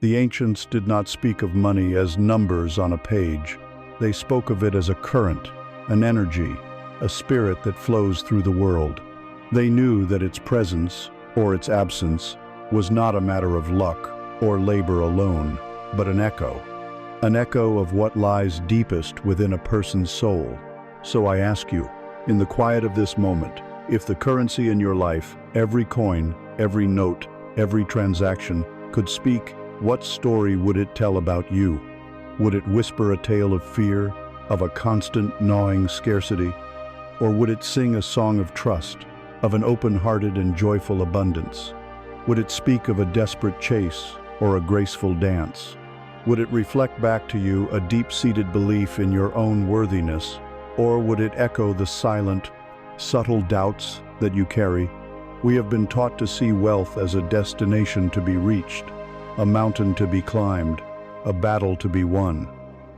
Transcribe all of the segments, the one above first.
The ancients did not speak of money as numbers on a page. They spoke of it as a current, an energy, a spirit that flows through the world. They knew that its presence, or its absence, was not a matter of luck or labor alone, but an echo of what lies deepest within a person's soul. So I ask you, in the quiet of this moment, if the currency in your life, every coin, every note, every transaction, could speak, what story would it tell about you? Would it whisper a tale of fear, of a constant gnawing scarcity? Or would it sing a song of trust, of an open-hearted and joyful abundance? Would it speak of a desperate chase or a graceful dance? Would it reflect back to you a deep-seated belief in your own worthiness? Or would it echo the silent, subtle doubts that you carry? We have been taught to see wealth as a destination to be reached, a mountain to be climbed, a battle to be won.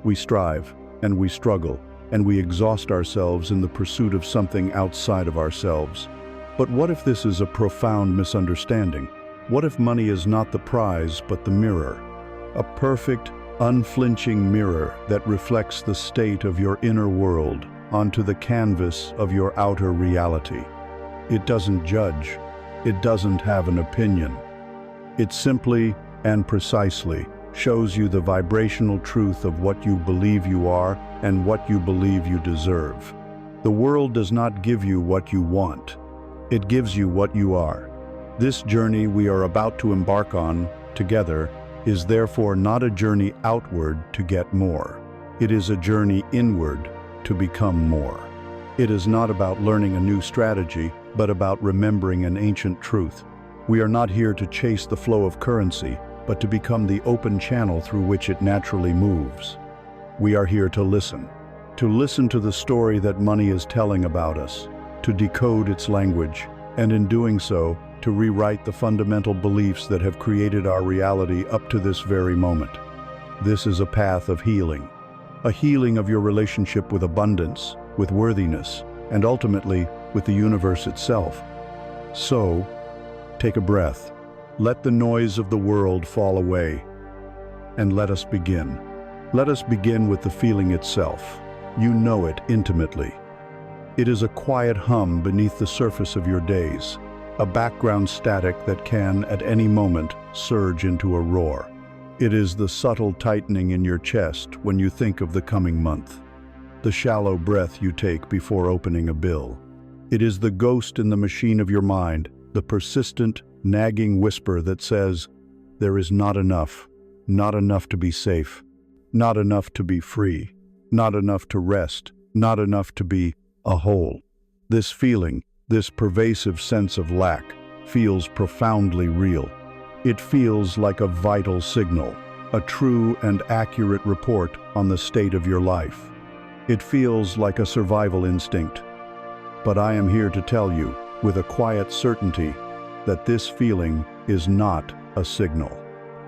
We strive, and we struggle, and we exhaust ourselves in the pursuit of something outside of ourselves. But what if this is a profound misunderstanding? What if money is not the prize, but the mirror? A perfect, unflinching mirror that reflects the state of your inner world onto the canvas of your outer reality. It doesn't judge. It doesn't have an opinion. It simply and precisely shows you the vibrational truth of what you believe you are and what you believe you deserve. The world does not give you what you want. It gives you what you are. This journey we are about to embark on together is therefore not a journey outward to get more. It is a journey inward to become more. It is not about learning a new strategy, but about remembering an ancient truth. We are not here to chase the flow of currency, but to become the open channel through which it naturally moves. We are here to listen to the story that money is telling about us, to decode its language, and in doing so, to rewrite the fundamental beliefs that have created our reality up to this very moment. This is a path of healing, a healing of your relationship with abundance, with worthiness, and ultimately with the universe itself. So, take a breath. Let the noise of the world fall away, and let us begin. Let us begin with the feeling itself. You know it intimately. It is a quiet hum beneath the surface of your days, a background static that can, at any moment, surge into a roar. It is the subtle tightening in your chest when you think of the coming month, the shallow breath you take before opening a bill. It is the ghost in the machine of your mind, the persistent, nagging whisper that says, there is not enough to be safe, not enough to be free, not enough to rest, not enough to be a whole. This feeling, this pervasive sense of lack, feels profoundly real. It feels like a vital signal, a true and accurate report on the state of your life. It feels like a survival instinct. But I am here to tell you, with a quiet certainty, that this feeling is not a signal.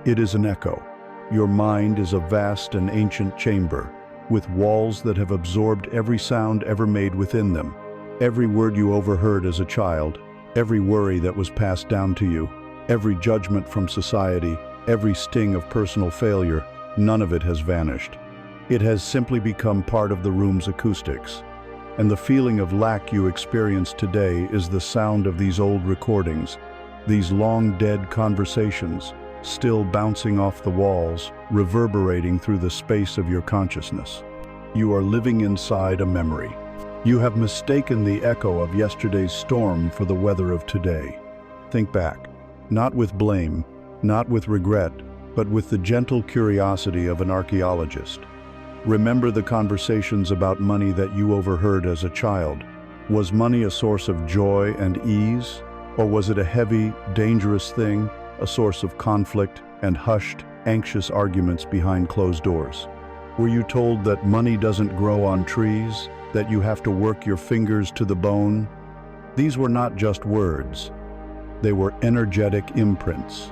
It is an echo. Your mind is a vast and ancient chamber, with walls that have absorbed every sound ever made within them. Every word you overheard as a child, every worry that was passed down to you, every judgment from society, every sting of personal failure, none of it has vanished. It has simply become part of the room's acoustics. And the feeling of lack you experience today is the sound of these old recordings, these long-dead conversations, still bouncing off the walls, reverberating through the space of your consciousness. You are living inside a memory. You have mistaken the echo of yesterday's storm for the weather of today. Think back, not with blame, not with regret, but with the gentle curiosity of an archaeologist. Remember the conversations about money that you overheard as a child. Was money a source of joy and ease, or was it a heavy, dangerous thing, a source of conflict and hushed, anxious arguments behind closed doors? Were you told that money doesn't grow on trees, that you have to work your fingers to the bone? These were not just words. They were energetic imprints.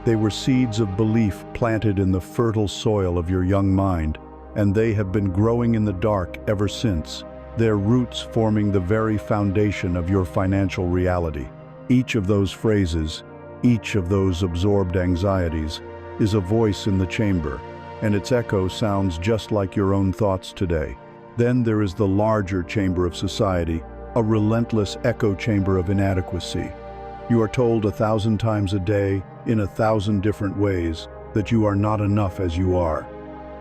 They were seeds of belief planted in the fertile soil of your young mind, and they have been growing in the dark ever since, their roots forming the very foundation of your financial reality. Each of those phrases, each of those absorbed anxieties, is a voice in the chamber, and its echo sounds just like your own thoughts today. Then there is the larger chamber of society, a relentless echo chamber of inadequacy. You are told 1,000 times a day, in 1,000 different ways, that you are not enough as you are.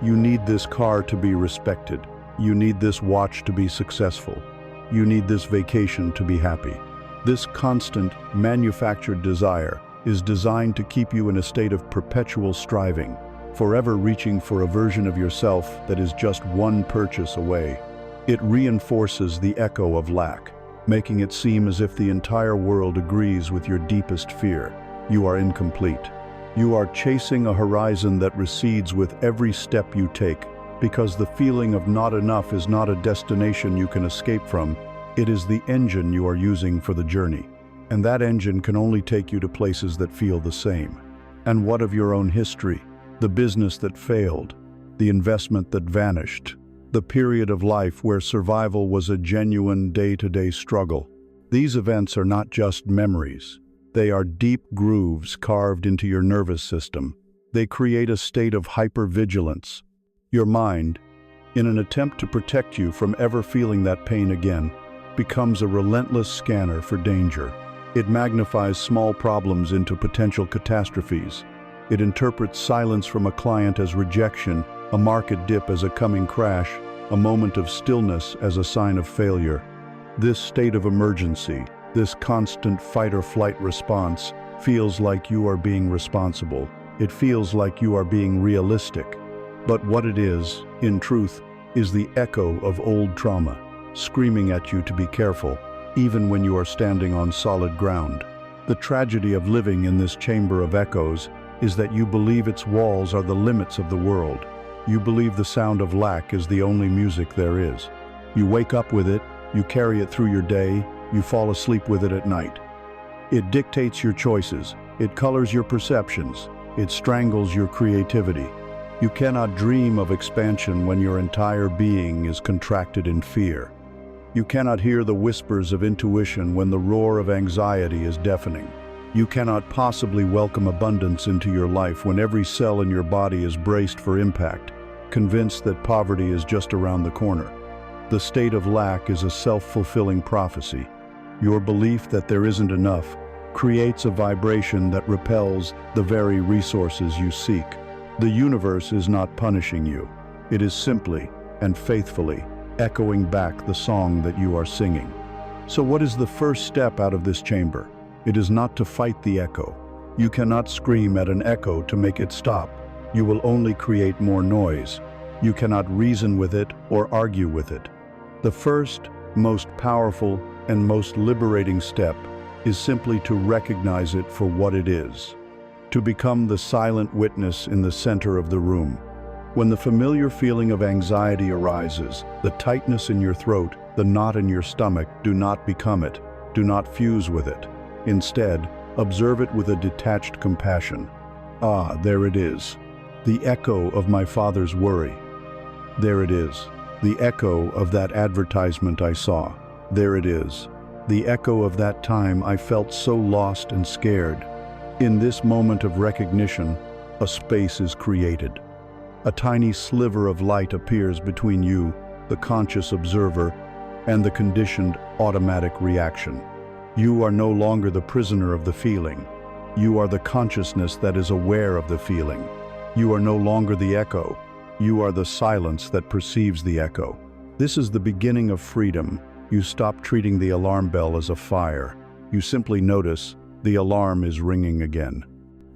You need this car to be respected. You need this watch to be successful. You need this vacation to be happy. This constant, manufactured desire is designed to keep you in a state of perpetual striving, forever reaching for a version of yourself that is just one purchase away. It reinforces the echo of lack, making it seem as if the entire world agrees with your deepest fear. You are incomplete. You are chasing a horizon that recedes with every step you take, because the feeling of not enough is not a destination you can escape from. It is the engine you are using for the journey. And that engine can only take you to places that feel the same. And what of your own history? The business that failed, the investment that vanished, the period of life where survival was a genuine day-to-day struggle. These events are not just memories. They are deep grooves carved into your nervous system. They create a state of hypervigilance. Your mind, in an attempt to protect you from ever feeling that pain again, becomes a relentless scanner for danger. It magnifies small problems into potential catastrophes. It interprets silence from a client as rejection, a market dip as a coming crash, a moment of stillness as a sign of failure. This state of emergency, this constant fight-or-flight response, feels like you are being responsible. It feels like you are being realistic. But what it is, in truth, is the echo of old trauma, screaming at you to be careful, even when you are standing on solid ground. The tragedy of living in this chamber of echoes is that you believe its walls are the limits of the world. You believe the sound of lack is the only music there is. You wake up with it, you carry it through your day, you fall asleep with it at night. It dictates your choices, it colors your perceptions, it strangles your creativity. You cannot dream of expansion when your entire being is contracted in fear. You cannot hear the whispers of intuition when the roar of anxiety is deafening. You cannot possibly welcome abundance into your life when every cell in your body is braced for impact, convinced that poverty is just around the corner. The state of lack is a self-fulfilling prophecy. Your belief that there isn't enough creates a vibration that repels the very resources you seek. The universe is not punishing you. It is simply and faithfully echoing back the song that you are singing. So what is the first step out of this chamber? It is not to fight the echo. You cannot scream at an echo to make it stop. You will only create more noise. You cannot reason with it or argue with it. The first, most powerful, and most liberating step is simply to recognize it for what it is. To become the silent witness in the center of the room. When the familiar feeling of anxiety arises, the tightness in your throat, the knot in your stomach, do not become it. Do not fuse with it. Instead, observe it with a detached compassion. Ah, there it is. The echo of my father's worry. There it is. The echo of that advertisement I saw. There it is. The echo of that time I felt so lost and scared. In this moment of recognition, a space is created. A tiny sliver of light appears between you, the conscious observer, and the conditioned automatic reaction. You are no longer the prisoner of the feeling. You are the consciousness that is aware of the feeling. You are no longer the echo. You are the silence that perceives the echo. This is the beginning of freedom. You stop treating the alarm bell as a fire. You simply notice the alarm is ringing again.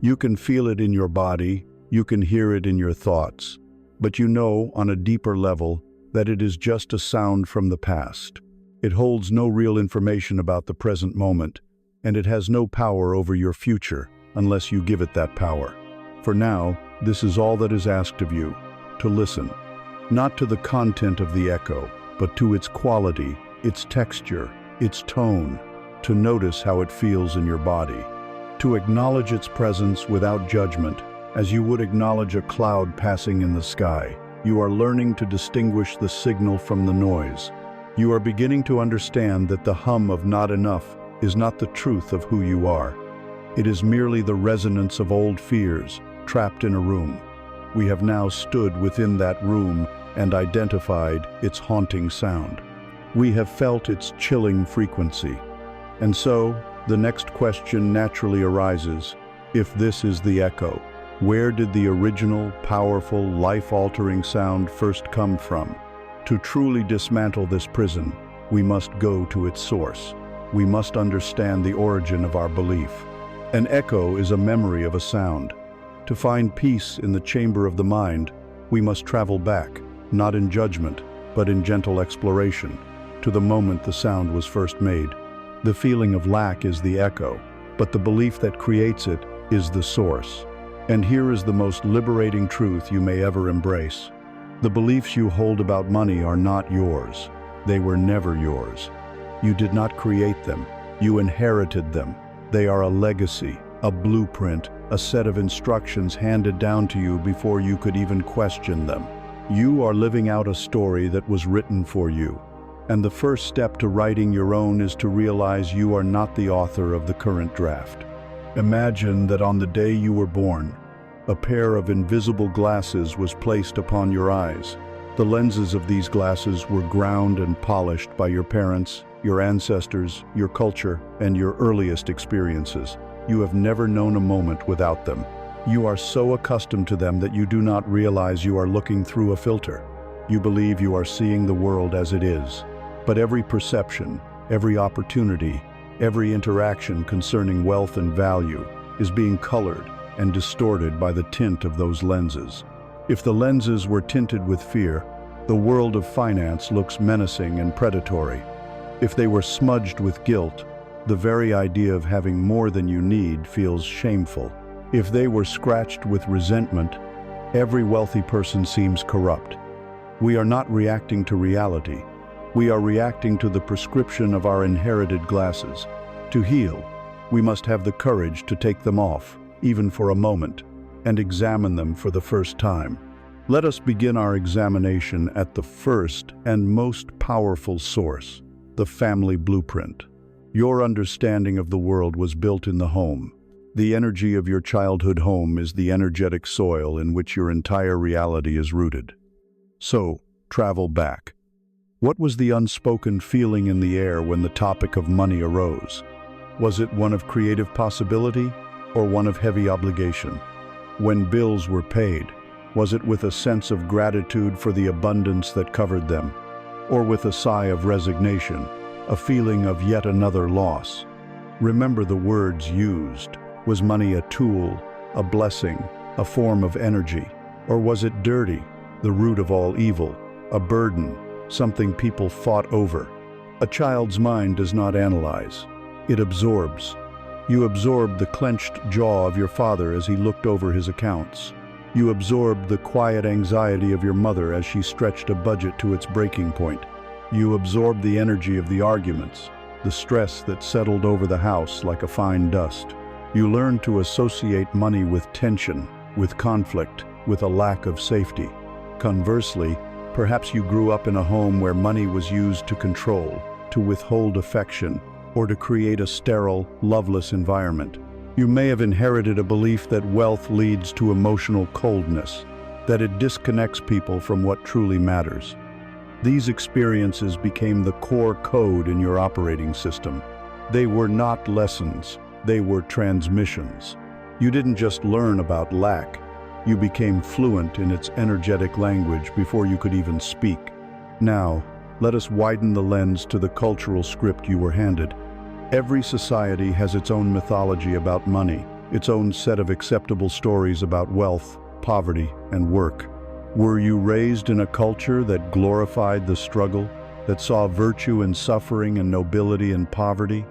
You can feel it in your body. You can hear it in your thoughts. But you know, on a deeper level, that it is just a sound from the past. It holds no real information about the present moment, and it has no power over your future unless you give it that power. For now, this is all that is asked of you, to listen, not to the content of the echo, but to its quality, its texture, its tone, to notice how it feels in your body, to acknowledge its presence without judgment, as you would acknowledge a cloud passing in the sky. You are learning to distinguish the signal from the noise. You are beginning to understand that the hum of not enough is not the truth of who you are. It is merely the resonance of old fears, trapped in a room. We have now stood within that room and identified its haunting sound. We have felt its chilling frequency. And so, the next question naturally arises: if this is the echo, where did the original, powerful, life-altering sound first come from? To truly dismantle this prison, we must go to its source. We must understand the origin of our belief. An echo is a memory of a sound. To find peace in the chamber of the mind, we must travel back, not in judgment, but in gentle exploration, to the moment the sound was first made. The feeling of lack is the echo, but the belief that creates it is the source. And here is the most liberating truth you may ever embrace. The beliefs you hold about money are not yours. They were never yours. You did not create them. You inherited them. They are a legacy, a blueprint, a set of instructions handed down to you before you could even question them. You are living out a story that was written for you. And the first step to writing your own is to realize you are not the author of the current draft. Imagine that on the day you were born, a pair of invisible glasses was placed upon your eyes. The lenses of these glasses were ground and polished by your parents, your ancestors, your culture, and your earliest experiences. You have never known a moment without them. You are so accustomed to them that you do not realize you are looking through a filter. You believe you are seeing the world as it is. But every perception, every opportunity, every interaction concerning wealth and value is being colored and distorted by the tint of those lenses. If the lenses were tinted with fear, the world of finance looks menacing and predatory. If they were smudged with guilt, the very idea of having more than you need feels shameful. If they were scratched with resentment, every wealthy person seems corrupt. We are not reacting to reality. We are reacting to the prescription of our inherited glasses. To heal, we must have the courage to take them off, even for a moment, and examine them for the first time. Let us begin our examination at the first and most powerful source, the family blueprint. Your understanding of the world was built in the home. The energy of your childhood home is the energetic soil in which your entire reality is rooted. So, travel back. What was the unspoken feeling in the air when the topic of money arose? Was it one of creative possibility or one of heavy obligation? When bills were paid, was it with a sense of gratitude for the abundance that covered them, or with a sigh of resignation, a feeling of yet another loss? Remember the words used. Was money a tool, a blessing, a form of energy? Or was it dirty, the root of all evil, a burden, something people fought over? A child's mind does not analyze. It absorbs. You absorbed the clenched jaw of your father as he looked over his accounts. You absorbed the quiet anxiety of your mother as she stretched a budget to its breaking point. You absorbed the energy of the arguments, the stress that settled over the house like a fine dust. You learned to associate money with tension, with conflict, with a lack of safety. Conversely, perhaps you grew up in a home where money was used to control, to withhold affection, or to create a sterile, loveless environment. You may have inherited a belief that wealth leads to emotional coldness, that it disconnects people from what truly matters. These experiences became the core code in your operating system. They were not lessons, they were transmissions. You didn't just learn about lack, you became fluent in its energetic language before you could even speak. Now, let us widen the lens to the cultural script you were handed. Every society has its own mythology about money, its own set of acceptable stories about wealth, poverty, and work. Were you raised in a culture that glorified the struggle, that saw virtue in suffering and nobility in poverty?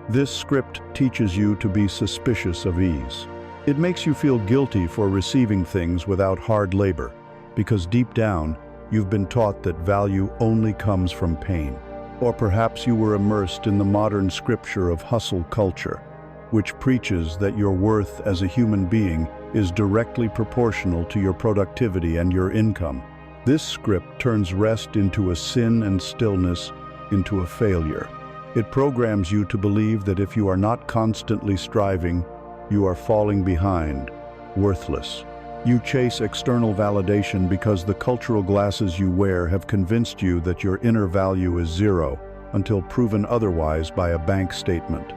This script teaches you to be suspicious of ease. It makes you feel guilty for receiving things without hard labor, because deep down, you've been taught that value only comes from pain. Or perhaps you were immersed in the modern scripture of hustle culture, which preaches that your worth as a human being is directly proportional to your productivity and your income. This script turns rest into a sin and stillness into a failure. It programs you to believe that if you are not constantly striving, you are falling behind, worthless. You chase external validation because the cultural glasses you wear have convinced you that your inner value is zero, until proven otherwise by a bank statement.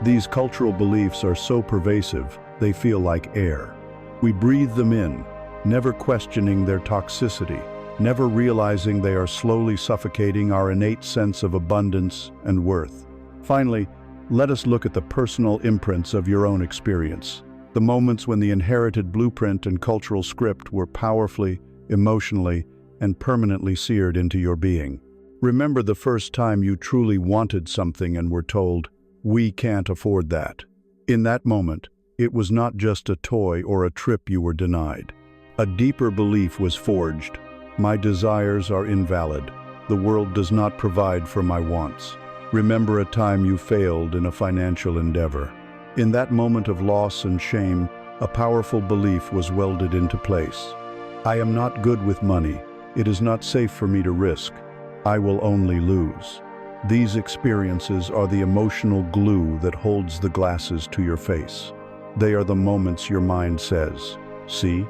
These cultural beliefs are so pervasive, they feel like air. We breathe them in, never questioning their toxicity, never realizing they are slowly suffocating our innate sense of abundance and worth. Finally, let us look at the personal imprints of your own experience. The moments when the inherited blueprint and cultural script were powerfully, emotionally, and permanently seared into your being. Remember the first time you truly wanted something and were told, "We can't afford that." In that moment, it was not just a toy or a trip you were denied. A deeper belief was forged. My desires are invalid. The world does not provide for my wants. Remember a time you failed in a financial endeavor. In that moment of loss and shame, a powerful belief was welded into place. I am not good with money. It is not safe for me to risk. I will only lose. These experiences are the emotional glue that holds the glasses to your face. They are the moments your mind says, "See,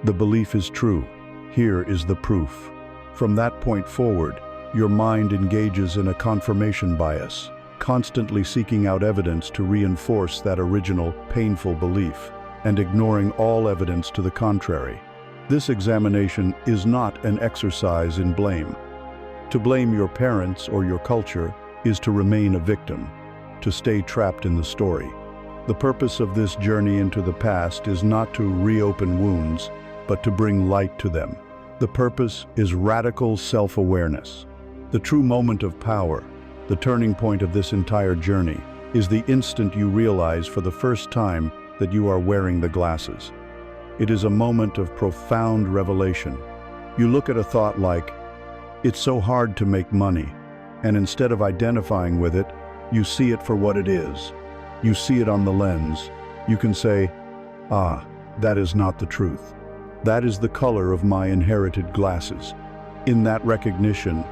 the belief is true. Here is the proof." From that point forward, your mind engages in a confirmation bias, constantly seeking out evidence to reinforce that original, painful belief, and ignoring all evidence to the contrary. This examination is not an exercise in blame. To blame your parents or your culture is to remain a victim, to stay trapped in the story. The purpose of this journey into the past is not to reopen wounds, but to bring light to them. The purpose is radical self-awareness. The true moment of power, the turning point of this entire journey, is the instant you realize for the first time that you are wearing the glasses. It is a moment of profound revelation. You look at a thought like, "It's so hard to make money," and instead of identifying with it, you see it for what it is. You see it on the lens. You can say, "Ah, that is not the truth. That is the color of my inherited glasses." In that recognition,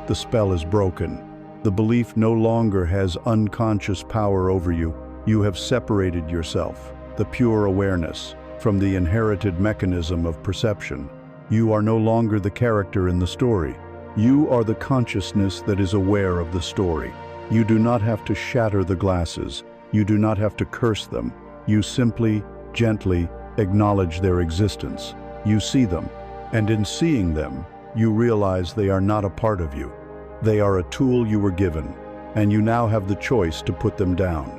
the spell is broken. The belief no longer has unconscious power over you. You have separated yourself, the pure awareness, from the inherited mechanism of perception. You are no longer the character in the story. You are the consciousness that is aware of the story. You do not have to shatter the glasses. You do not have to curse them. You simply, gently acknowledge their existence. You see them, and in seeing them, you realize they are not a part of you. They are a tool you were given, and you now have the choice to put them down.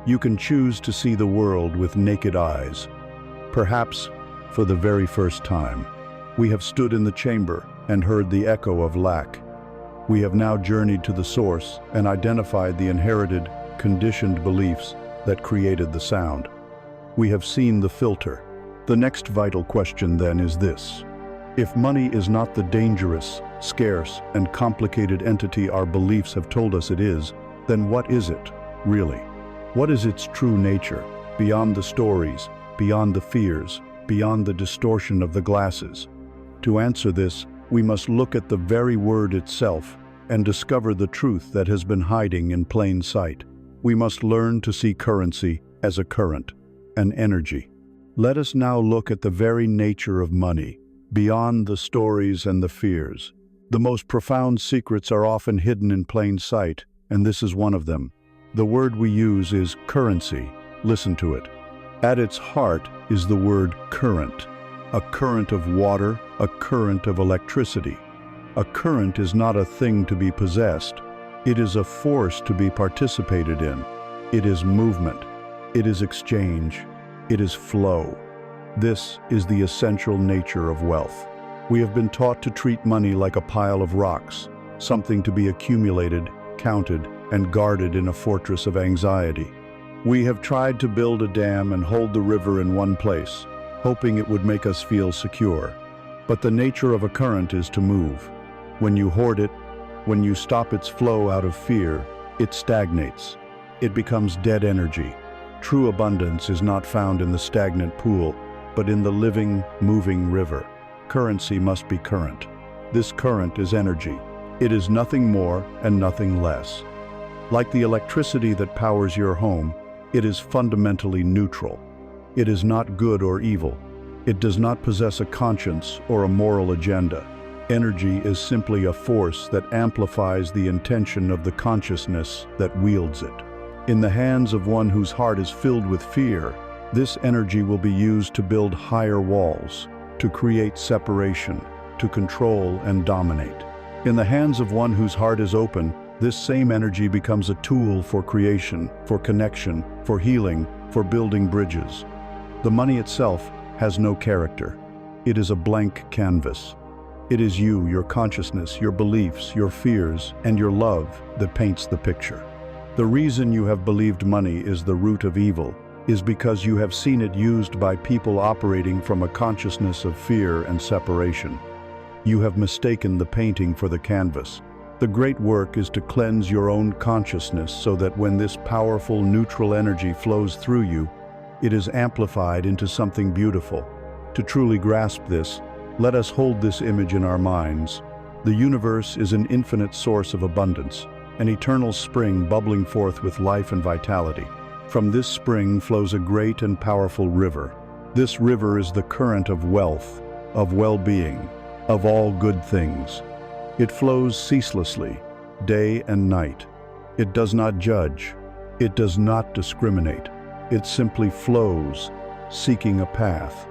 You can choose to see the world with naked eyes. Perhaps for the very first time, we have stood in the chamber and heard the echo of lack. We have now journeyed to the source and identified the inherited, conditioned beliefs that created the sound. We have seen the filter. The next vital question then is this: if money is not the dangerous, scarce, and complicated entity our beliefs have told us it is, then what is it, really? What is its true nature, beyond the stories, beyond the fears, beyond the distortion of the glasses? To answer this, we must look at the very word itself and discover the truth that has been hiding in plain sight. We must learn to see currency as a current, an energy. Let us now look at the very nature of money, beyond the stories and the fears. The most profound secrets are often hidden in plain sight, and this is one of them. The word we use is currency. Listen to it. At its heart is the word current. A current of water, a current of electricity. A current is not a thing to be possessed. It is a force to be participated in. It is movement. It is exchange. It is flow. This is the essential nature of wealth. We have been taught to treat money like a pile of rocks, something to be accumulated, counted, and guarded in a fortress of anxiety. We have tried to build a dam and hold the river in one place, hoping it would make us feel secure. But the nature of a current is to move. When you hoard it, when you stop its flow out of fear, it stagnates. It becomes dead energy. True abundance is not found in the stagnant pool, but in the living, moving river. Currency must be current. This current is energy. It is nothing more and nothing less. Like the electricity that powers your home, it is fundamentally neutral. It is not good or evil. It does not possess a conscience or a moral agenda. Energy is simply a force that amplifies the intention of the consciousness that wields it. In the hands of one whose heart is filled with fear, this energy will be used to build higher walls, to create separation, to control and dominate. In the hands of one whose heart is open, this same energy becomes a tool for creation, for connection, for healing, for building bridges. The money itself has no character. It is a blank canvas. It is you, your consciousness, your beliefs, your fears, and your love that paints the picture. The reason you have believed money is the root of evil is because you have seen it used by people operating from a consciousness of fear and separation. You have mistaken the painting for the canvas. The great work is to cleanse your own consciousness so that when this powerful neutral energy flows through you, it is amplified into something beautiful. To truly grasp this, let us hold this image in our minds. The universe is an infinite source of abundance, an eternal spring bubbling forth with life and vitality. From this spring flows a great and powerful river. This river is the current of wealth, of well-being, of all good things. It flows ceaselessly, day and night. It does not judge. It does not discriminate. It simply flows, seeking a path.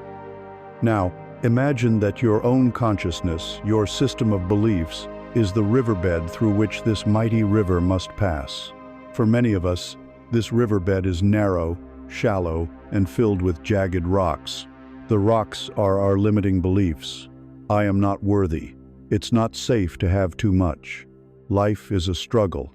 Now, imagine that your own consciousness, your system of beliefs, is the riverbed through which this mighty river must pass. For many of us, this riverbed is narrow, shallow, and filled with jagged rocks. The rocks are our limiting beliefs. I am not worthy. It's not safe to have too much. Life is a struggle.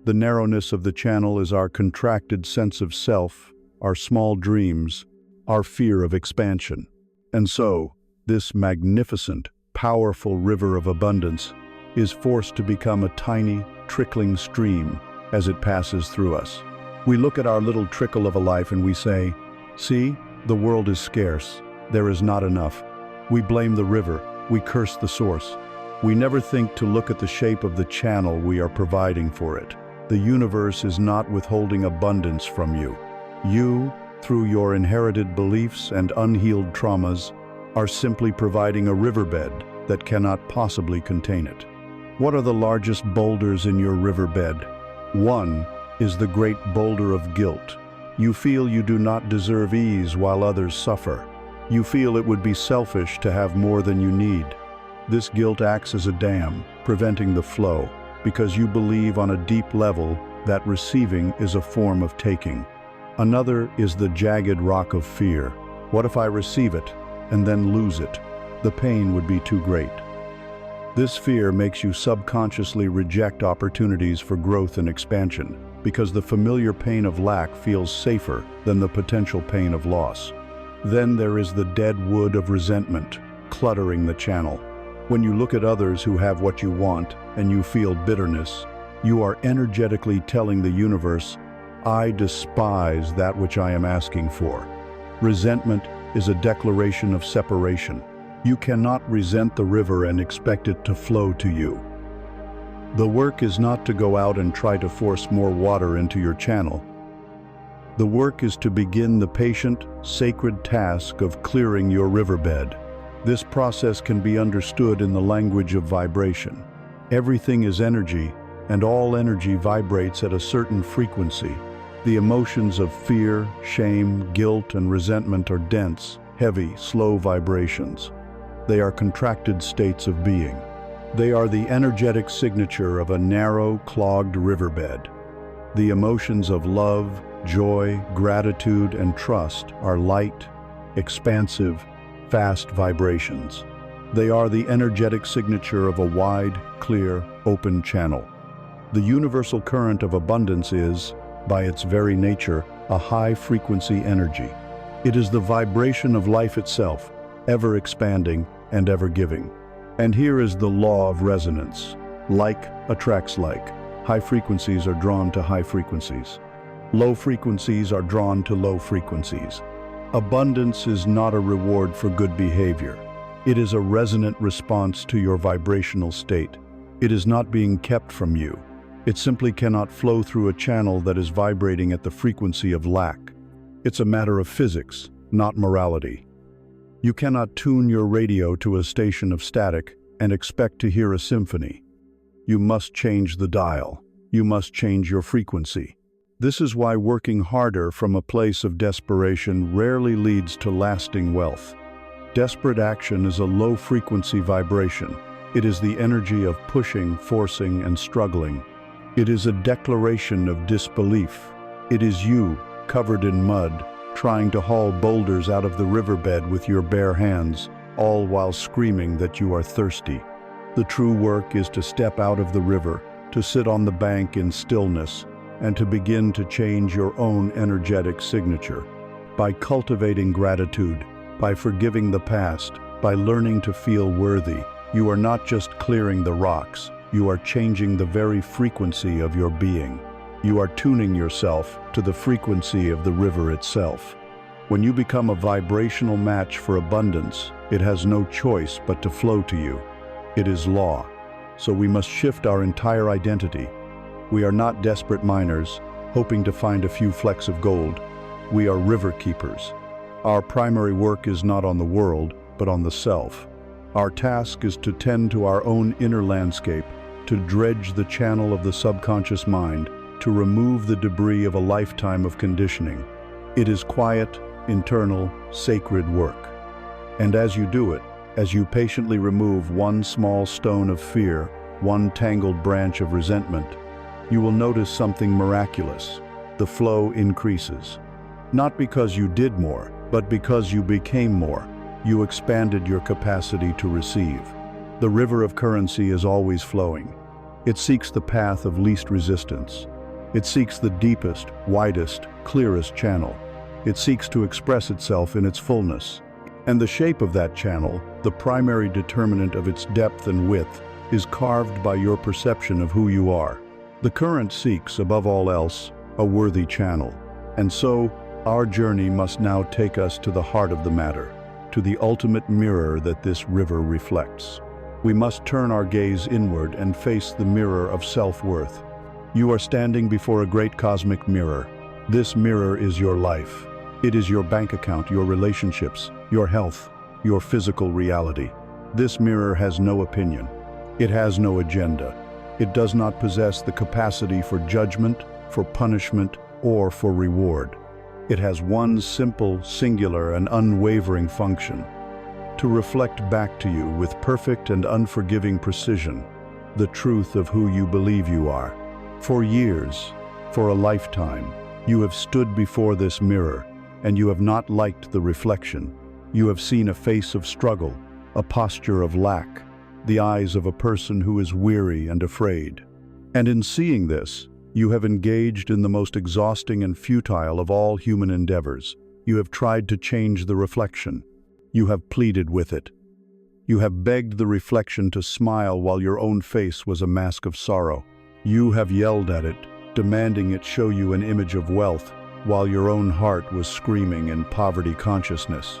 The narrowness of the channel is our contracted sense of self, our small dreams, our fear of expansion. And so, this magnificent, powerful river of abundance is forced to become a tiny, trickling stream as it passes through us. We look at our little trickle of a life and we say, "See, the world is scarce. There is not enough." We blame the river. We curse the source. We never think to look at the shape of the channel we are providing for it. The universe is not withholding abundance from you. You, through your inherited beliefs and unhealed traumas, are simply providing a riverbed that cannot possibly contain it. What are the largest boulders in your riverbed? One is the great boulder of guilt. You feel you do not deserve ease while others suffer. You feel it would be selfish to have more than you need. This guilt acts as a dam, preventing the flow, because you believe on a deep level that receiving is a form of taking. Another is the jagged rock of fear. What if I receive it and then lose it? The pain would be too great. This fear makes you subconsciously reject opportunities for growth and expansion, because the familiar pain of lack feels safer than the potential pain of loss. Then there is the dead wood of resentment, cluttering the channel. When you look at others who have what you want and you feel bitterness, you are energetically telling the universe, "I despise that which I am asking for." Resentment is a declaration of separation. You cannot resent the river and expect it to flow to you. The work is not to go out and try to force more water into your channel. The work is to begin the patient, sacred task of clearing your riverbed. This process can be understood in the language of vibration. Everything is energy, and all energy vibrates at a certain frequency. The emotions of fear, shame, guilt, and resentment are dense, heavy, slow vibrations. They are contracted states of being. They are the energetic signature of a narrow, clogged riverbed. The emotions of love, joy, gratitude, and trust are light, expansive, fast vibrations. They are the energetic signature of a wide, clear, open channel. The universal current of abundance is, by its very nature, a high-frequency energy. It is the vibration of life itself, ever expanding and ever giving. And here is the law of resonance. Like attracts like. High frequencies are drawn to high frequencies. Low frequencies are drawn to low frequencies. Abundance is not a reward for good behavior. It is a resonant response to your vibrational state. It is not being kept from you. It simply cannot flow through a channel that is vibrating at the frequency of lack. It's a matter of physics, not morality. You cannot tune your radio to a station of static and expect to hear a symphony. You must change the dial. You must change your frequency. This is why working harder from a place of desperation rarely leads to lasting wealth. Desperate action is a low-frequency vibration. It is the energy of pushing, forcing, and struggling. It is a declaration of disbelief. It is you, covered in mud, trying to haul boulders out of the riverbed with your bare hands, all while screaming that you are thirsty. The true work is to step out of the river, to sit on the bank in stillness, and to begin to change your own energetic signature. By cultivating gratitude, by forgiving the past, by learning to feel worthy, you are not just clearing the rocks, you are changing the very frequency of your being. You are tuning yourself to the frequency of the river itself. When you become a vibrational match for abundance, it has no choice but to flow to you. It is law. So we must shift our entire identity. We are not desperate miners, hoping to find a few flecks of gold. We are river keepers. Our primary work is not on the world, but on the self. Our task is to tend to our own inner landscape, to dredge the channel of the subconscious mind, to remove the debris of a lifetime of conditioning. It is quiet, internal, sacred work. And as you do it, as you patiently remove one small stone of fear, one tangled branch of resentment, you will notice something miraculous. The flow increases. Not because you did more, but because you became more. You expanded your capacity to receive. The river of currency is always flowing. It seeks the path of least resistance. It seeks the deepest, widest, clearest channel. It seeks to express itself in its fullness. And the shape of that channel, the primary determinant of its depth and width, is carved by your perception of who you are. The current seeks, above all else, a worthy channel. And so, our journey must now take us to the heart of the matter, to the ultimate mirror that this river reflects. We must turn our gaze inward and face the mirror of self-worth. You are standing before a great cosmic mirror. This mirror is your life. It is your bank account, your relationships, your health, your physical reality. This mirror has no opinion. It has no agenda. It does not possess the capacity for judgment, for punishment, or for reward. It has one simple, singular, and unwavering function: to reflect back to you with perfect and unforgiving precision the truth of who you believe you are. For years, for a lifetime, you have stood before this mirror, and you have not liked the reflection. You have seen a face of struggle, a posture of lack, the eyes of a person who is weary and afraid. And in seeing this, you have engaged in the most exhausting and futile of all human endeavors. You have tried to change the reflection. You have pleaded with it. You have begged the reflection to smile while your own face was a mask of sorrow. You have yelled at it, demanding it show you an image of wealth, while your own heart was screaming in poverty consciousness.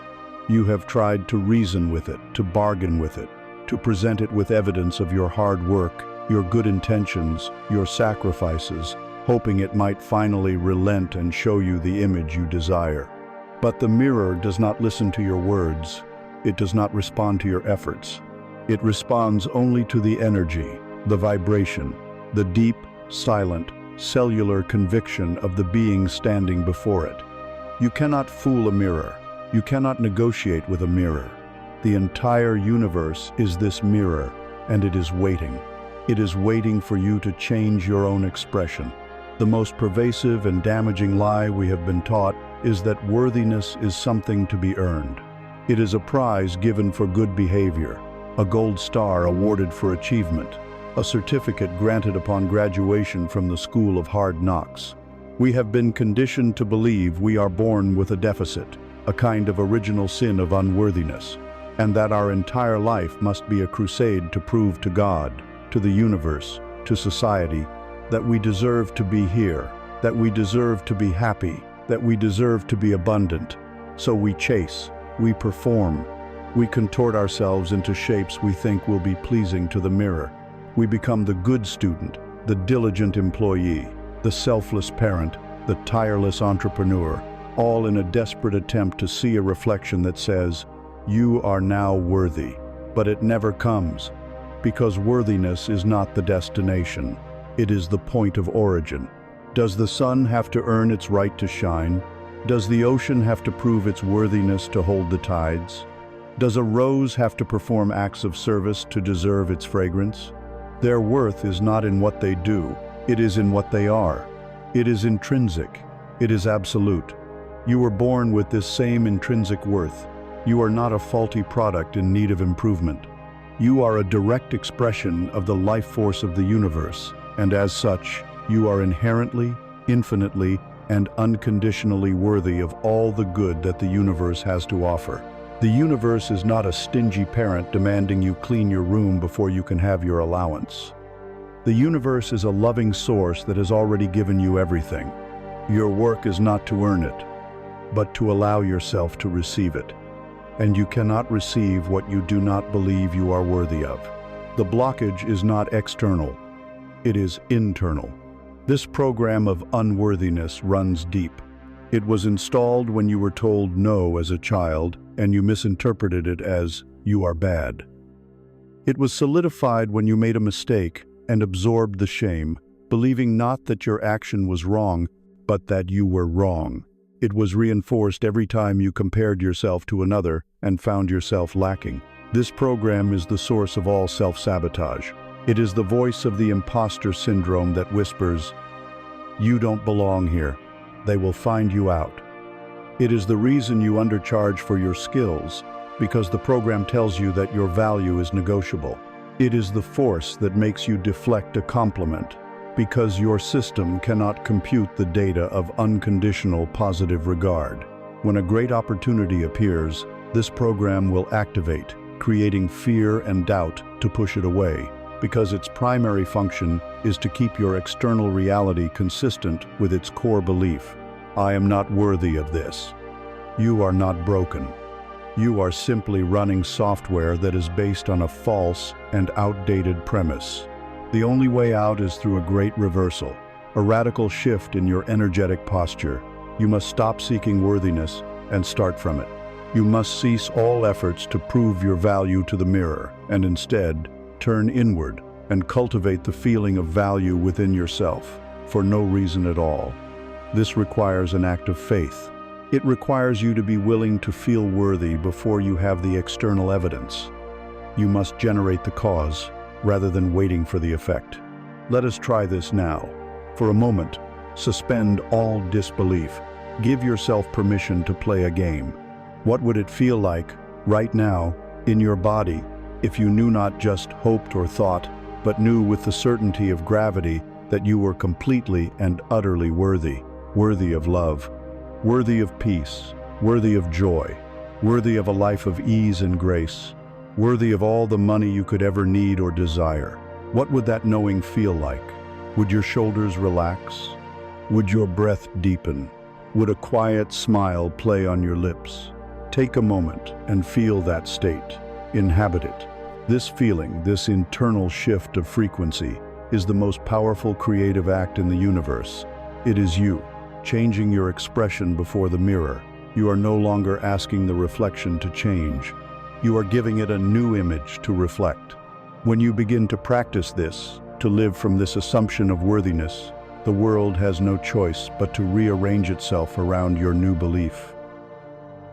You have tried to reason with it, to bargain with it, to present it with evidence of your hard work, your good intentions, your sacrifices, hoping it might finally relent and show you the image you desire. But the mirror does not listen to your words. It does not respond to your efforts. It responds only to the energy, the vibration, the deep, silent, cellular conviction of the being standing before it. You cannot fool a mirror. You cannot negotiate with a mirror. The entire universe is this mirror, and it is waiting. It is waiting for you to change your own expression. The most pervasive and damaging lie we have been taught is that worthiness is something to be earned. It is a prize given for good behavior, a gold star awarded for achievement, a certificate granted upon graduation from the school of hard knocks. We have been conditioned to believe we are born with a deficit, a kind of original sin of unworthiness, and that our entire life must be a crusade to prove to God, to the universe, to society, that we deserve to be here, that we deserve to be happy, that we deserve to be abundant. So we chase, we perform, we contort ourselves into shapes we think will be pleasing to the mirror. We become the good student, the diligent employee, the selfless parent, the tireless entrepreneur, all in a desperate attempt to see a reflection that says, "You are now worthy." But it never comes, because worthiness is not the destination, it is the point of origin. Does the sun have to earn its right to shine? Does the ocean have to prove its worthiness to hold the tides? Does a rose have to perform acts of service to deserve its fragrance? Their worth is not in what they do, it is in what they are. It is intrinsic, it is absolute. You were born with this same intrinsic worth. You are not a faulty product in need of improvement. You are a direct expression of the life force of the universe, and as such, you are inherently, infinitely, and unconditionally worthy of all the good that the universe has to offer. The universe is not a stingy parent demanding you clean your room before you can have your allowance. The universe is a loving source that has already given you everything. Your work is not to earn it, but to allow yourself to receive it. And you cannot receive what you do not believe you are worthy of. The blockage is not external, it is internal. This program of unworthiness runs deep. It was installed when you were told no as a child, and you misinterpreted it as, "You are bad." It was solidified when you made a mistake and absorbed the shame, believing not that your action was wrong, but that you were wrong. It was reinforced every time you compared yourself to another and found yourself lacking. This program is the source of all self-sabotage. It is the voice of the imposter syndrome that whispers, "You don't belong here. They will find you out." It is the reason you undercharge for your skills, because the program tells you that your value is negotiable. It is the force that makes you deflect a compliment, because your system cannot compute the data of unconditional positive regard. When a great opportunity appears, this program will activate, creating fear and doubt to push it away, because its primary function is to keep your external reality consistent with its core belief. "I am not worthy of this." You are not broken. You are simply running software that is based on a false and outdated premise. The only way out is through a great reversal, a radical shift in your energetic posture. You must stop seeking worthiness and start from it. You must cease all efforts to prove your value to the mirror, and instead, turn inward and cultivate the feeling of value within yourself, for no reason at all. This requires an act of faith. It requires you to be willing to feel worthy before you have the external evidence. You must generate the cause, rather than waiting for the effect. Let us try this now. For a moment, suspend all disbelief. Give yourself permission to play a game. What would it feel like, right now, in your body, if you knew not just hoped or thought, but knew with the certainty of gravity that you were completely and utterly worthy, worthy of love, worthy of peace, worthy of joy, worthy of a life of ease and grace, worthy of all the money you could ever need or desire? What would that knowing feel like? Would your shoulders relax? Would your breath deepen? Would a quiet smile play on your lips? Take a moment and feel that state. Inhabit it. This feeling, this internal shift of frequency, is the most powerful creative act in the universe. It is you, changing your expression before the mirror. You are no longer asking the reflection to change. You are giving it a new image to reflect. When you begin to practice this, to live from this assumption of worthiness, the world has no choice but to rearrange itself around your new belief.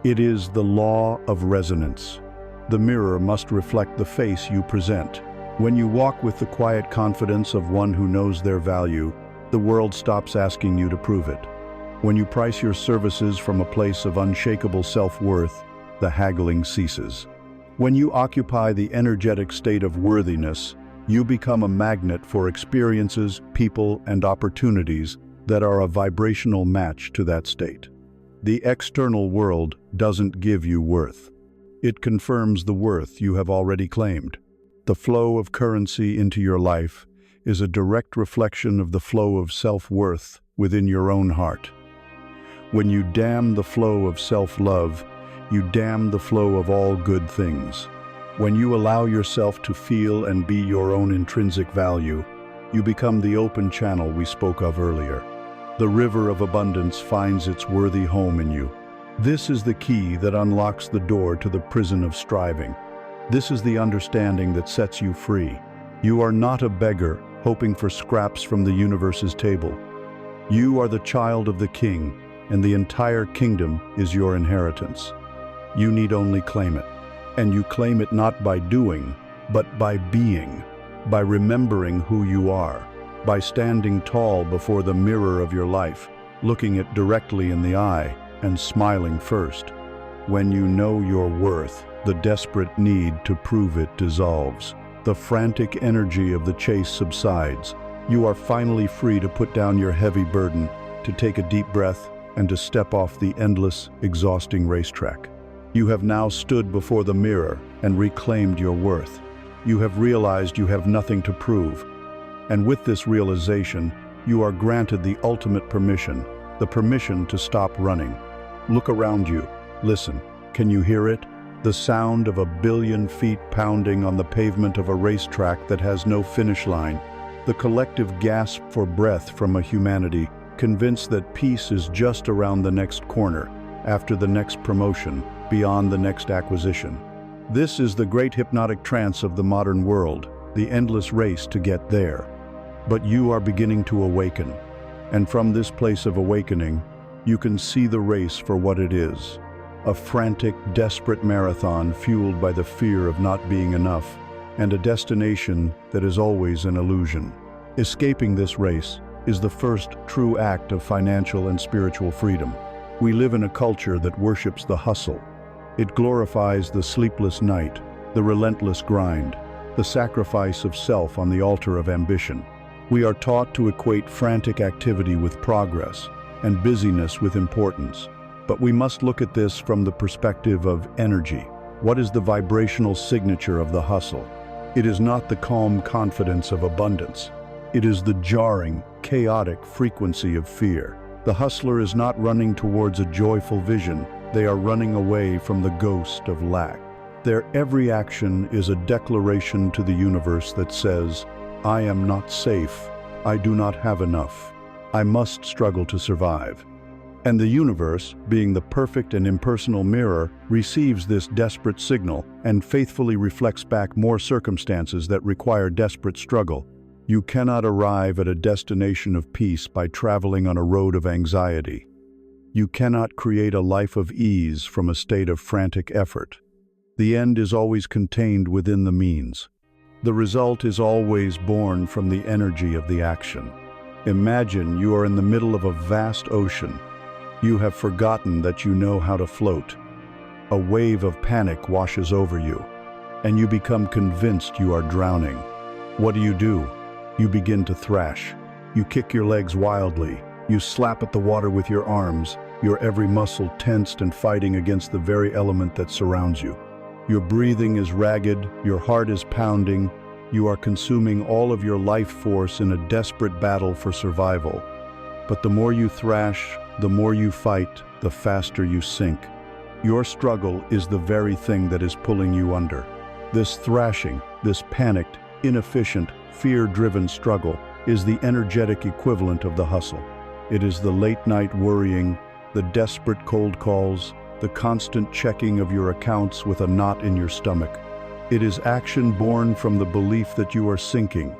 It is the law of resonance. The mirror must reflect the face you present. When you walk with the quiet confidence of one who knows their value, the world stops asking you to prove it. When you price your services from a place of unshakable self-worth, the haggling ceases. When you occupy the energetic state of worthiness, you become a magnet for experiences, people, and opportunities that are a vibrational match to that state. The external world doesn't give you worth. It confirms the worth you have already claimed. The flow of currency into your life is a direct reflection of the flow of self-worth within your own heart. When you dam the flow of self-love, you dam the flow of all good things. When you allow yourself to feel and be your own intrinsic value, you become the open channel we spoke of earlier. The river of abundance finds its worthy home in you. This is the key that unlocks the door to the prison of striving. This is the understanding that sets you free. You are not a beggar hoping for scraps from the universe's table. You are the child of the king, and the entire kingdom is your inheritance. You need only claim it. And you claim it not by doing, but by being, by remembering who you are, by standing tall before the mirror of your life, looking it directly in the eye and smiling first. When you know your worth, the desperate need to prove it dissolves. The frantic energy of the chase subsides. You are finally free to put down your heavy burden, to take a deep breath, and to step off the endless, exhausting racetrack. You have now stood before the mirror and reclaimed your worth. You have realized you have nothing to prove. And with this realization, you are granted the ultimate permission, the permission to stop running. Look around you. Listen. Can you hear it? The sound of 1 billion feet pounding on the pavement of a racetrack that has no finish line. The collective gasp for breath from a humanity convinced that peace is just around the next corner, after the next promotion, beyond the next acquisition. This is the great hypnotic trance of the modern world, the endless race to get there. But you are beginning to awaken, and from this place of awakening, you can see the race for what it is. A frantic, desperate marathon fueled by the fear of not being enough, and a destination that is always an illusion. Escaping this race is the first true act of financial and spiritual freedom. We live in a culture that worships the hustle. It glorifies the sleepless night, the relentless grind, the sacrifice of self on the altar of ambition. We are taught to equate frantic activity with progress and busyness with importance. But we must look at this from the perspective of energy. What is the vibrational signature of the hustle? It is not the calm confidence of abundance. It is the jarring, chaotic frequency of fear. The hustler is not running towards a joyful vision. They are running away from the ghost of lack. Their every action is a declaration to the universe that says, I am not safe. I do not have enough. I must struggle to survive. And the universe, being the perfect and impersonal mirror, receives this desperate signal and faithfully reflects back more circumstances that require desperate struggle. You cannot arrive at a destination of peace by traveling on a road of anxiety. You cannot create a life of ease from a state of frantic effort. The end is always contained within the means. The result is always born from the energy of the action. Imagine you are in the middle of a vast ocean. You have forgotten that you know how to float. A wave of panic washes over you, and you become convinced you are drowning. What do? You begin to thrash. You kick your legs wildly. You slap at the water with your arms, your every muscle tensed and fighting against the very element that surrounds you. Your breathing is ragged, your heart is pounding. You are consuming all of your life force in a desperate battle for survival. But the more you thrash, the more you fight, the faster you sink. Your struggle is the very thing that is pulling you under. This thrashing, this panicked, inefficient, fear-driven struggle is the energetic equivalent of the hustle. It is the late-night worrying, the desperate cold calls, the constant checking of your accounts with a knot in your stomach. It is action born from the belief that you are sinking.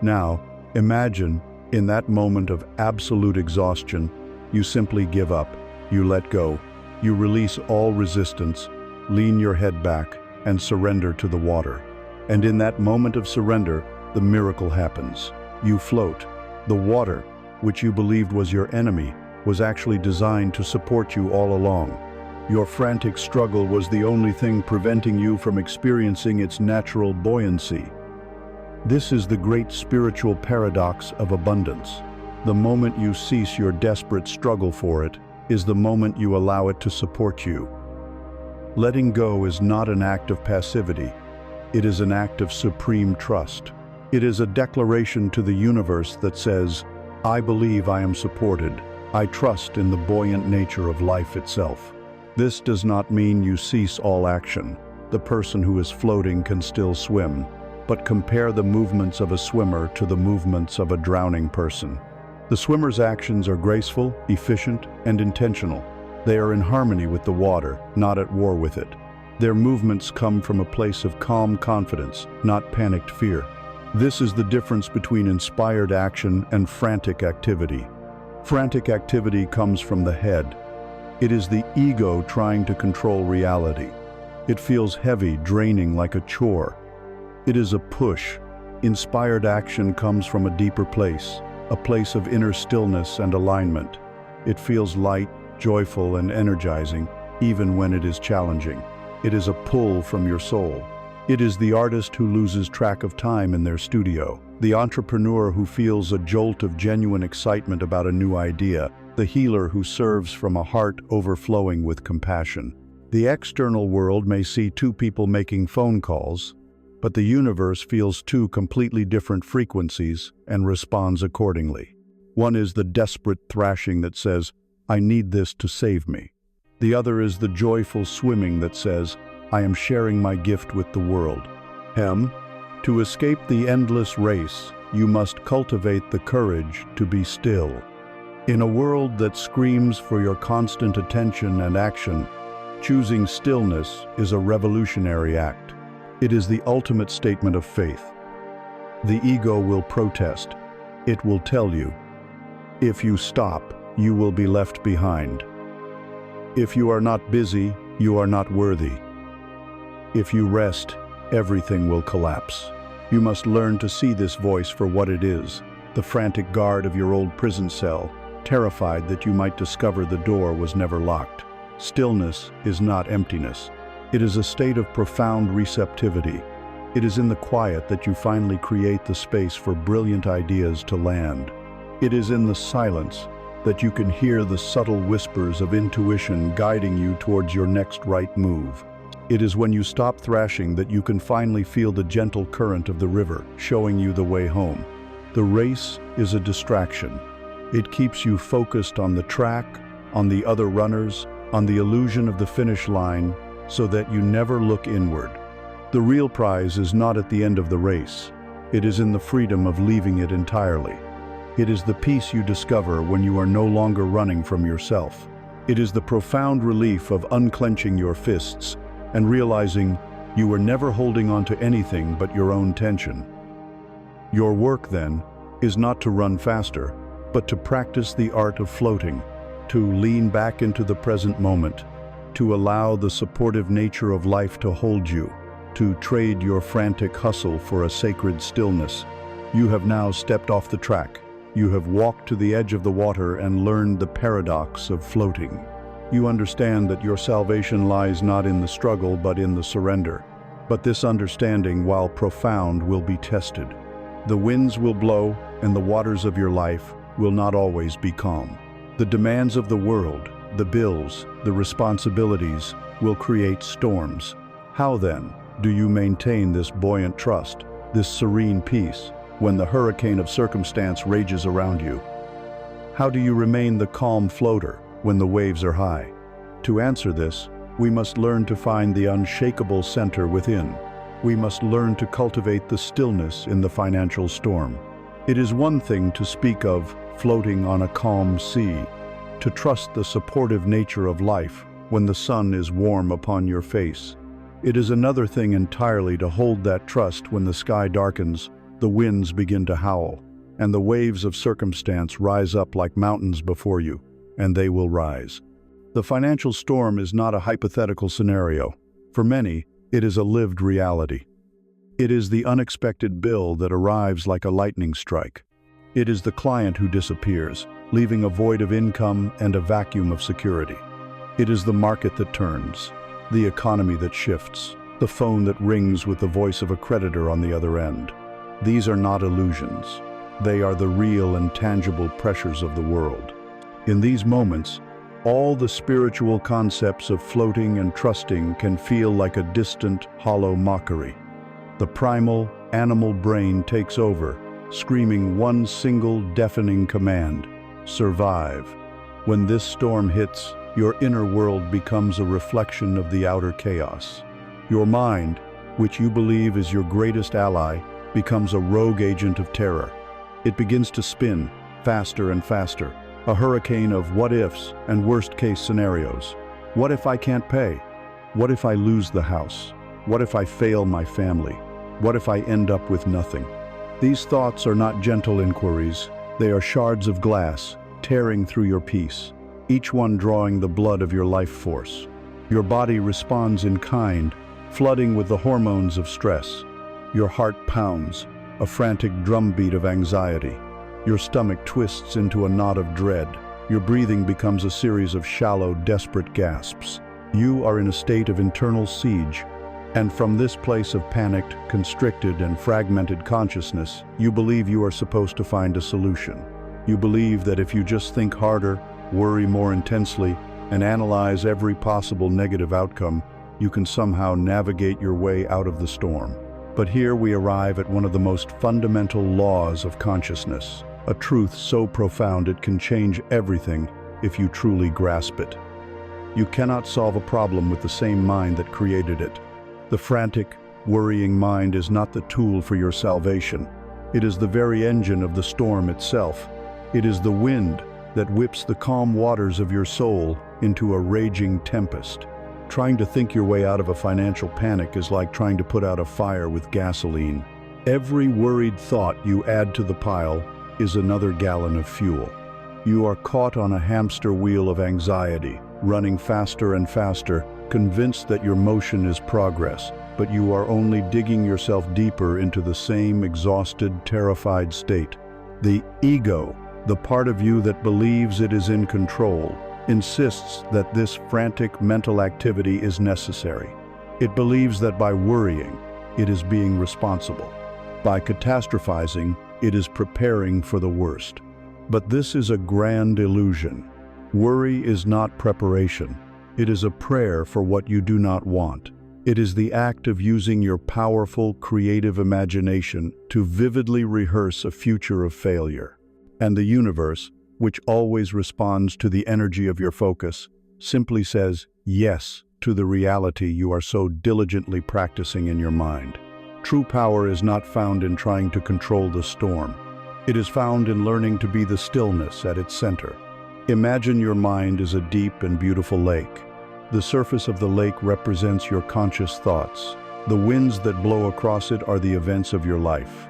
Now, imagine, in that moment of absolute exhaustion, you simply give up, you let go, you release all resistance, lean your head back, and surrender to the water. And in that moment of surrender, the miracle happens. You float. The water, which you believed was your enemy, was actually designed to support you all along. Your frantic struggle was the only thing preventing you from experiencing its natural buoyancy. This is the great spiritual paradox of abundance. The moment you cease your desperate struggle for it is the moment you allow it to support you. Letting go is not an act of passivity. It is an act of supreme trust. It is a declaration to the universe that says, I believe I am supported. I trust in the buoyant nature of life itself. This does not mean you cease all action. The person who is floating can still swim, but compare the movements of a swimmer to the movements of a drowning person. The swimmer's actions are graceful, efficient, and intentional. They are in harmony with the water, not at war with it. Their movements come from a place of calm confidence, not panicked fear. This is the difference between inspired action and frantic activity. Frantic activity comes from the head. It is the ego trying to control reality. It feels heavy, draining like a chore. It is a push. Inspired action comes from a deeper place, a place of inner stillness and alignment. It feels light, joyful, and energizing, even when it is challenging. It is a pull from your soul. It is the artist who loses track of time in their studio, the entrepreneur who feels a jolt of genuine excitement about a new idea, the healer who serves from a heart overflowing with compassion. The external world may see two people making phone calls, but the universe feels two completely different frequencies and responds accordingly. One is the desperate thrashing that says, "I need this to save me." The other is the joyful swimming that says, "I am sharing my gift with the world." To escape the endless race, you must cultivate the courage to be still. In a world that screams for your constant attention and action, choosing stillness is a revolutionary act. It is the ultimate statement of faith. The ego will protest. It will tell you, if you stop, you will be left behind. If you are not busy, you are not worthy. If you rest, everything will collapse. You must learn to see this voice for what it is, the frantic guard of your old prison cell, terrified that you might discover the door was never locked. Stillness is not emptiness. It is a state of profound receptivity. It is in the quiet that you finally create the space for brilliant ideas to land. It is in the silence that you can hear the subtle whispers of intuition guiding you towards your next right move. It is when you stop thrashing that you can finally feel the gentle current of the river, showing you the way home. The race is a distraction. It keeps you focused on the track, on the other runners, on the illusion of the finish line, so that you never look inward. The real prize is not at the end of the race. It is in the freedom of leaving it entirely. It is the peace you discover when you are no longer running from yourself. It is the profound relief of unclenching your fists and realizing you were never holding on to anything but your own tension. Your work, then, is not to run faster, but to practice the art of floating, to lean back into the present moment, to allow the supportive nature of life to hold you, to trade your frantic hustle for a sacred stillness. You have now stepped off the track. You have walked to the edge of the water and learned the paradox of floating. You understand that your salvation lies not in the struggle but in the surrender. But this understanding, while profound, will be tested. The winds will blow and the waters of your life will not always be calm. The demands of the world, the bills, the responsibilities will create storms. How then do you maintain this buoyant trust, this serene peace, when the hurricane of circumstance rages around you? How do you remain the calm floater when the waves are high? To answer this, we must learn to find the unshakable center within. We must learn to cultivate the stillness in the financial storm. It is one thing to speak of floating on a calm sea, to trust the supportive nature of life when the sun is warm upon your face. It is another thing entirely to hold that trust when the sky darkens, the winds begin to howl, and the waves of circumstance rise up like mountains before you, and they will rise. The financial storm is not a hypothetical scenario. For many, it is a lived reality. It is the unexpected bill that arrives like a lightning strike. It is the client who disappears, leaving a void of income and a vacuum of security. It is the market that turns, the economy that shifts, the phone that rings with the voice of a creditor on the other end. These are not illusions. They are the real and tangible pressures of the world. In these moments, all the spiritual concepts of floating and trusting can feel like a distant, hollow mockery. The primal, animal brain takes over, screaming one single deafening command: survive. When this storm hits, your inner world becomes a reflection of the outer chaos. Your mind, which you believe is your greatest ally, becomes a rogue agent of terror. It begins to spin, faster and faster, a hurricane of what-ifs and worst-case scenarios. What if I can't pay? What if I lose the house? What if I fail my family? What if I end up with nothing? These thoughts are not gentle inquiries. They are shards of glass, tearing through your peace, each one drawing the blood of your life force. Your body responds in kind, flooding with the hormones of stress. Your heart pounds, a frantic drumbeat of anxiety. Your stomach twists into a knot of dread. Your breathing becomes a series of shallow, desperate gasps. You are in a state of internal siege, and from this place of panicked, constricted, and fragmented consciousness, you believe you are supposed to find a solution. You believe that if you just think harder, worry more intensely, and analyze every possible negative outcome, you can somehow navigate your way out of the storm. But here we arrive at one of the most fundamental laws of consciousness, a truth so profound it can change everything if you truly grasp it. You cannot solve a problem with the same mind that created it. The frantic, worrying mind is not the tool for your salvation. It is the very engine of the storm itself. It is the wind that whips the calm waters of your soul into a raging tempest. Trying to think your way out of a financial panic is like trying to put out a fire with gasoline. Every worried thought you add to the pile is another gallon of fuel. You are caught on a hamster wheel of anxiety, running faster and faster, convinced that your motion is progress, but you are only digging yourself deeper into the same exhausted, terrified state. The ego, the part of you that believes it is in control, insists that this frantic mental activity is necessary. It believes that by worrying, it is being responsible. By catastrophizing, it is preparing for the worst. But this is a grand illusion. Worry is not preparation. It is a prayer for what you do not want. It is the act of using your powerful, creative imagination to vividly rehearse a future of failure. And the universe, which always responds to the energy of your focus, simply says yes to the reality you are so diligently practicing in your mind. True power is not found in trying to control the storm. It is found in learning to be the stillness at its center. Imagine your mind is a deep and beautiful lake. The surface of the lake represents your conscious thoughts. The winds that blow across it are the events of your life.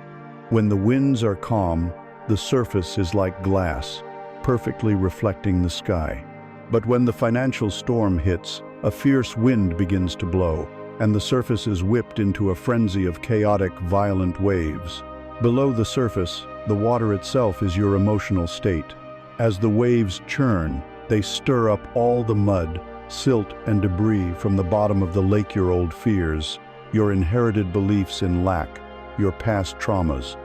When the winds are calm, the surface is like glass, perfectly reflecting the sky. But when the financial storm hits, a fierce wind begins to blow, and the surface is whipped into a frenzy of chaotic, violent waves. Below the surface, the water itself is your emotional state. As the waves churn, they stir up all the mud, silt, and debris from the bottom of the lake, your old fears, your inherited beliefs in lack, your past traumas.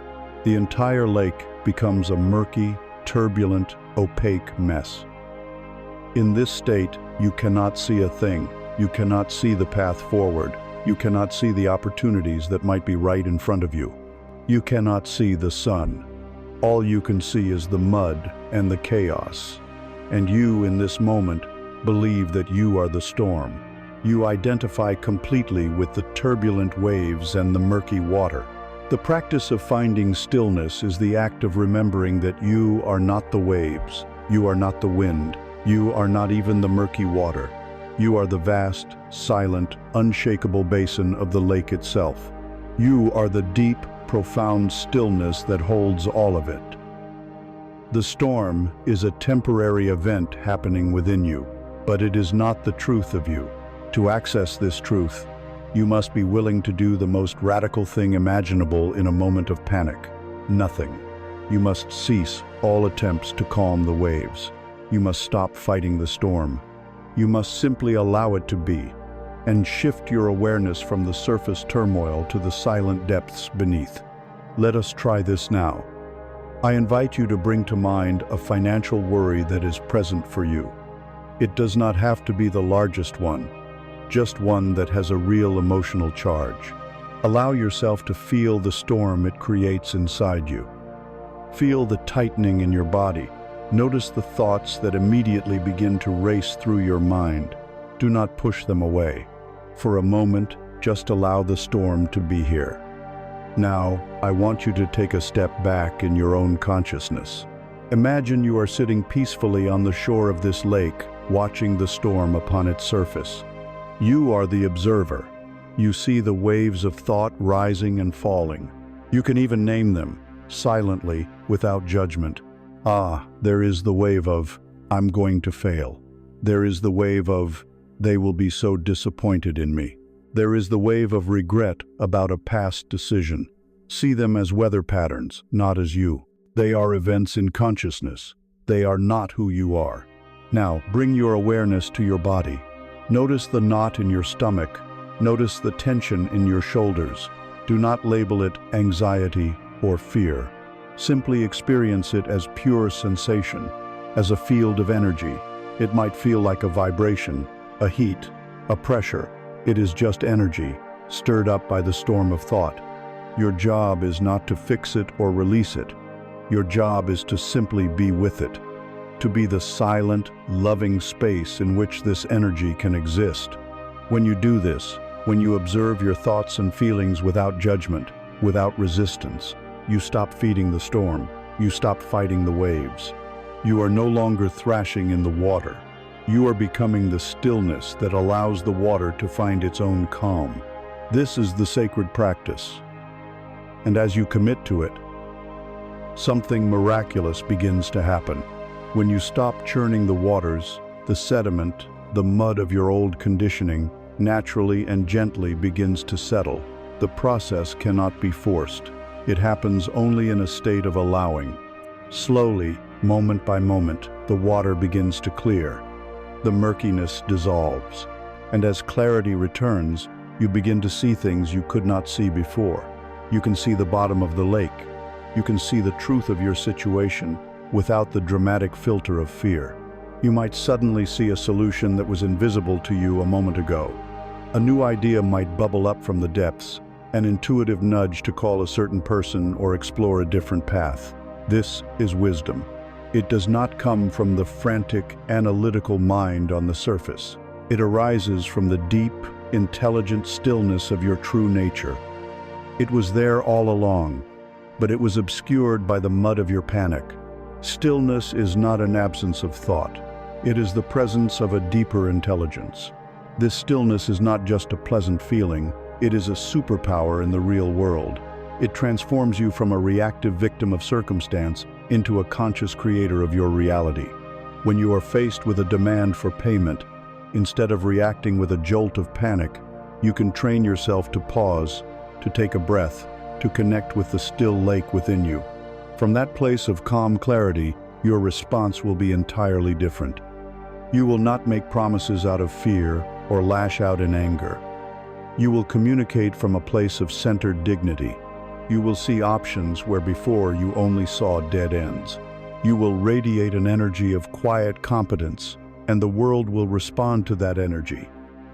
The entire lake becomes a murky, turbulent, opaque mess. In this state, you cannot see a thing. You cannot see the path forward. You cannot see the opportunities that might be right in front of you. You cannot see the sun. All you can see is the mud and the chaos. And you, in this moment, believe that you are the storm. You identify completely with the turbulent waves and the murky water. The practice of finding stillness is the act of remembering that you are not the waves, you are not the wind, you are not even the murky water. You are the vast, silent, unshakable basin of the lake itself. You are the deep, profound stillness that holds all of it. The storm is a temporary event happening within you, but it is not the truth of you. To access this truth, you must be willing to do the most radical thing imaginable in a moment of panic: nothing. You must cease all attempts to calm the waves. You must stop fighting the storm. You must simply allow it to be, and shift your awareness from the surface turmoil to the silent depths beneath. Let us try this now. I invite you to bring to mind a financial worry that is present for you. It does not have to be the largest one, just one that has a real emotional charge. Allow yourself to feel the storm it creates inside you. Feel the tightening in your body. Notice the thoughts that immediately begin to race through your mind. Do not push them away. For a moment, just allow the storm to be here. Now, I want you to take a step back in your own consciousness. Imagine you are sitting peacefully on the shore of this lake, watching the storm upon its surface. You are the observer. You see the waves of thought rising and falling. You can even name them, silently, without judgment. Ah, there is the wave of, I'm going to fail. There is the wave of, they will be so disappointed in me. There is the wave of regret about a past decision. See them as weather patterns, not as you. They are events in consciousness. They are not who you are. Now, bring your awareness to your body. Notice the knot in your stomach. Notice the tension in your shoulders. Do not label it anxiety or fear. Simply experience it as pure sensation, as a field of energy. It might feel like a vibration, a heat, a pressure. It is just energy, stirred up by the storm of thought. Your job is not to fix it or release it. Your job is to simply be with it, to be the silent, loving space in which this energy can exist. When you do this, when you observe your thoughts and feelings without judgment, without resistance, you stop feeding the storm. You stop fighting the waves. You are no longer thrashing in the water. You are becoming the stillness that allows the water to find its own calm. This is the sacred practice. And as you commit to it, something miraculous begins to happen. When you stop churning the waters, the sediment, the mud of your old conditioning, naturally and gently begins to settle. The process cannot be forced. It happens only in a state of allowing. Slowly, moment by moment, the water begins to clear. The murkiness dissolves. And as clarity returns, you begin to see things you could not see before. You can see the bottom of the lake. You can see the truth of your situation without the dramatic filter of fear. You might suddenly see a solution that was invisible to you a moment ago. A new idea might bubble up from the depths, an intuitive nudge to call a certain person or explore a different path. This is wisdom. It does not come from the frantic, analytical mind on the surface. It arises from the deep, intelligent stillness of your true nature. It was there all along, but it was obscured by the mud of your panic. Stillness is not an absence of thought. It is the presence of a deeper intelligence. This stillness is not just a pleasant feeling, it is a superpower in the real world. It transforms you from a reactive victim of circumstance into a conscious creator of your reality. When you are faced with a demand for payment, instead of reacting with a jolt of panic, you can train yourself to pause, to take a breath, to connect with the still lake within you. From that place of calm clarity, your response will be entirely different. You will not make promises out of fear or lash out in anger. You will communicate from a place of centered dignity. You will see options where before you only saw dead ends. You will radiate an energy of quiet competence, and the world will respond to that energy.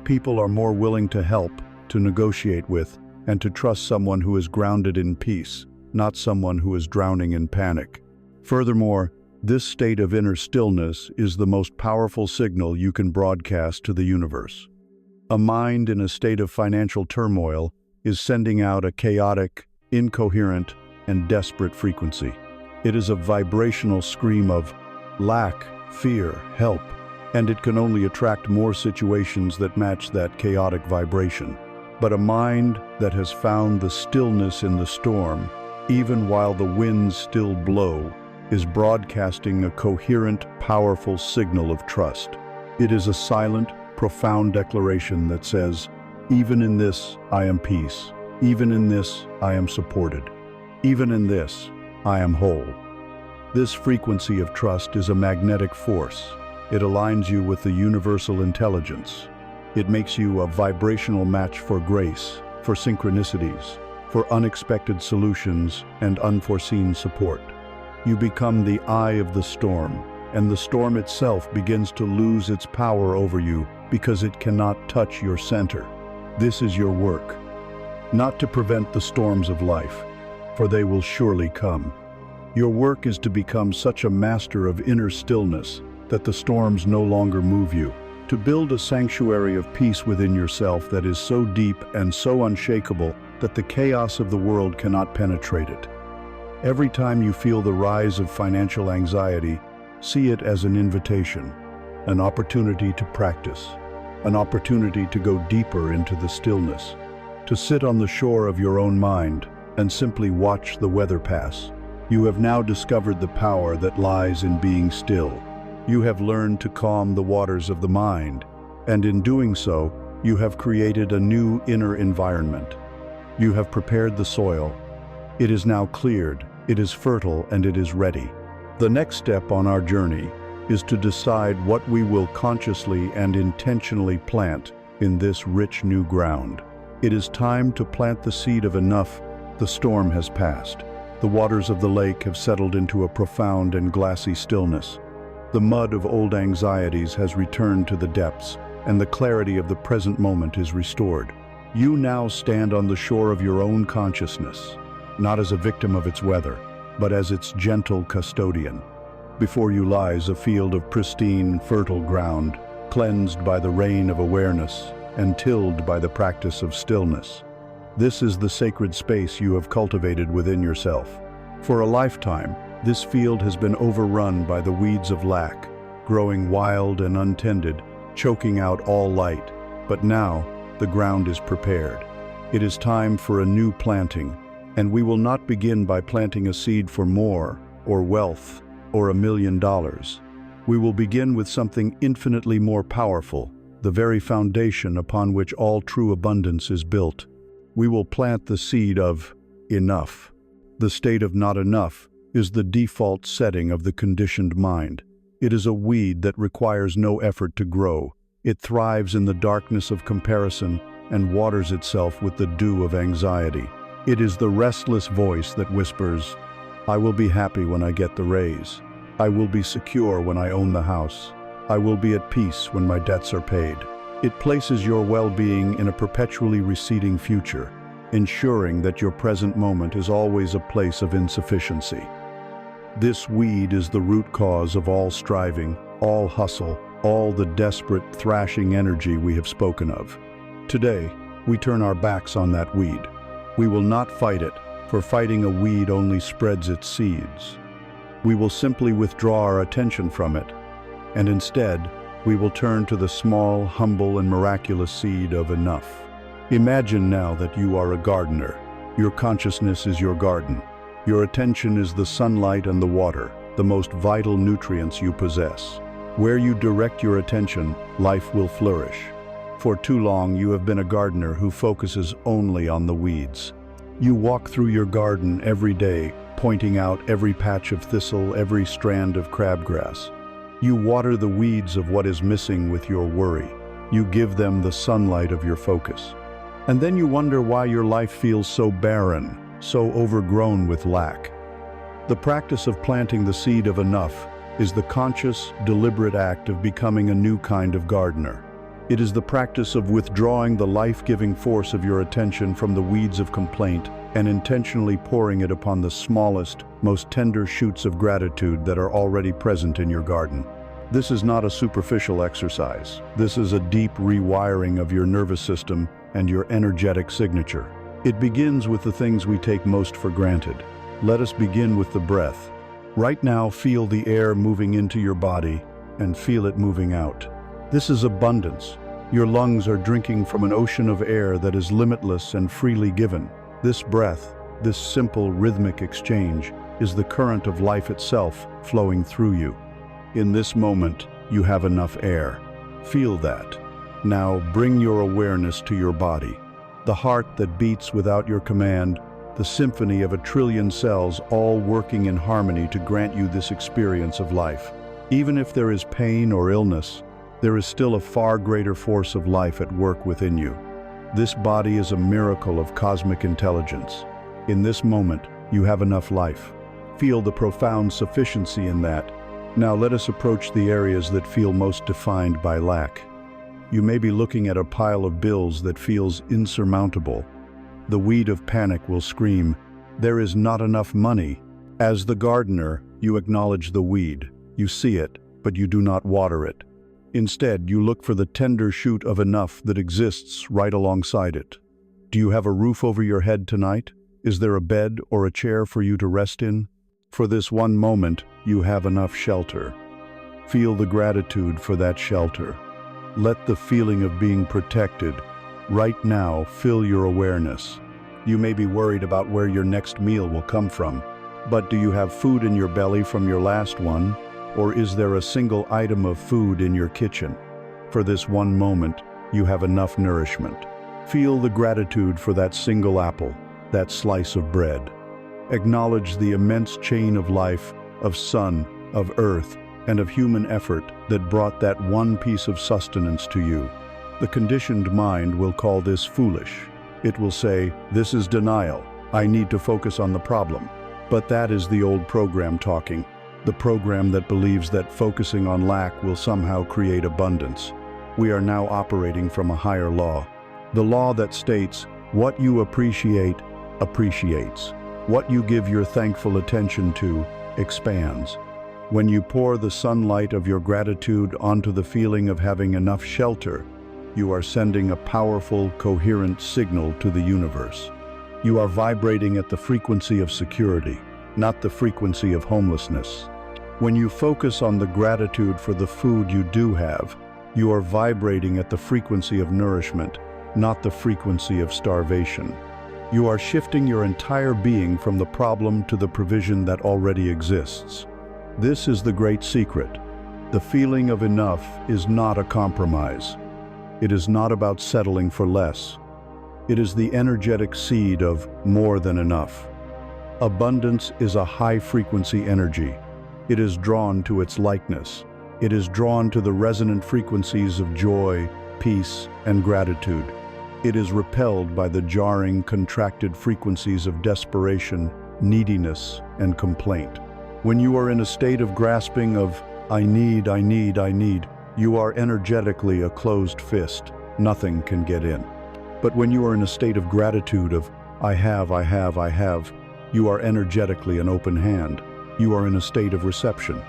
People are more willing to help, to negotiate with, and to trust someone who is grounded in peace, not someone who is drowning in panic. Furthermore, this state of inner stillness is the most powerful signal you can broadcast to the universe. A mind in a state of financial turmoil is sending out a chaotic, incoherent, and desperate frequency. It is a vibrational scream of lack, fear, help, and it can only attract more situations that match that chaotic vibration. But a mind that has found the stillness in the storm, even while the winds still blow, is broadcasting a coherent, powerful signal of trust. It is a silent, profound declaration that says, even in this, I am peace. Even in this, I am supported. Even in this, I am whole. This frequency of trust is a magnetic force. It aligns you with the universal intelligence. It makes you a vibrational match for grace, for synchronicities, for unexpected solutions and unforeseen support. You become the eye of the storm, and the storm itself begins to lose its power over you because it cannot touch your center. This is your work, not to prevent the storms of life, for they will surely come. Your work is to become such a master of inner stillness that the storms no longer move you, to build a sanctuary of peace within yourself that is so deep and so unshakable that the chaos of the world cannot penetrate it. Every time you feel the rise of financial anxiety, see it as an invitation, an opportunity to practice, an opportunity to go deeper into the stillness, to sit on the shore of your own mind and simply watch the weather pass. You have now discovered the power that lies in being still. You have learned to calm the waters of the mind, and in doing so, you have created a new inner environment. You have prepared the soil. It is now cleared, it is fertile, and it is ready. The next step on our journey is to decide what we will consciously and intentionally plant in this rich new ground. It is time to plant the seed of enough. The storm has passed. The waters of the lake have settled into a profound and glassy stillness. The mud of old anxieties has returned to the depths, and the clarity of the present moment is restored. You now stand on the shore of your own consciousness, not as a victim of its weather, but as its gentle custodian. Before you lies a field of pristine, fertile ground, cleansed by the rain of awareness and tilled by the practice of stillness. This is the sacred space you have cultivated within yourself. For a lifetime, this field has been overrun by the weeds of lack, growing wild and untended, choking out all light. But now, the ground is prepared. It is time for a new planting, and we will not begin by planting a seed for more, or wealth, or $1 million. We will begin with something infinitely more powerful, the very foundation upon which all true abundance is built. We will plant the seed of enough. The state of not enough is the default setting of the conditioned mind. It is a weed that requires no effort to grow. It thrives in the darkness of comparison and waters itself with the dew of anxiety. It is the restless voice that whispers, "I will be happy when I get the raise. I will be secure when I own the house. I will be at peace when my debts are paid." It places your well-being in a perpetually receding future, ensuring that your present moment is always a place of insufficiency. This weed is the root cause of all striving, all hustle, all the desperate, thrashing energy we have spoken of. Today, we turn our backs on that weed. We will not fight it, for fighting a weed only spreads its seeds. We will simply withdraw our attention from it, and instead, we will turn to the small, humble, and miraculous seed of enough. Imagine now that you are a gardener. Your consciousness is your garden. Your attention is the sunlight and the water, the most vital nutrients you possess. Where you direct your attention, life will flourish. For too long, you have been a gardener who focuses only on the weeds. You walk through your garden every day, pointing out every patch of thistle, every strand of crabgrass. You water the weeds of what is missing with your worry. You give them the sunlight of your focus. And then you wonder why your life feels so barren, so overgrown with lack. The practice of planting the seed of enough is the conscious, deliberate act of becoming a new kind of gardener. It is the practice of withdrawing the life-giving force of your attention from the weeds of complaint and intentionally pouring it upon the smallest, most tender shoots of gratitude that are already present in your garden. This is not a superficial exercise. This is a deep rewiring of your nervous system and your energetic signature. It begins with the things we take most for granted. Let us begin with the breath. Right now, feel the air moving into your body and feel it moving out. This is abundance. Your lungs are drinking from an ocean of air that is limitless and freely given. This breath, this simple rhythmic exchange, is the current of life itself flowing through you. In this moment, you have enough air. Feel that. Now bring your awareness to your body. The heart that beats without your command, the symphony of 1 trillion cells all working in harmony to grant you this experience of life. Even if there is pain or illness, there is still a far greater force of life at work within you. This body is a miracle of cosmic intelligence. In this moment, you have enough life. Feel the profound sufficiency in that. Now let us approach the areas that feel most defined by lack. You may be looking at a pile of bills that feels insurmountable. The weed of panic will scream, "There is not enough money." As the gardener, you acknowledge the weed. You see it, but you do not water it. Instead, you look for the tender shoot of enough that exists right alongside it. Do you have a roof over your head tonight? Is there a bed or a chair for you to rest in? For this one moment, you have enough shelter. Feel the gratitude for that shelter. Let the feeling of being protected right now fill your awareness. You may be worried about where your next meal will come from, but do you have food in your belly from your last one, or is there a single item of food in your kitchen? For this one moment, you have enough nourishment. Feel the gratitude for that single apple, that slice of bread. Acknowledge the immense chain of life, of sun, of earth, and of human effort that brought that one piece of sustenance to you. The conditioned mind will call this foolish. It will say, "This is denial. I need to focus on the problem." But that is the old program talking, the program that believes that focusing on lack will somehow create abundance. We are now operating from a higher law. The law that states, what you appreciate, appreciates. What you give your thankful attention to, expands. When you pour the sunlight of your gratitude onto the feeling of having enough shelter, you are sending a powerful, coherent signal to the universe. You are vibrating at the frequency of security, not the frequency of homelessness. When you focus on the gratitude for the food you do have, you are vibrating at the frequency of nourishment, not the frequency of starvation. You are shifting your entire being from the problem to the provision that already exists. This is the great secret. The feeling of enough is not a compromise. It is not about settling for less. It is the energetic seed of more than enough. Abundance is a high-frequency energy. It is drawn to its likeness. It is drawn to the resonant frequencies of joy, peace, and gratitude. It is repelled by the jarring, contracted frequencies of desperation, neediness, and complaint. When you are in a state of grasping of, I need, you are energetically a closed fist. Nothing can get in. But when you are in a state of gratitude of, I have, you are energetically an open hand. You are in a state of reception.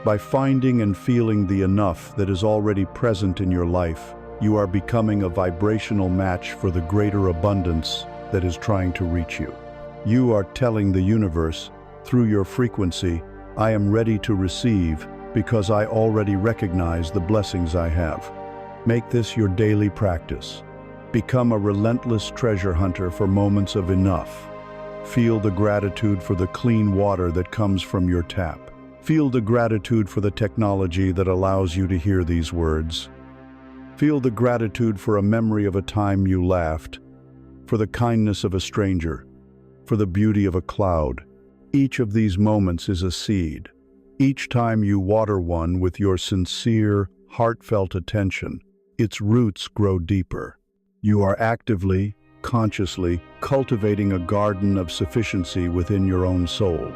By finding and feeling the enough that is already present in your life, you are becoming a vibrational match for the greater abundance that is trying to reach you. You are telling the universe, through your frequency, I am ready to receive because I already recognize the blessings I have. Make this your daily practice. Become a relentless treasure hunter for moments of enough. Feel the gratitude for the clean water that comes from your tap. Feel the gratitude for the technology that allows you to hear these words. Feel the gratitude for a memory of a time you laughed, for the kindness of a stranger, for the beauty of a cloud. Each of these moments is a seed. Each time you water one with your sincere, heartfelt attention, its roots grow deeper. You are actively, consciously cultivating a garden of sufficiency within your own soul.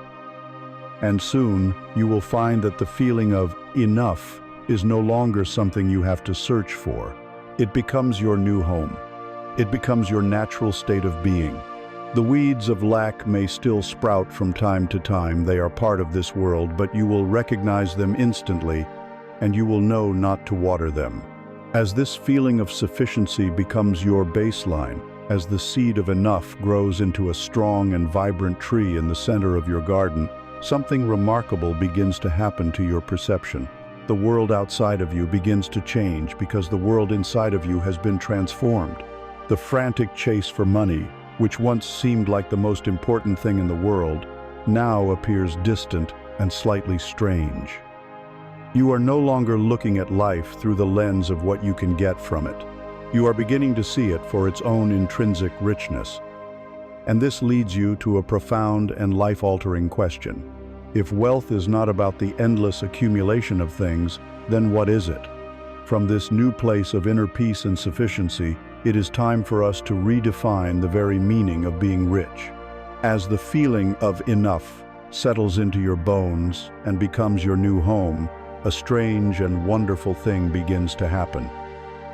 And soon, you will find that the feeling of enough is no longer something you have to search for. It becomes your new home. It becomes your natural state of being. The weeds of lack may still sprout from time to time. They are part of this world, but you will recognize them instantly, and you will know not to water them. As this feeling of sufficiency becomes your baseline, as the seed of enough grows into a strong and vibrant tree in the center of your garden, something remarkable begins to happen to your perception. The world outside of you begins to change because the world inside of you has been transformed. The frantic chase for money, which once seemed like the most important thing in the world, now appears distant and slightly strange. You are no longer looking at life through the lens of what you can get from it. You are beginning to see it for its own intrinsic richness. And this leads you to a profound and life-altering question. If wealth is not about the endless accumulation of things, then what is it? From this new place of inner peace and sufficiency, it is time for us to redefine the very meaning of being rich. As the feeling of enough settles into your bones and becomes your new home, a strange and wonderful thing begins to happen.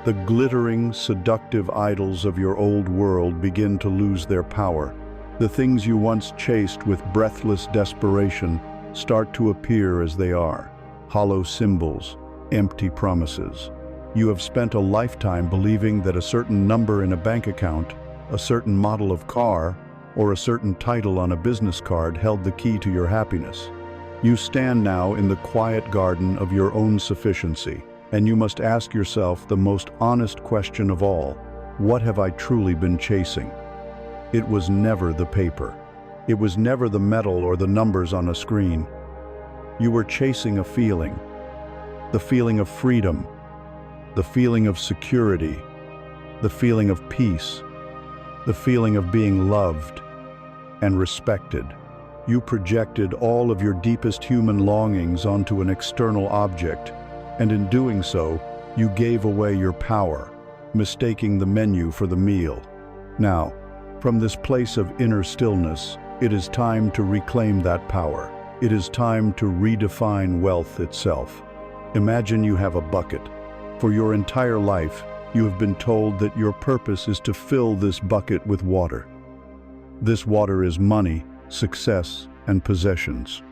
The glittering, seductive idols of your old world begin to lose their power. The things you once chased with breathless desperation start to appear as they are, hollow symbols, empty promises. You have spent a lifetime believing that a certain number in a bank account, a certain model of car, or a certain title on a business card held the key to your happiness. You stand now in the quiet garden of your own sufficiency, and you must ask yourself the most honest question of all: what have I truly been chasing? It was never the paper. It was never the medal or the numbers on a screen. You were chasing a feeling. The feeling of freedom, the feeling of security, the feeling of peace, the feeling of being loved and respected. You projected all of your deepest human longings onto an external object, and in doing so, you gave away your power, mistaking the menu for the meal. Now, from this place of inner stillness, it is time to reclaim that power. It is time to redefine wealth itself. Imagine you have a bucket. For your entire life, you have been told that your purpose is to fill this bucket with water. This water is money, success, and possessions.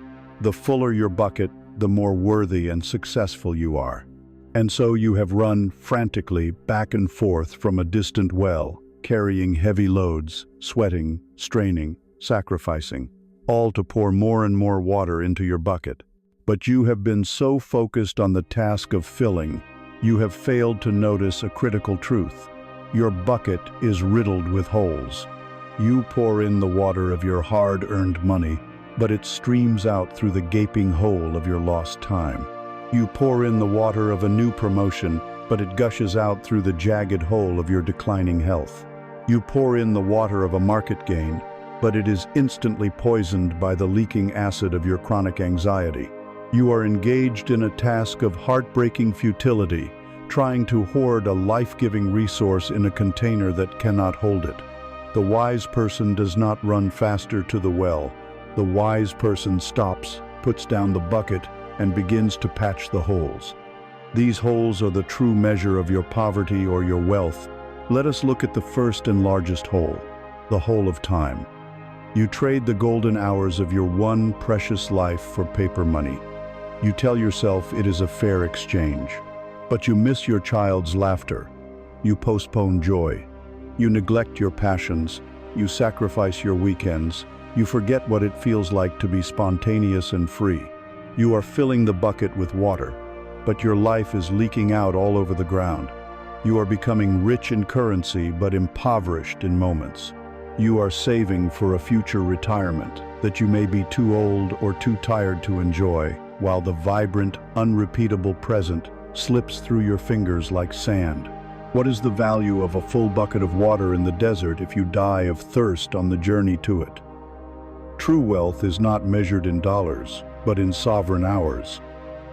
The fuller your bucket, the more worthy and successful you are. And so you have run frantically back and forth from a distant well, carrying heavy loads, sweating, straining, sacrificing, all to pour more and more water into your bucket. But you have been so focused on the task of filling, you have failed to notice a critical truth. Your bucket is riddled with holes. You pour in the water of your hard-earned money, but it streams out through the gaping hole of your lost time. You pour in the water of a new promotion, but it gushes out through the jagged hole of your declining health. You pour in the water of a market gain, but it is instantly poisoned by the leaking acid of your chronic anxiety. You are engaged in a task of heartbreaking futility, trying to hoard a life-giving resource in a container that cannot hold it. The wise person does not run faster to the well. The wise person stops, puts down the bucket, and begins to patch the holes. These holes are the true measure of your poverty or your wealth. Let us look at the first and largest hole, the hole of time. You trade the golden hours of your one precious life for paper money. You tell yourself it is a fair exchange. But you miss your child's laughter. You postpone joy. You neglect your passions. You sacrifice your weekends. You forget what it feels like to be spontaneous and free. You are filling the bucket with water, but your life is leaking out all over the ground. You are becoming rich in currency, but impoverished in moments. You are saving for a future retirement that you may be too old or too tired to enjoy, while the vibrant, unrepeatable present slips through your fingers like sand. What is the value of a full bucket of water in the desert if you die of thirst on the journey to it? True wealth is not measured in dollars, but in sovereign hours.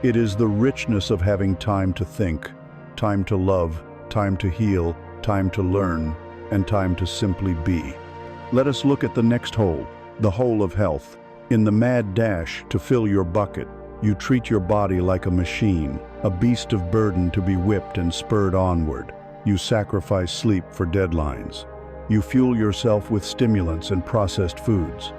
It is the richness of having time to think, time to love, time to heal, time to learn, and time to simply be. Let us look at the next hole, the hole of health. In the mad dash to fill your bucket, you treat your body like a machine, a beast of burden to be whipped and spurred onward. You sacrifice sleep for deadlines. You fuel yourself with stimulants and processed foods.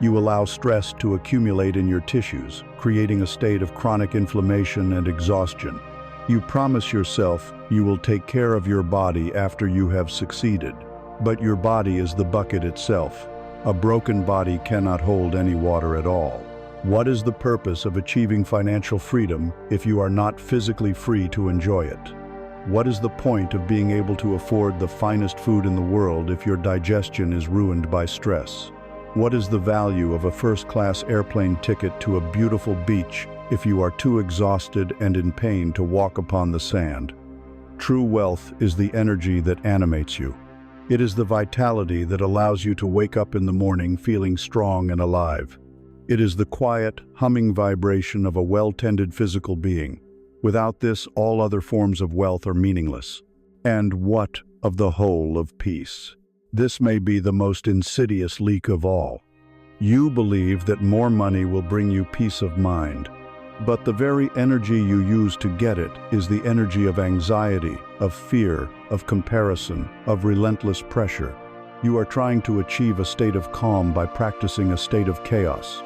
You allow stress to accumulate in your tissues, creating a state of chronic inflammation and exhaustion. You promise yourself you will take care of your body after you have succeeded, but your body is the bucket itself. A broken body cannot hold any water at all. What is the purpose of achieving financial freedom if you are not physically free to enjoy it? What is the point of being able to afford the finest food in the world if your digestion is ruined by stress? What is the value of a first-class airplane ticket to a beautiful beach if you are too exhausted and in pain to walk upon the sand? True wealth is the energy that animates you. It is the vitality that allows you to wake up in the morning feeling strong and alive. It is the quiet, humming vibration of a well-tended physical being. Without this, all other forms of wealth are meaningless. And what of the whole of peace? This may be the most insidious leak of all. You believe that more money will bring you peace of mind, but the very energy you use to get it is the energy of anxiety, of fear, of comparison, of relentless pressure. You are trying to achieve a state of calm by practicing a state of chaos.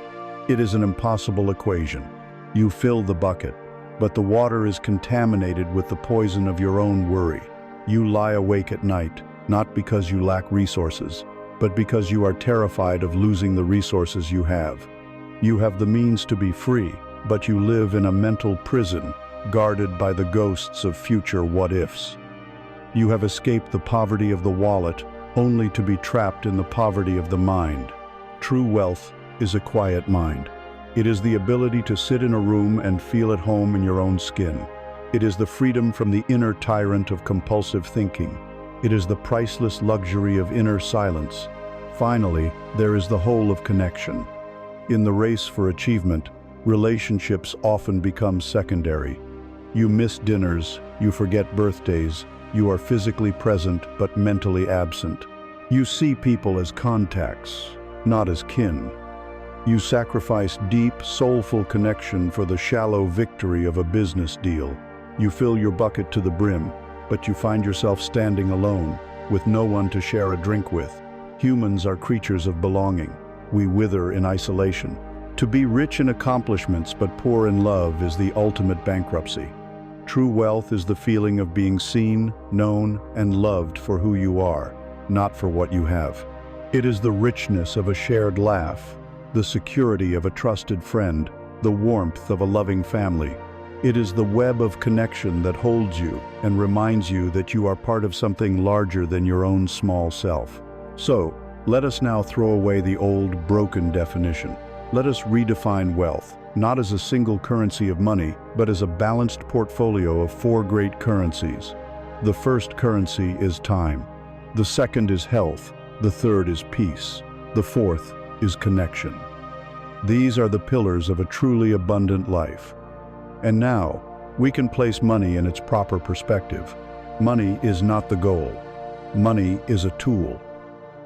It is an impossible equation. You fill the bucket, but the water is contaminated with the poison of your own worry. You lie awake at night, not because you lack resources, but because you are terrified of losing the resources you have. You have the means to be free, but you live in a mental prison, guarded by the ghosts of future what-ifs. You have escaped the poverty of the wallet, only to be trapped in the poverty of the mind. True wealth is a quiet mind. It is the ability to sit in a room and feel at home in your own skin. It is the freedom from the inner tyrant of compulsive thinking. It is the priceless luxury of inner silence. Finally, there is the whole of connection. In the race for achievement, relationships often become secondary. You miss dinners, you forget birthdays, you are physically present but mentally absent. You see people as contacts, not as kin. You sacrifice deep, soulful connection for the shallow victory of a business deal. You fill your bucket to the brim, but you find yourself standing alone, with no one to share a drink with. Humans are creatures of belonging. We wither in isolation. To be rich in accomplishments but poor in love is the ultimate bankruptcy. True wealth is the feeling of being seen, known, and loved for who you are, not for what you have. It is the richness of a shared laugh, the security of a trusted friend, the warmth of a loving family. It is the web of connection that holds you and reminds you that you are part of something larger than your own small self. So, let us now throw away the old, broken definition. Let us redefine wealth, not as a single currency of money, but as a balanced portfolio of 4 great currencies. The first currency is time. The second is health. The third is peace. The fourth is connection. These are the pillars of a truly abundant life. And now, we can place money in its proper perspective. Money is not the goal. Money is a tool.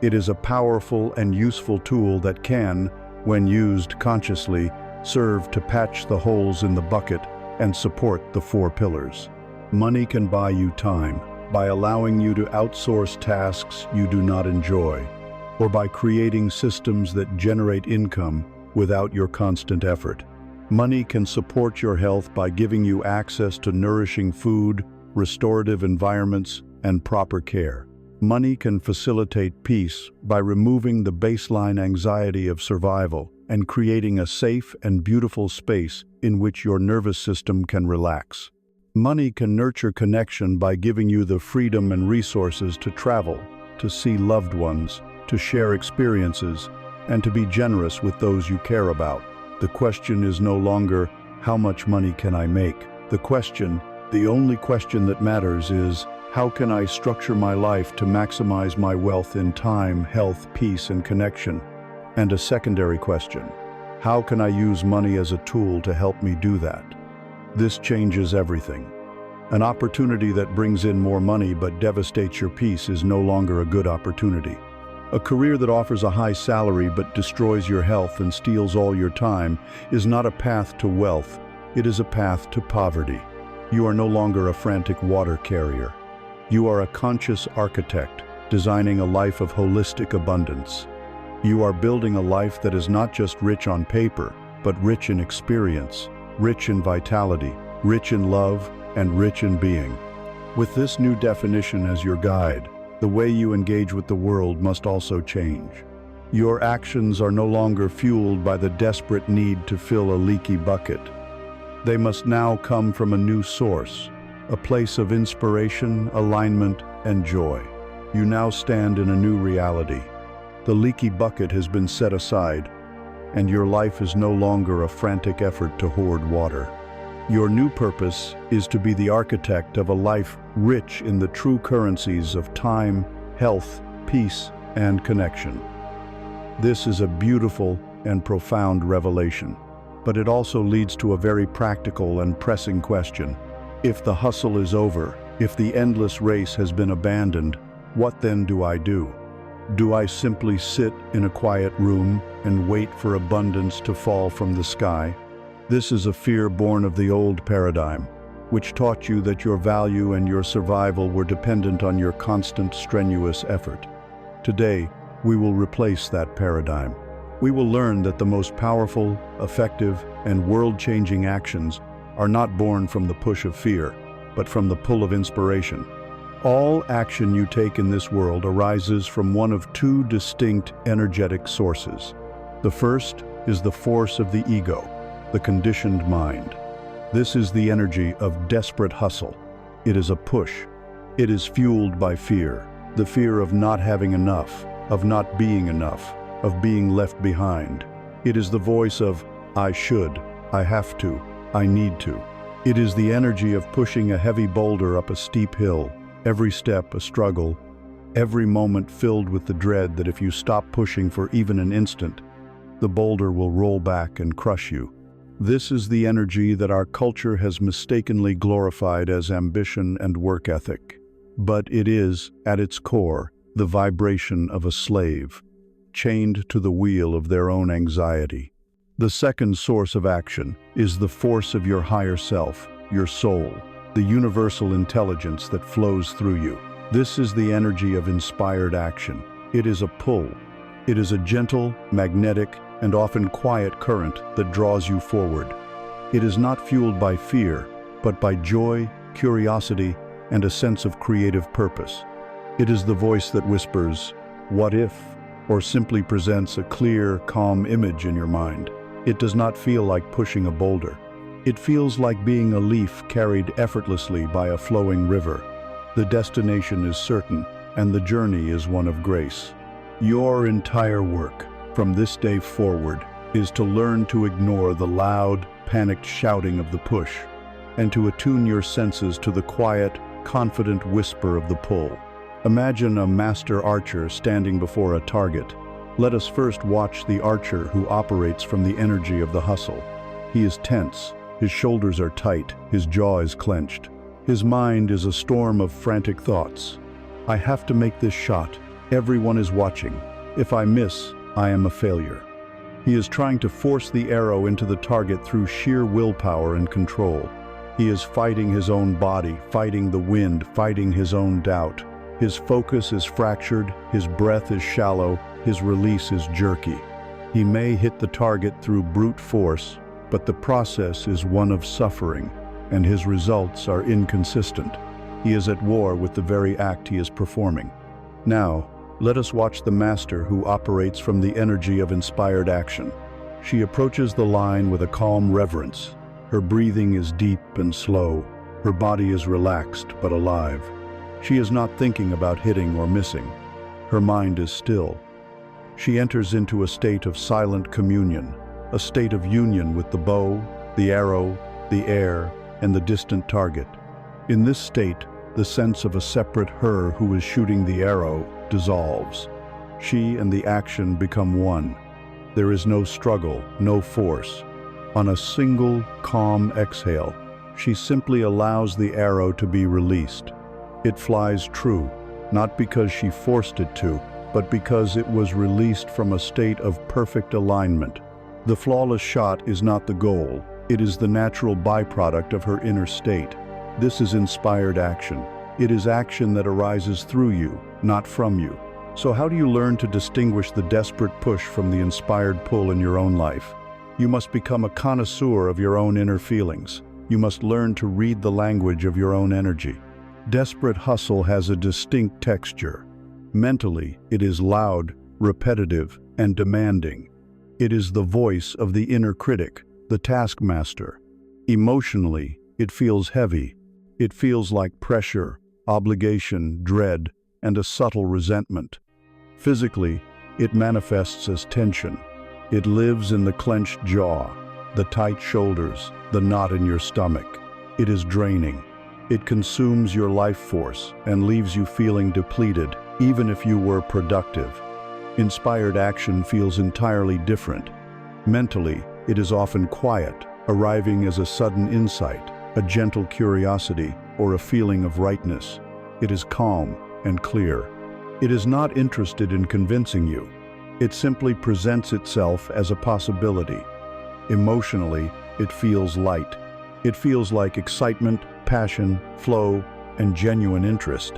It is a powerful and useful tool that can, when used consciously, serve to patch the holes in the bucket and support the 4 pillars. Money can buy you time by allowing you to outsource tasks you do not enjoy, or by creating systems that generate income without your constant effort. Money can support your health by giving you access to nourishing food, restorative environments, and proper care. Money can facilitate peace by removing the baseline anxiety of survival and creating a safe and beautiful space in which your nervous system can relax. Money can nurture connection by giving you the freedom and resources to travel, to see loved ones, to share experiences, and to be generous with those you care about. The question is no longer, how much money can I make? The only question that matters is, how can I structure my life to maximize my wealth in time, health, peace, and connection? And a secondary question, how can I use money as a tool to help me do that? This changes everything. An opportunity that brings in more money but devastates your peace is no longer a good opportunity. A career that offers a high salary but destroys your health and steals all your time is not a path to wealth, it is a path to poverty. You are no longer a frantic water carrier. You are a conscious architect, designing a life of holistic abundance. You are building a life that is not just rich on paper, but rich in experience, rich in vitality, rich in love, and rich in being. With this new definition as your guide, the way you engage with the world must also change. Your actions are no longer fueled by the desperate need to fill a leaky bucket. They must now come from a new source, a place of inspiration, alignment, and joy. You now stand in a new reality. The leaky bucket has been set aside, and your life is no longer a frantic effort to hoard water. Your new purpose is to be the architect of a life rich in the true currencies of time, health, peace, and connection. This is a beautiful and profound revelation, but it also leads to a very practical and pressing question. If the hustle is over, if the endless race has been abandoned, what then do I do? Do I simply sit in a quiet room and wait for abundance to fall from the sky? This is a fear born of the old paradigm, which taught you that your value and your survival were dependent on your constant, strenuous effort. Today, we will replace that paradigm. We will learn that the most powerful, effective, and world-changing actions are not born from the push of fear, but from the pull of inspiration. All action you take in this world arises from one of two distinct energetic sources. The first is the force of the ego, the conditioned mind. This is the energy of desperate hustle. It is a push. It is fueled by fear, the fear of not having enough, of not being enough, of being left behind. It is the voice of, I should, I have to, I need to. It is the energy of pushing a heavy boulder up a steep hill, every step a struggle, every moment filled with the dread that if you stop pushing for even an instant, the boulder will roll back and crush you. This is the energy that our culture has mistakenly glorified as ambition and work ethic. But it is, at its core, the vibration of a slave, chained to the wheel of their own anxiety. The second source of action is the force of your higher self, your soul, the universal intelligence that flows through you. This is the energy of inspired action. It is a pull. It is a gentle, magnetic, and often quiet current that draws you forward. It is not fueled by fear, but by joy, curiosity, and a sense of creative purpose. It is the voice that whispers, "What if?" or simply presents a clear, calm image in your mind. It does not feel like pushing a boulder. It feels like being a leaf carried effortlessly by a flowing river. The destination is certain, and the journey is one of grace. Your entire work, from this day forward, is to learn to ignore the loud, panicked shouting of the push, and to attune your senses to the quiet, confident whisper of the pull. Imagine a master archer standing before a target. Let us first watch the archer who operates from the energy of the hustle. He is tense, his shoulders are tight, his jaw is clenched. His mind is a storm of frantic thoughts. I have to make this shot. Everyone is watching. If I miss, I am a failure. He is trying to force the arrow into the target through sheer willpower and control. He is fighting his own body, fighting the wind, fighting his own doubt. His focus is fractured, his breath is shallow, his release is jerky. He may hit the target through brute force, but the process is one of suffering, and his results are inconsistent. He is at war with the very act he is performing. Now, let us watch the master who operates from the energy of inspired action. She approaches the line with a calm reverence. Her breathing is deep and slow. Her body is relaxed but alive. She is not thinking about hitting or missing. Her mind is still. She enters into a state of silent communion, a state of union with the bow, the arrow, the air, and the distant target. In this state, the sense of a separate her who is shooting the arrow dissolves. She and the action become one. There is no struggle, no force. On a single, calm exhale, she simply allows the arrow to be released. It flies true, not because she forced it to, but because it was released from a state of perfect alignment. The flawless shot is not the goal. It is the natural byproduct of her inner state. This is inspired action. It is action that arises through you, not from you. So how do you learn to distinguish the desperate push from the inspired pull in your own life? You must become a connoisseur of your own inner feelings. You must learn to read the language of your own energy. Desperate hustle has a distinct texture. Mentally, it is loud, repetitive, and demanding. It is the voice of the inner critic, the taskmaster. Emotionally, it feels heavy. It feels like pressure, obligation, dread, and a subtle resentment. Physically, it manifests as tension. It lives in the clenched jaw, the tight shoulders, the knot in your stomach. It is draining. It consumes your life force and leaves you feeling depleted, even if you were productive. Inspired action feels entirely different. Mentally, it is often quiet, arriving as a sudden insight, a gentle curiosity, or a feeling of rightness. It is calm and clear. It is not interested in convincing you. It simply presents itself as a possibility. Emotionally, it feels light. It feels like excitement, passion, flow, and genuine interest,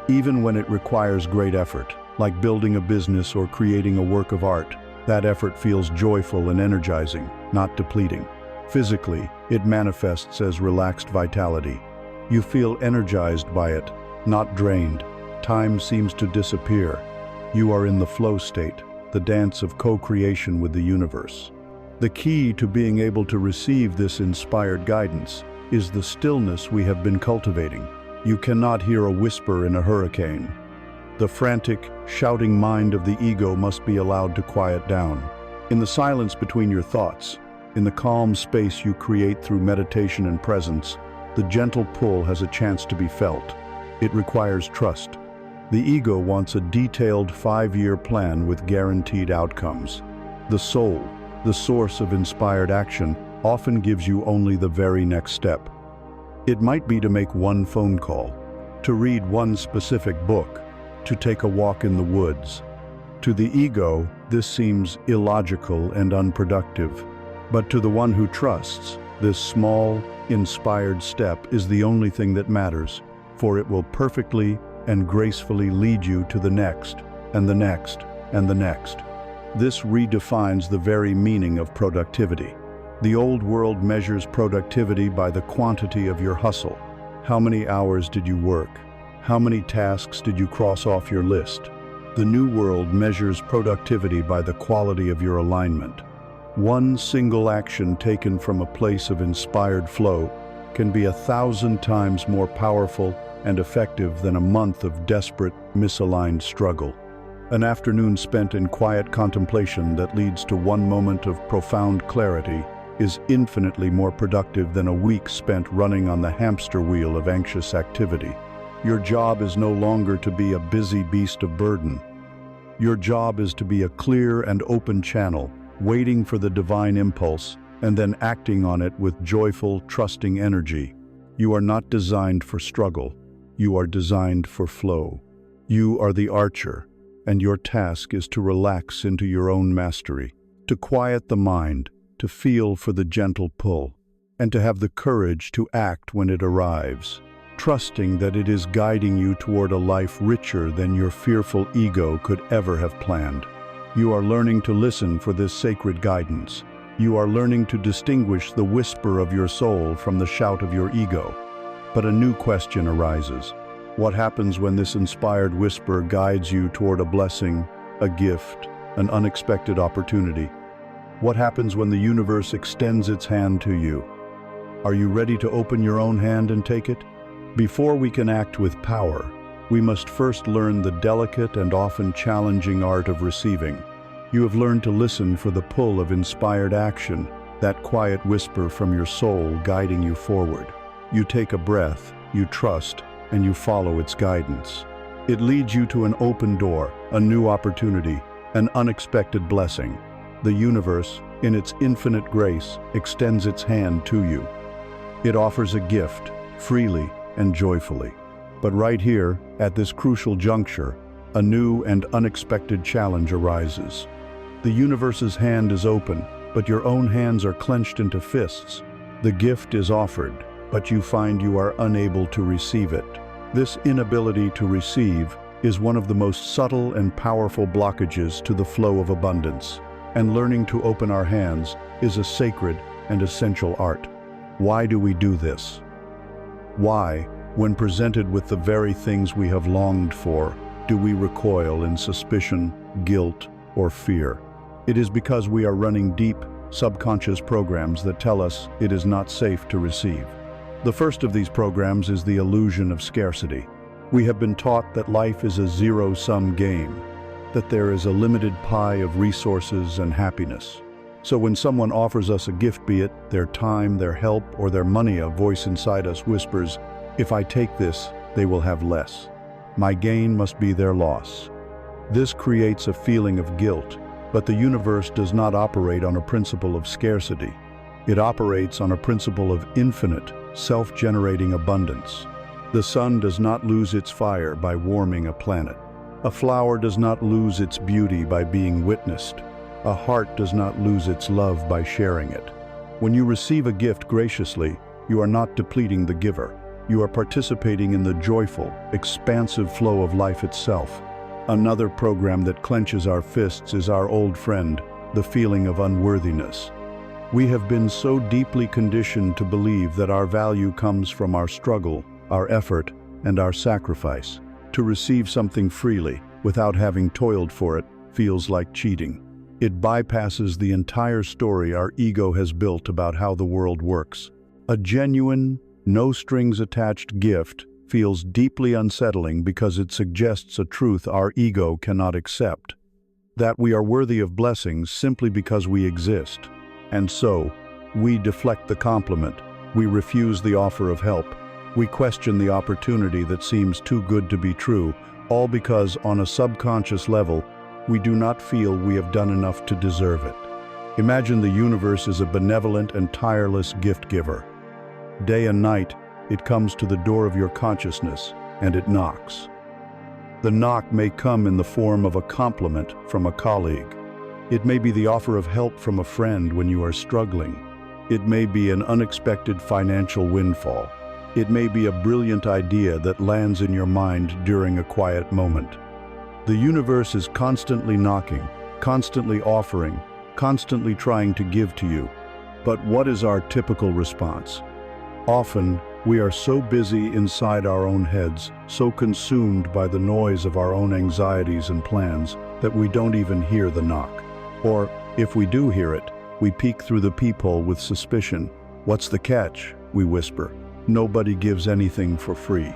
even when it requires great effort, like building a business or creating a work of art. That effort feels joyful and energizing, not depleting. Physically, it manifests as relaxed vitality. You feel energized by it, not drained. Time seems to disappear. You are in the flow state, the dance of co-creation with the universe. The key to being able to receive this inspired guidance is the stillness we have been cultivating. You cannot hear a whisper in a hurricane. The frantic, shouting mind of the ego must be allowed to quiet down. In the silence between your thoughts, in the calm space you create through meditation and presence, the gentle pull has a chance to be felt. It requires trust. The ego wants a detailed 5-year plan with guaranteed outcomes. The soul, the source of inspired action, often gives you only the very next step. It might be to make one phone call, to read one specific book, to take a walk in the woods. To the ego, this seems illogical and unproductive. But to the one who trusts, this small, inspired step is the only thing that matters, for it will perfectly and gracefully lead you to the next, and the next, and the next. This redefines the very meaning of productivity. The old world measures productivity by the quantity of your hustle. How many hours did you work? How many tasks did you cross off your list? The new world measures productivity by the quality of your alignment. One single action taken from a place of inspired flow can be 1,000 times more powerful and effective than a month of desperate, misaligned struggle. An afternoon spent in quiet contemplation that leads to one moment of profound clarity is infinitely more productive than a week spent running on the hamster wheel of anxious activity. Your job is no longer to be a busy beast of burden. Your job is to be a clear and open channel, waiting for the divine impulse and then acting on it with joyful, trusting energy. You are not designed for struggle. You are designed for flow. You are the archer, and your task is to relax into your own mastery, to quiet the mind, to feel for the gentle pull, and to have the courage to act when it arrives, trusting that it is guiding you toward a life richer than your fearful ego could ever have planned. You are learning to listen for this sacred guidance. You are learning to distinguish the whisper of your soul from the shout of your ego. But a new question arises. What happens when this inspired whisper guides you toward a blessing, a gift, an unexpected opportunity? What happens when the universe extends its hand to you? Are you ready to open your own hand and take it? Before we can act with power, we must first learn the delicate and often challenging art of receiving. You have learned to listen for the pull of inspired action, that quiet whisper from your soul guiding you forward. You take a breath, you trust, and you follow its guidance. It leads you to an open door, a new opportunity, an unexpected blessing. The universe, in its infinite grace, extends its hand to you. It offers a gift, freely and joyfully. But right here, at this crucial juncture, a new and unexpected challenge arises. The universe's hand is open, but your own hands are clenched into fists. The gift is offered, but you find you are unable to receive it. This inability to receive is one of the most subtle and powerful blockages to the flow of abundance. And learning to open our hands is a sacred and essential art. Why do we do this? Why, when presented with the very things we have longed for, do we recoil in suspicion, guilt, or fear? It is because we are running deep, subconscious programs that tell us it is not safe to receive. The first of these programs is the illusion of scarcity. We have been taught that life is a zero-sum game, that there is a limited pie of resources and happiness. So when someone offers us a gift, be it their time, their help, or their money, a voice inside us whispers, "If I take this, they will have less. My gain must be their loss." This creates a feeling of guilt, but the universe does not operate on a principle of scarcity. It operates on a principle of infinite, self-generating abundance. The sun does not lose its fire by warming a planet. A flower does not lose its beauty by being witnessed. A heart does not lose its love by sharing it. When you receive a gift graciously, you are not depleting the giver. You are participating in the joyful, expansive flow of life itself. Another program that clenches our fists is our old friend, the feeling of unworthiness. We have been so deeply conditioned to believe that our value comes from our struggle, our effort, and our sacrifice. To receive something freely, without having toiled for it, feels like cheating. It bypasses the entire story our ego has built about how the world works. A genuine, no-strings-attached gift feels deeply unsettling because it suggests a truth our ego cannot accept. That we are worthy of blessings simply because we exist. And so, we deflect the compliment, we refuse the offer of help, we question the opportunity that seems too good to be true, all because, on a subconscious level, we do not feel we have done enough to deserve it. Imagine the universe is a benevolent and tireless gift giver. Day and night, it comes to the door of your consciousness, and it knocks. The knock may come in the form of a compliment from a colleague. It may be the offer of help from a friend when you are struggling. It may be an unexpected financial windfall. It may be a brilliant idea that lands in your mind during a quiet moment. The universe is constantly knocking, constantly offering, constantly trying to give to you. But what is our typical response? Often, we are so busy inside our own heads, so consumed by the noise of our own anxieties and plans, that we don't even hear the knock. Or, if we do hear it, we peek through the peephole with suspicion. "What's the catch?" we whisper. Nobody gives anything for free.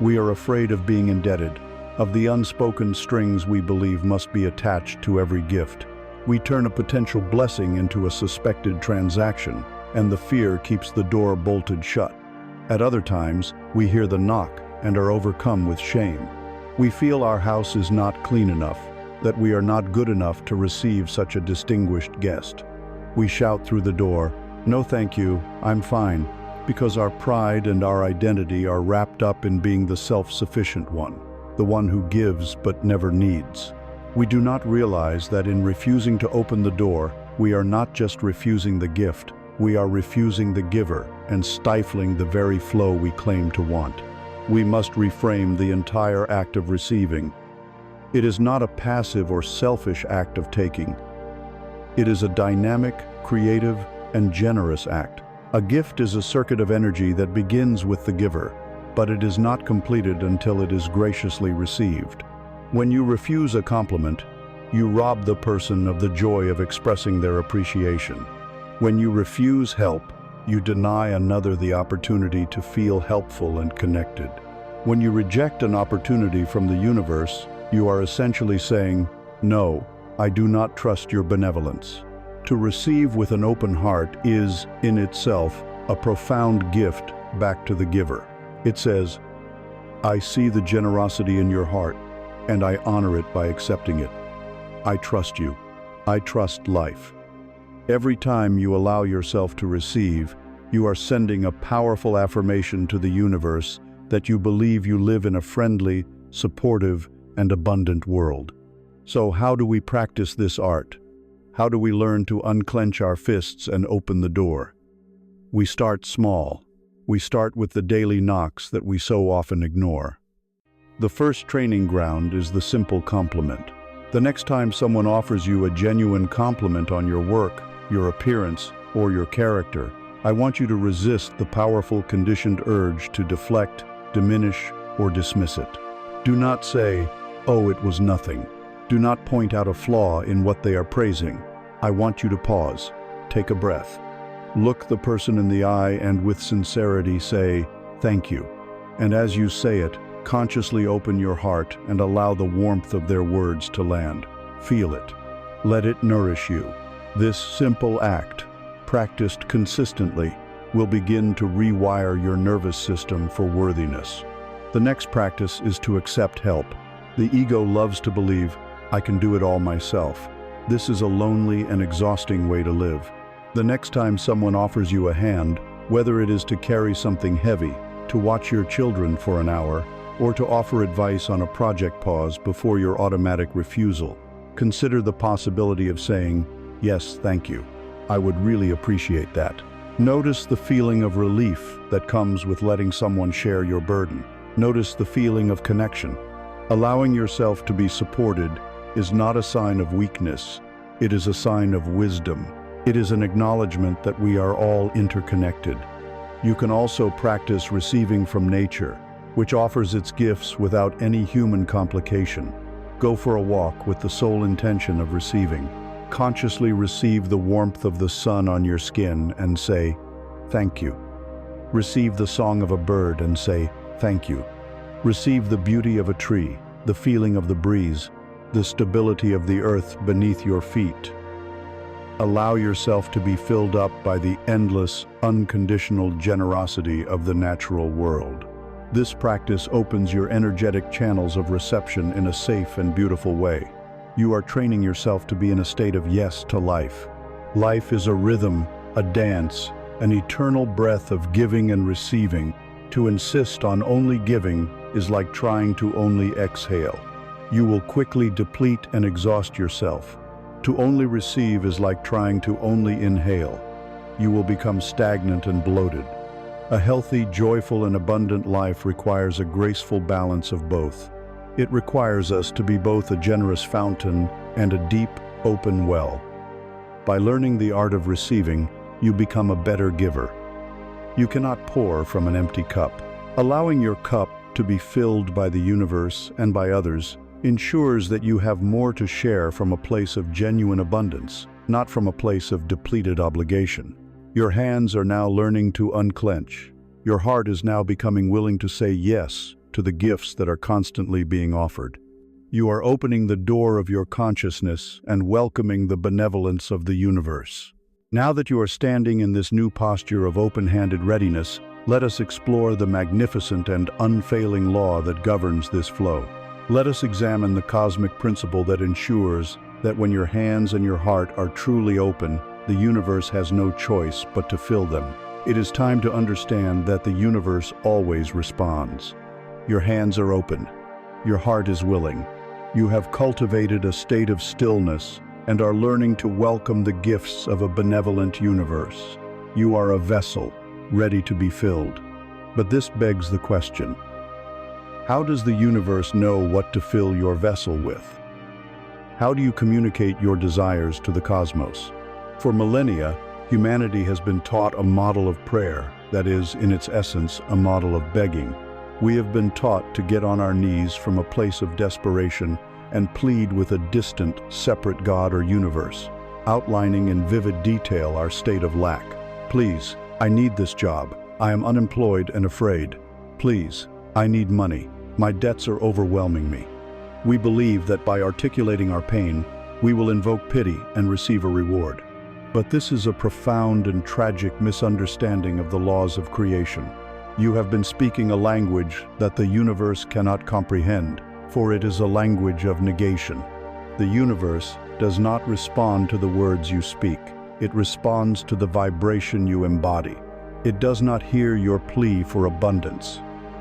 We are afraid of being indebted, of the unspoken strings we believe must be attached to every gift. We turn a potential blessing into a suspected transaction, and the fear keeps the door bolted shut. At other times, we hear the knock and are overcome with shame. We feel our house is not clean enough, that we are not good enough to receive such a distinguished guest. We shout through the door, "No thank you, I'm fine," because our pride and our identity are wrapped up in being the self-sufficient one, the one who gives but never needs. We do not realize that in refusing to open the door, we are not just refusing the gift, we are refusing the giver and stifling the very flow we claim to want. We must reframe the entire act of receiving. It is not a passive or selfish act of taking. It is a dynamic, creative, and generous act. A gift is a circuit of energy that begins with the giver, but it is not completed until it is graciously received. When you refuse a compliment, you rob the person of the joy of expressing their appreciation. When you refuse help, you deny another the opportunity to feel helpful and connected. When you reject an opportunity from the universe, you are essentially saying, "No, I do not trust your benevolence." To receive with an open heart is, in itself, a profound gift back to the giver. It says, "I see the generosity in your heart, and I honor it by accepting it. I trust you. I trust life." Every time you allow yourself to receive, you are sending a powerful affirmation to the universe that you believe you live in a friendly, supportive, and abundant world. So how do we practice this art? How do we learn to unclench our fists and open the door? We start small. We start with the daily knocks that we so often ignore. The first training ground is the simple compliment. The next time someone offers you a genuine compliment on your work, your appearance, or your character, I want you to resist the powerful conditioned urge to deflect, diminish, or dismiss it. Do not say, "Oh, it was nothing." Do not point out a flaw in what they are praising. I want you to pause, take a breath. Look the person in the eye and with sincerity say, "Thank you." And as you say it, consciously open your heart and allow the warmth of their words to land. Feel it. Let it nourish you. This simple act, practiced consistently, will begin to rewire your nervous system for worthiness. The next practice is to accept help. The ego loves to believe, "I can do it all myself." This is a lonely and exhausting way to live. The next time someone offers you a hand, whether it is to carry something heavy, to watch your children for an hour, or to offer advice on a project pause before your automatic refusal, consider the possibility of saying, "Yes, thank you. I would really appreciate that." Notice the feeling of relief that comes with letting someone share your burden. Notice the feeling of connection. Allowing yourself to be supported is not a sign of weakness. It is a sign of wisdom. It is an acknowledgement that we are all interconnected. You can also practice receiving from nature. which offers its gifts without any human complication. Go for a walk with the sole intention of receiving. Consciously receive the warmth of the sun on your skin and say, "Thank you." Receive the song of a bird and say, "Thank you." Receive the beauty of a tree, the feeling of the breeze, the stability of the earth beneath your feet. Allow yourself to be filled up by the endless, unconditional generosity of the natural world. This practice opens your energetic channels of reception in a safe and beautiful way. You are training yourself to be in a state of yes to life. Life is a rhythm, a dance, an eternal breath of giving and receiving. To insist on only giving is like trying to only exhale. You will quickly deplete and exhaust yourself. To only receive is like trying to only inhale. You will become stagnant and bloated. A healthy, joyful, and abundant life requires a graceful balance of both. It requires us to be both a generous fountain and a deep, open well. By learning the art of receiving, you become a better giver. You cannot pour from an empty cup. Allowing your cup to be filled by the universe and by others ensures that you have more to share from a place of genuine abundance, not from a place of depleted obligation. Your hands are now learning to unclench. Your heart is now becoming willing to say yes to the gifts that are constantly being offered. You are opening the door of your consciousness and welcoming the benevolence of the universe. Now that you are standing in this new posture of open-handed readiness, let us explore the magnificent and unfailing law that governs this flow. Let us examine the cosmic principle that ensures that when your hands and your heart are truly open, the universe has no choice but to fill them. It is time to understand that the universe always responds. Your hands are open. Your heart is willing. You have cultivated a state of stillness and are learning to welcome the gifts of a benevolent universe. You are a vessel, ready to be filled. But this begs the question: how does the universe know what to fill your vessel with? How do you communicate your desires to the cosmos? For millennia, humanity has been taught a model of prayer, that is, in its essence, a model of begging. We have been taught to get on our knees from a place of desperation and plead with a distant, separate God or universe, outlining in vivid detail our state of lack. Please, I need this job. I am unemployed and afraid. Please, I need money. My debts are overwhelming me. We believe that by articulating our pain, we will invoke pity and receive a reward. But this is a profound and tragic misunderstanding of the laws of creation. You have been speaking a language that the universe cannot comprehend, for it is a language of negation. The universe does not respond to the words you speak. It responds to the vibration you embody. It does not hear your plea for abundance.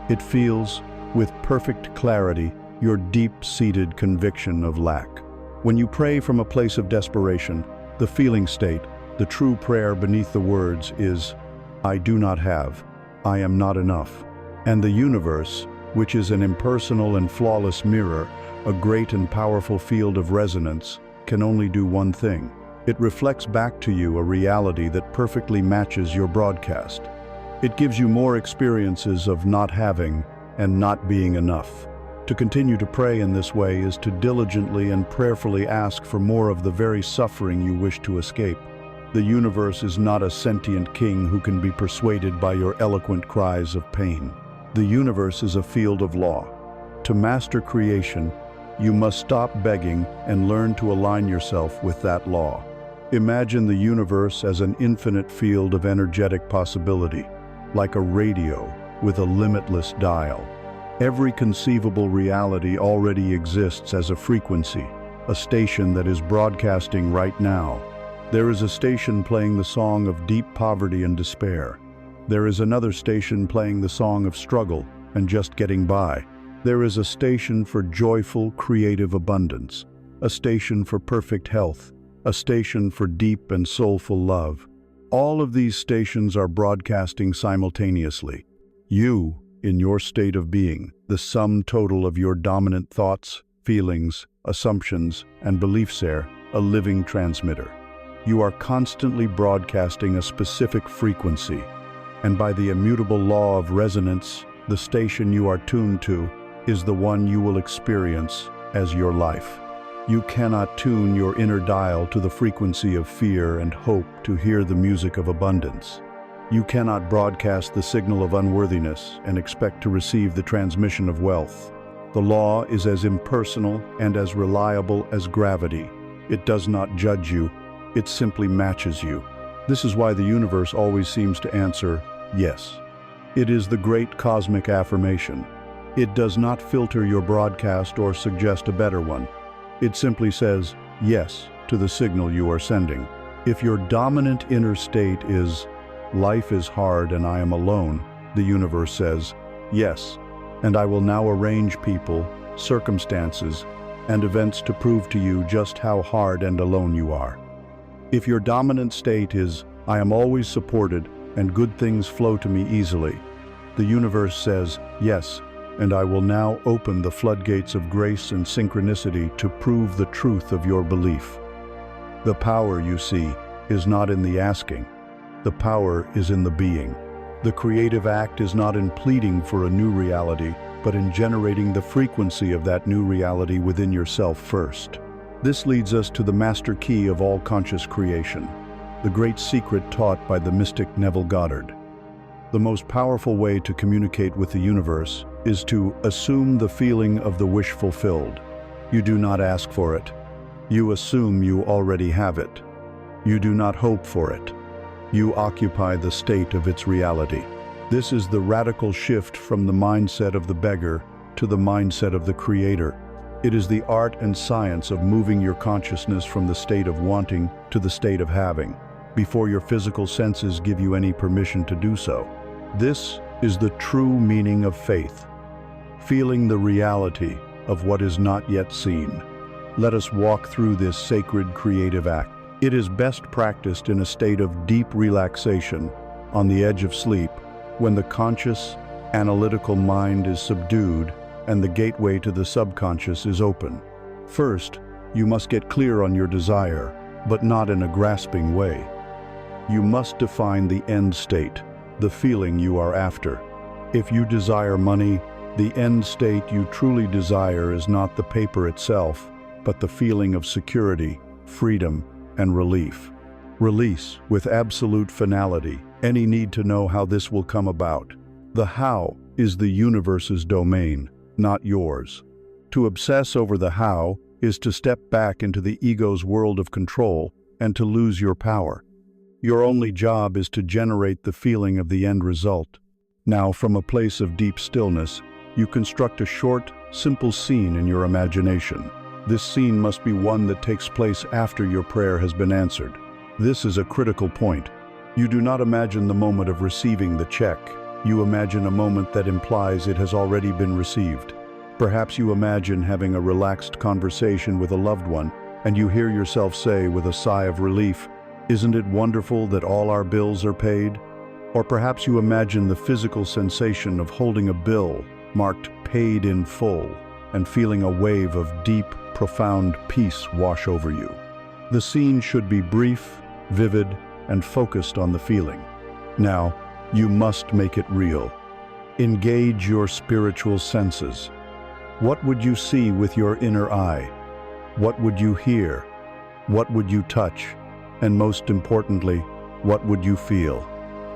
It feels, with perfect clarity, your deep-seated conviction of lack. When you pray from a place of desperation, the feeling state, the true prayer beneath the words is, "I do not have, I am not enough." And the universe, which is an impersonal and flawless mirror, a great and powerful field of resonance, can only do one thing. It reflects back to you a reality that perfectly matches your broadcast. It gives you more experiences of not having and not being enough. To continue to pray in this way is to diligently and prayerfully ask for more of the very suffering you wish to escape. The universe is not a sentient king who can be persuaded by your eloquent cries of pain. The universe is a field of law. To master creation, you must stop begging and learn to align yourself with that law. Imagine the universe as an infinite field of energetic possibility, like a radio with a limitless dial. Every conceivable reality already exists as a frequency, a station that is broadcasting right now. There is a station playing the song of deep poverty and despair. There is another station playing the song of struggle and just getting by. There is a station for joyful, creative abundance, a station for perfect health, a station for deep and soulful love. All of these stations are broadcasting simultaneously. You, in your state of being, the sum total of your dominant thoughts, feelings, assumptions, and beliefs, are a living transmitter. You are constantly broadcasting a specific frequency, and by the immutable law of resonance, The station you are tuned to is the one you will experience as your life. You cannot tune your inner dial to the frequency of fear and hope to hear the music of abundance. You cannot broadcast the signal of unworthiness and expect to receive the transmission of wealth. The law is as impersonal and as reliable as gravity. It does not judge you, it simply matches you. This is why the universe always seems to answer, yes. It is the great cosmic affirmation. It does not filter your broadcast or suggest a better one. It simply says, yes, to the signal you are sending. If your dominant inner state is, life is hard and I am alone, the universe says, yes, and I will now arrange people, circumstances, and events to prove to you just how hard and alone you are. If your dominant state is, I am always supported and good things flow to me easily, the universe says, yes, and I will now open the floodgates of grace and synchronicity to prove the truth of your belief. The power, you see, is not in the asking. The power is in the being. The creative act is not in pleading for a new reality, but in generating the frequency of that new reality within yourself first. This leads us to the master key of all conscious creation, the great secret taught by the mystic Neville Goddard. The most powerful way to communicate with the universe is to assume the feeling of the wish fulfilled. You do not ask for it. You assume you already have it. You do not hope for it. You occupy the state of its reality. This is the radical shift from the mindset of the beggar to the mindset of the creator. It is the art and science of moving your consciousness from the state of wanting to the state of having, before your physical senses give you any permission to do so. This is the true meaning of faith, feeling the reality of what is not yet seen. Let us walk through this sacred creative act. It is best practiced in a state of deep relaxation, on the edge of sleep, when the conscious, analytical mind is subdued and the gateway to the subconscious is open. First, you must get clear on your desire, but not in a grasping way. You must define the end state, the feeling you are after. If you desire money, the end state you truly desire is not the paper itself, but the feeling of security, freedom, and relief. Release, with absolute finality, any need to know how this will come about. The how is the universe's domain, not yours. To obsess over the how is to step back into the ego's world of control and to lose your power. Your only job is to generate the feeling of the end result. Now, from a place of deep stillness, you construct a short, simple scene in your imagination. This scene must be one that takes place after your prayer has been answered. This is a critical point. You do not imagine the moment of receiving the check. You imagine a moment that implies it has already been received. Perhaps you imagine having a relaxed conversation with a loved one, and you hear yourself say with a sigh of relief, "Isn't it wonderful that all our bills are paid?" Or perhaps you imagine the physical sensation of holding a bill marked "paid in full" and feeling a wave of deep, profound peace wash over you. The scene should be brief, vivid, and focused on the feeling. Now, you must make it real. Engage your spiritual senses. What would you see with your inner eye? What would you hear? What would you touch? And most importantly, what would you feel?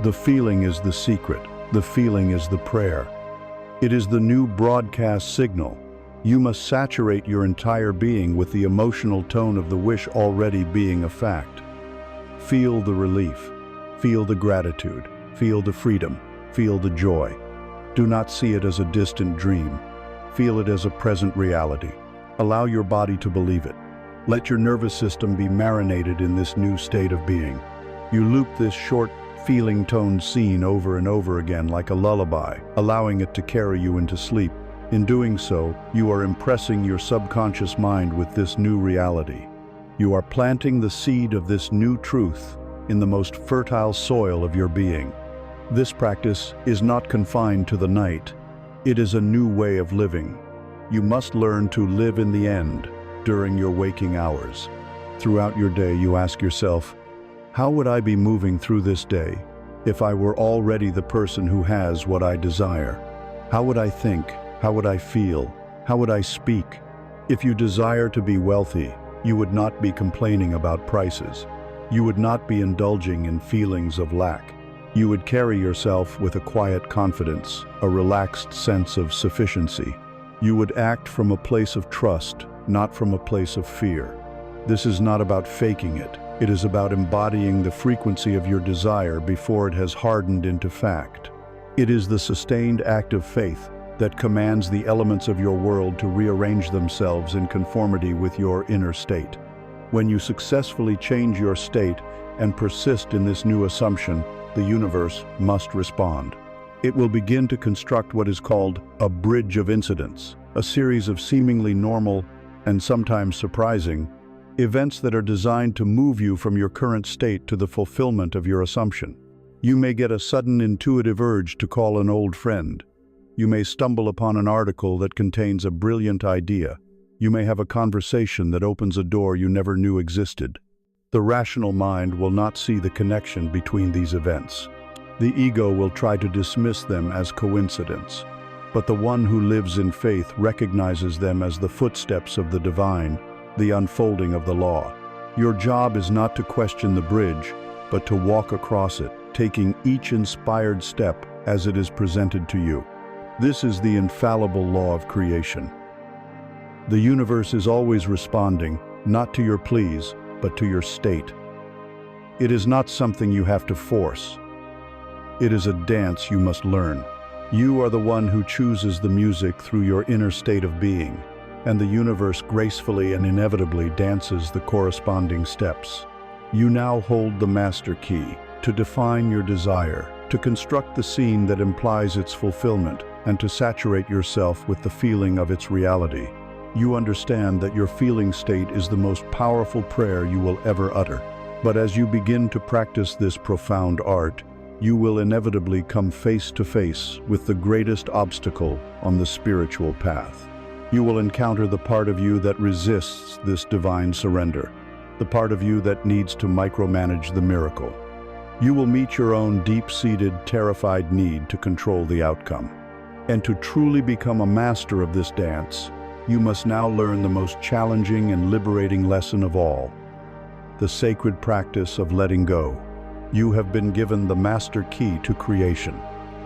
The feeling is the secret. The feeling is the prayer. It is the new broadcast signal. You must saturate your entire being with the emotional tone of the wish already being a fact. Feel the relief. Feel the gratitude. Feel the freedom. Feel the joy. Do not see it as a distant dream. Feel it as a present reality. Allow your body to believe it. Let your nervous system be marinated in this new state of being. You loop this short, feeling-toned scene over and over again like a lullaby, allowing it to carry you into sleep. In doing so, you are impressing your subconscious mind with this new reality. You are planting the seed of this new truth in the most fertile soil of your being. This practice is not confined to the night. It is a new way of living. You must learn to live in the end during your waking hours. Throughout your day, you ask yourself, how would I be moving through this day if I were already the person who has what I desire? How would I think? How would I feel? How would I speak? If you desire to be wealthy, you would not be complaining about prices. You would not be indulging in feelings of lack. You would carry yourself with a quiet confidence, a relaxed sense of sufficiency. You would act from a place of trust, not from a place of fear. This is not about faking it. It is about embodying the frequency of your desire before it has hardened into fact. It is the sustained act of faith that commands the elements of your world to rearrange themselves in conformity with your inner state. When you successfully change your state and persist in this new assumption, the universe must respond. It will begin to construct what is called a bridge of incidents, a series of seemingly normal and sometimes surprising events that are designed to move you from your current state to the fulfillment of your assumption. You may get a sudden intuitive urge to call an old friend. You may stumble upon an article that contains a brilliant idea. You may have a conversation that opens a door you never knew existed. The rational mind will not see the connection between these events. The ego will try to dismiss them as coincidence, but the one who lives in faith recognizes them as the footsteps of the divine, the unfolding of the law. Your job is not to question the bridge, but to walk across it, taking each inspired step as it is presented to you. This is the infallible law of creation. The universe is always responding, not to your pleas, but to your state. It is not something you have to force. It is a dance you must learn. You are the one who chooses the music through your inner state of being, and the universe gracefully and inevitably dances the corresponding steps. You now hold the master key to define your desire, to construct the scene that implies its fulfillment, and to saturate yourself with the feeling of its reality. You understand that your feeling state is the most powerful prayer you will ever utter. But as you begin to practice this profound art, you will inevitably come face to face with the greatest obstacle on the spiritual path. You will encounter the part of you that resists this divine surrender, the part of you that needs to micromanage the miracle. You will meet your own deep-seated, terrified need to control the outcome. And to truly become a master of this dance, you must now learn the most challenging and liberating lesson of all, the sacred practice of letting go. You have been given the master key to creation.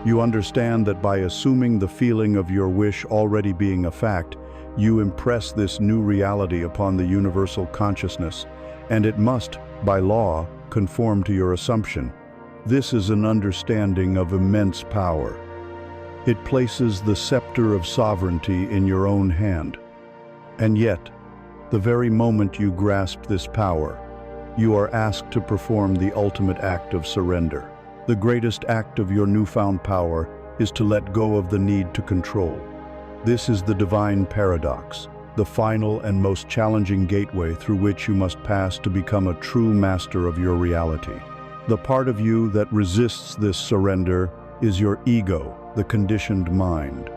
You understand that by assuming the feeling of your wish already being a fact, you impress this new reality upon the universal consciousness, and it must, by law, conform to your assumption. This is an understanding of immense power. It places the scepter of sovereignty in your own hand. And yet, the very moment you grasp this power, you are asked to perform the ultimate act of surrender. The greatest act of your newfound power is to let go of the need to control. This is the divine paradox, the final and most challenging gateway through which you must pass to become a true master of your reality. The part of you that resists this surrender is your ego, the conditioned mind.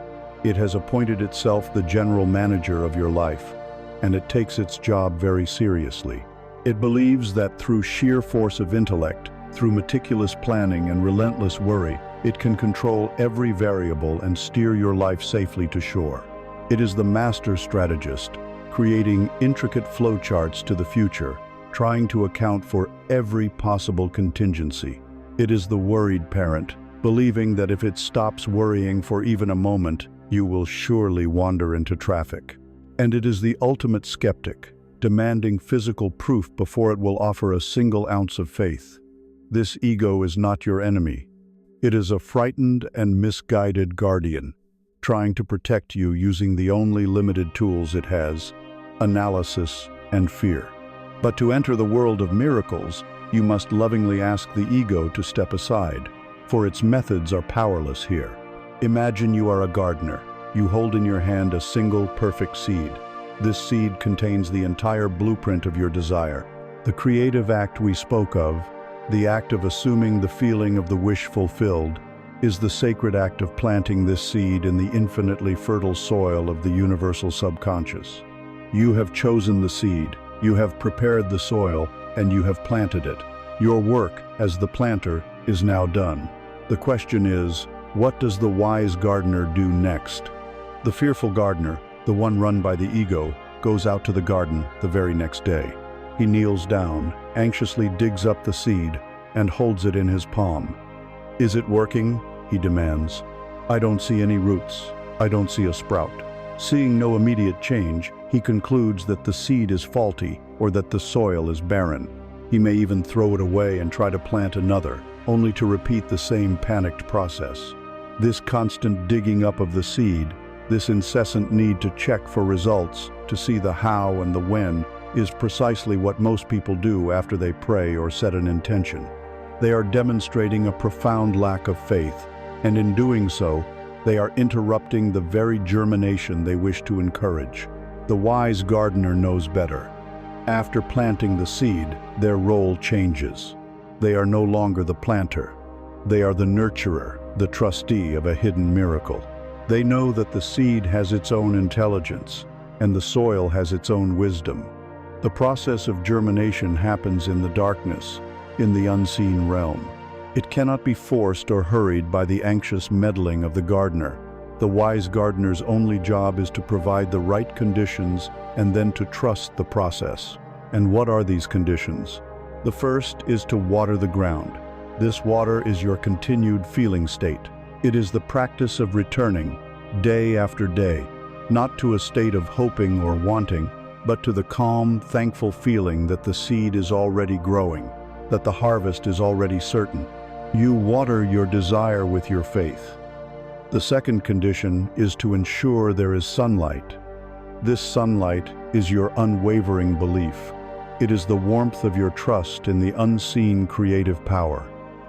It has appointed itself the general manager of your life, and it takes its job very seriously. It believes that through sheer force of intellect, through meticulous planning and relentless worry, it can control every variable and steer your life safely to shore. It is the master strategist, creating intricate flowcharts to the future, trying to account for every possible contingency. It is the worried parent, believing that if it stops worrying for even a moment, you will surely wander into traffic. And it is the ultimate skeptic, demanding physical proof before it will offer a single ounce of faith. This ego is not your enemy. It is a frightened and misguided guardian, trying to protect you using the only limited tools it has, analysis and fear. But to enter the world of miracles, you must lovingly ask the ego to step aside, for its methods are powerless here. Imagine you are a gardener. You hold in your hand a single perfect seed. This seed contains the entire blueprint of your desire. The creative act we spoke of, the act of assuming the feeling of the wish fulfilled, is the sacred act of planting this seed in the infinitely fertile soil of the universal subconscious. You have chosen the seed, you have prepared the soil, and you have planted it. Your work as the planter is now done. The question is, What does the wise gardener do next? The fearful gardener, the one run by the ego, goes out to the garden the very next day. He kneels down, anxiously digs up the seed, and holds it in his palm. "Is it working?" he demands. "I don't see any roots. I don't see a sprout." Seeing no immediate change, he concludes that the seed is faulty or that the soil is barren. He may even throw it away and try to plant another, only to repeat the same panicked process. This constant digging up of the seed, this incessant need to check for results, to see the how and the when, is precisely what most people do after they pray or set an intention. They are demonstrating a profound lack of faith, and in doing so, they are interrupting the very germination they wish to encourage. The wise gardener knows better. After planting the seed, their role changes. They are no longer the planter. They are the nurturer, the trustee of a hidden miracle. They know that the seed has its own intelligence, and the soil has its own wisdom. The process of germination happens in the darkness, in the unseen realm. It cannot be forced or hurried by the anxious meddling of the gardener. The wise gardener's only job is to provide the right conditions and then to trust the process. And what are these conditions? The first is to water the ground. This water is your continued feeling state. It is the practice of returning, day after day, not to a state of hoping or wanting, but to the calm, thankful feeling that the seed is already growing, that the harvest is already certain. You water your desire with your faith. The second condition is to ensure there is sunlight. This sunlight is your unwavering belief. It is the warmth of your trust in the unseen creative power.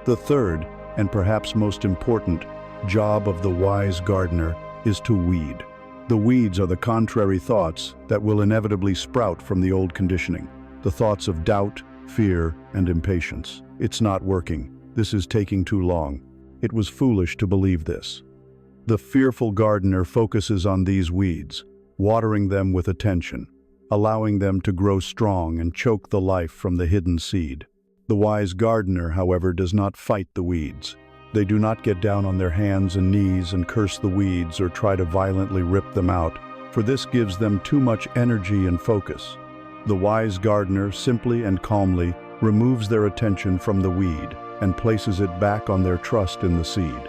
The third, and perhaps most important, job of the wise gardener is to weed. The weeds are the contrary thoughts that will inevitably sprout from the old conditioning. The thoughts of doubt, fear, and impatience. It's not working. This is taking too long. It was foolish to believe this. The fearful gardener focuses on these weeds, watering them with attention, allowing them to grow strong and choke the life from the hidden seed. The wise gardener, however, does not fight the weeds. They do not get down on their hands and knees and curse the weeds or try to violently rip them out, for this gives them too much energy and focus. The wise gardener simply and calmly removes their attention from the weed and places it back on their trust in the seed.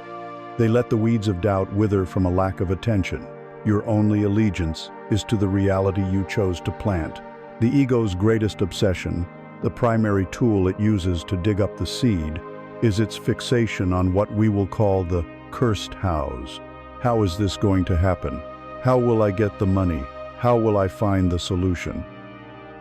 They let the weeds of doubt wither from a lack of attention. Your only allegiance is to the reality you chose to plant. The ego's greatest obsession, the primary tool it uses to dig up the seed, is its fixation on what we will call the cursed hows. How is this going to happen? How will I get the money? How will I find the solution?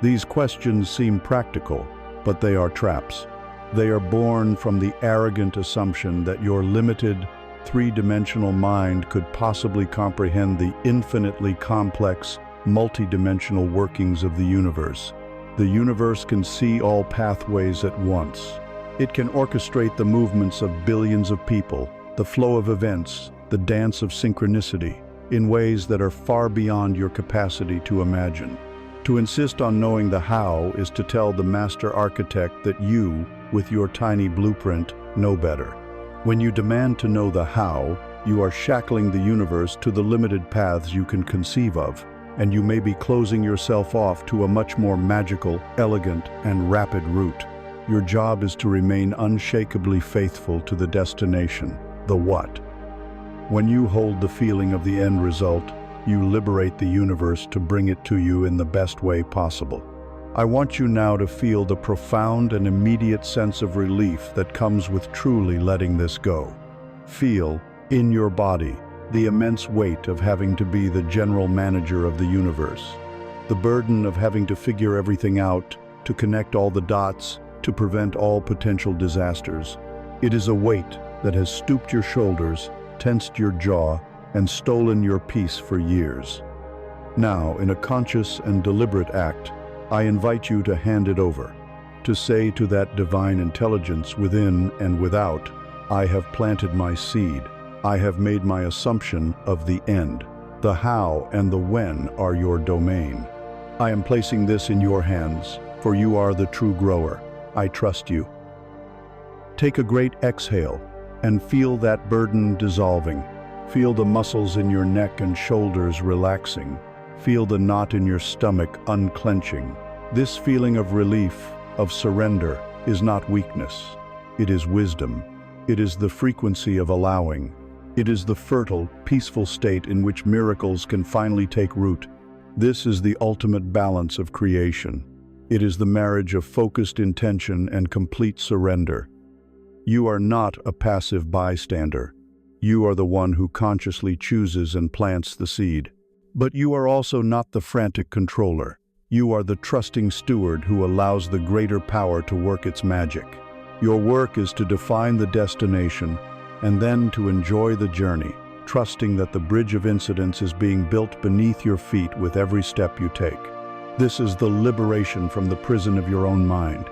These questions seem practical, but they are traps. They are born from the arrogant assumption that your limited, three-dimensional mind could possibly comprehend the infinitely complex, multi-dimensional workings of the universe. The universe can see all pathways at once. It can orchestrate the movements of billions of people, the flow of events, the dance of synchronicity, in ways that are far beyond your capacity to imagine. To insist on knowing the how is to tell the master architect that you, with your tiny blueprint, know better. When you demand to know the how, you are shackling the universe to the limited paths you can conceive of, and you may be closing yourself off to a much more magical, elegant, and rapid route. Your job is to remain unshakably faithful to the destination, the what. When you hold the feeling of the end result, you liberate the universe to bring it to you in the best way possible. I want you now to feel the profound and immediate sense of relief that comes with truly letting this go. Feel, in your body, the immense weight of having to be the general manager of the universe. The burden of having to figure everything out, to connect all the dots, to prevent all potential disasters. It is a weight that has stooped your shoulders, tensed your jaw, and stolen your peace for years. Now, in a conscious and deliberate act, I invite you to hand it over, to say to that divine intelligence within and without, I have planted my seed. I have made my assumption of the end. The how and the when are your domain. I am placing this in your hands, for you are the true grower. I trust you. Take a great exhale. and feel that burden dissolving. Feel the muscles in your neck and shoulders relaxing. Feel the knot in your stomach unclenching. This feeling of relief, of surrender, is not weakness. It is wisdom. It is the frequency of allowing. It is the fertile, peaceful state in which miracles can finally take root. This is the ultimate balance of creation. It is the marriage of focused intention and complete surrender. You are not a passive bystander. You are the one who consciously chooses and plants the seed. But you are also not the frantic controller. You are the trusting steward who allows the greater power to work its magic. Your work is to define the destination and then to enjoy the journey, trusting that the bridge of incidents is being built beneath your feet with every step you take. This is the liberation from the prison of your own mind.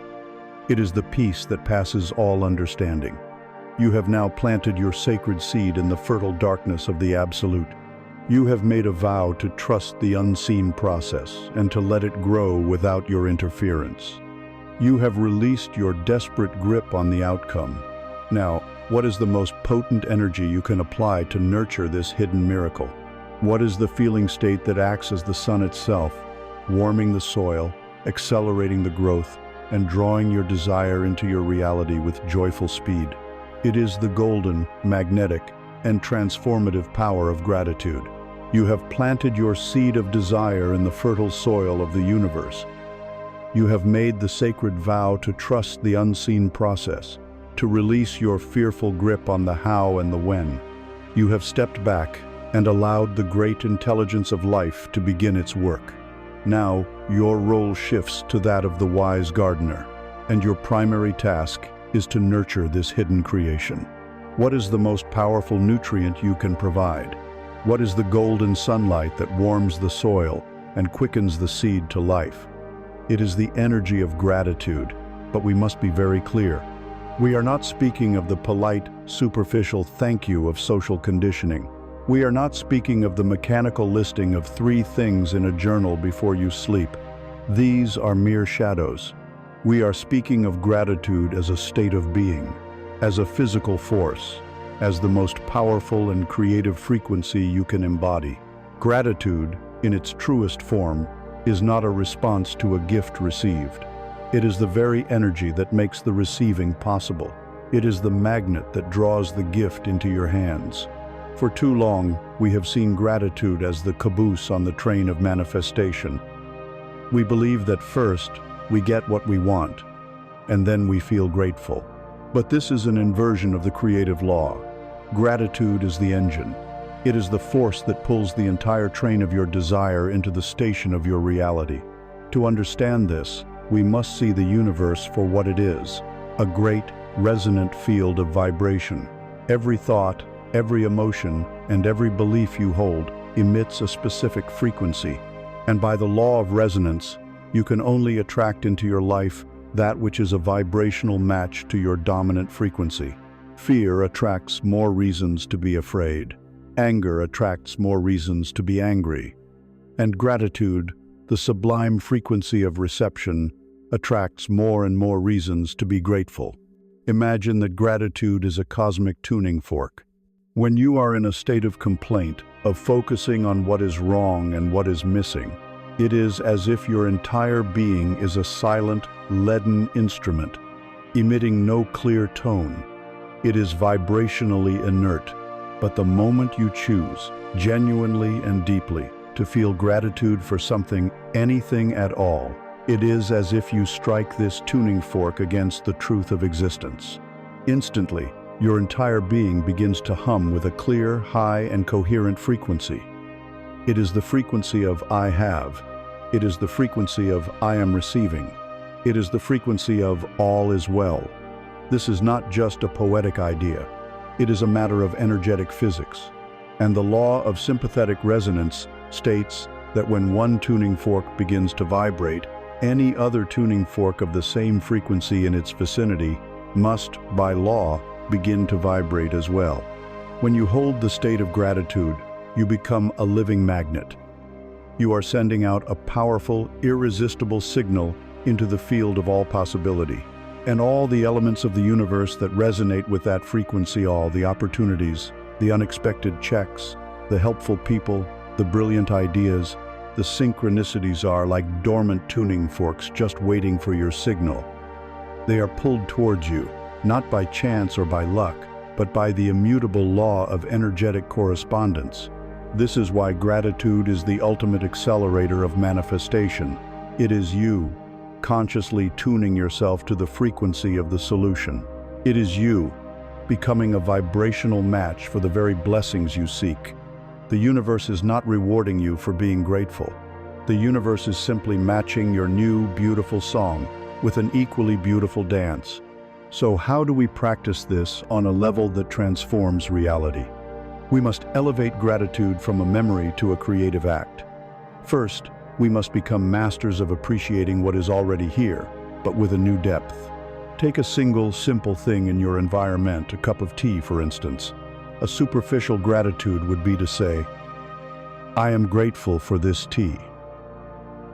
It is the peace that passes all understanding. You have now planted your sacred seed in the fertile darkness of the Absolute. You have made a vow to trust the unseen process and to let it grow without your interference. You have released your desperate grip on the outcome. Now, what is the most potent energy you can apply to nurture this hidden miracle? What is the feeling state that acts as the sun itself, warming the soil, accelerating the growth, and drawing your desire into your reality with joyful speed? It is the golden, magnetic, and transformative power of gratitude. You have planted your seed of desire in the fertile soil of the universe. You have made the sacred vow to trust the unseen process, to release your fearful grip on the how and the when. You have stepped back and allowed the great intelligence of life to begin its work. Now, your role shifts to that of the wise gardener, and your primary task is to nurture this hidden creation. What is the most powerful nutrient you can provide? What is the golden sunlight that warms the soil and quickens the seed to life? It is the energy of gratitude, but we must be very clear. We are not speaking of the polite, superficial thank you of social conditioning. We are not speaking of the mechanical listing of 3 things in a journal before you sleep. These are mere shadows. We are speaking of gratitude as a state of being, as a physical force, as the most powerful and creative frequency you can embody. Gratitude, in its truest form, is not a response to a gift received. It is the very energy that makes the receiving possible. It is the magnet that draws the gift into your hands. For too long, we have seen gratitude as the caboose on the train of manifestation. We believe that first, we get what we want, and then we feel grateful. But this is an inversion of the creative law. Gratitude is the engine. It is the force that pulls the entire train of your desire into the station of your reality. To understand this, we must see the universe for what it is, a great, resonant field of vibration. Every thought, every emotion, and every belief you hold emits a specific frequency. And by the law of resonance, you can only attract into your life that which is a vibrational match to your dominant frequency. Fear attracts more reasons to be afraid. Anger attracts more reasons to be angry. And gratitude, the sublime frequency of reception, attracts more and more reasons to be grateful. Imagine that gratitude is a cosmic tuning fork. When you are in a state of complaint, of focusing on what is wrong and what is missing, it is as if your entire being is a silent, leaden instrument, emitting no clear tone. It is vibrationally inert, but the moment you choose, genuinely and deeply, to feel gratitude for something, anything at all, it is as if you strike this tuning fork against the truth of existence. Instantly, your entire being begins to hum with a clear, high, and coherent frequency. It is the frequency of I have. It is the frequency of I am receiving. It is the frequency of all is well. This is not just a poetic idea. It is a matter of energetic physics. And the law of sympathetic resonance states that when one tuning fork begins to vibrate, any other tuning fork of the same frequency in its vicinity must, by law, begin to vibrate as well. When you hold the state of gratitude, you become a living magnet. You are sending out a powerful, irresistible signal into the field of all possibility. and all the elements of the universe that resonate with that frequency, all the opportunities, the unexpected checks, the helpful people, the brilliant ideas, the synchronicities are like dormant tuning forks just waiting for your signal. They are pulled towards you, not by chance or by luck, but by the immutable law of energetic correspondence. This is why gratitude is the ultimate accelerator of manifestation. It is you, consciously tuning yourself to the frequency of the solution. It is you, becoming a vibrational match for the very blessings you seek. The universe is not rewarding you for being grateful. The universe is simply matching your new, beautiful song with an equally beautiful dance. So how do we practice this on a level that transforms reality? We must elevate gratitude from a memory to a creative act. First, we must become masters of appreciating what is already here, but with a new depth. Take a single, simple thing in your environment, a cup of tea, for instance. A superficial gratitude would be to say, "I am grateful for this tea."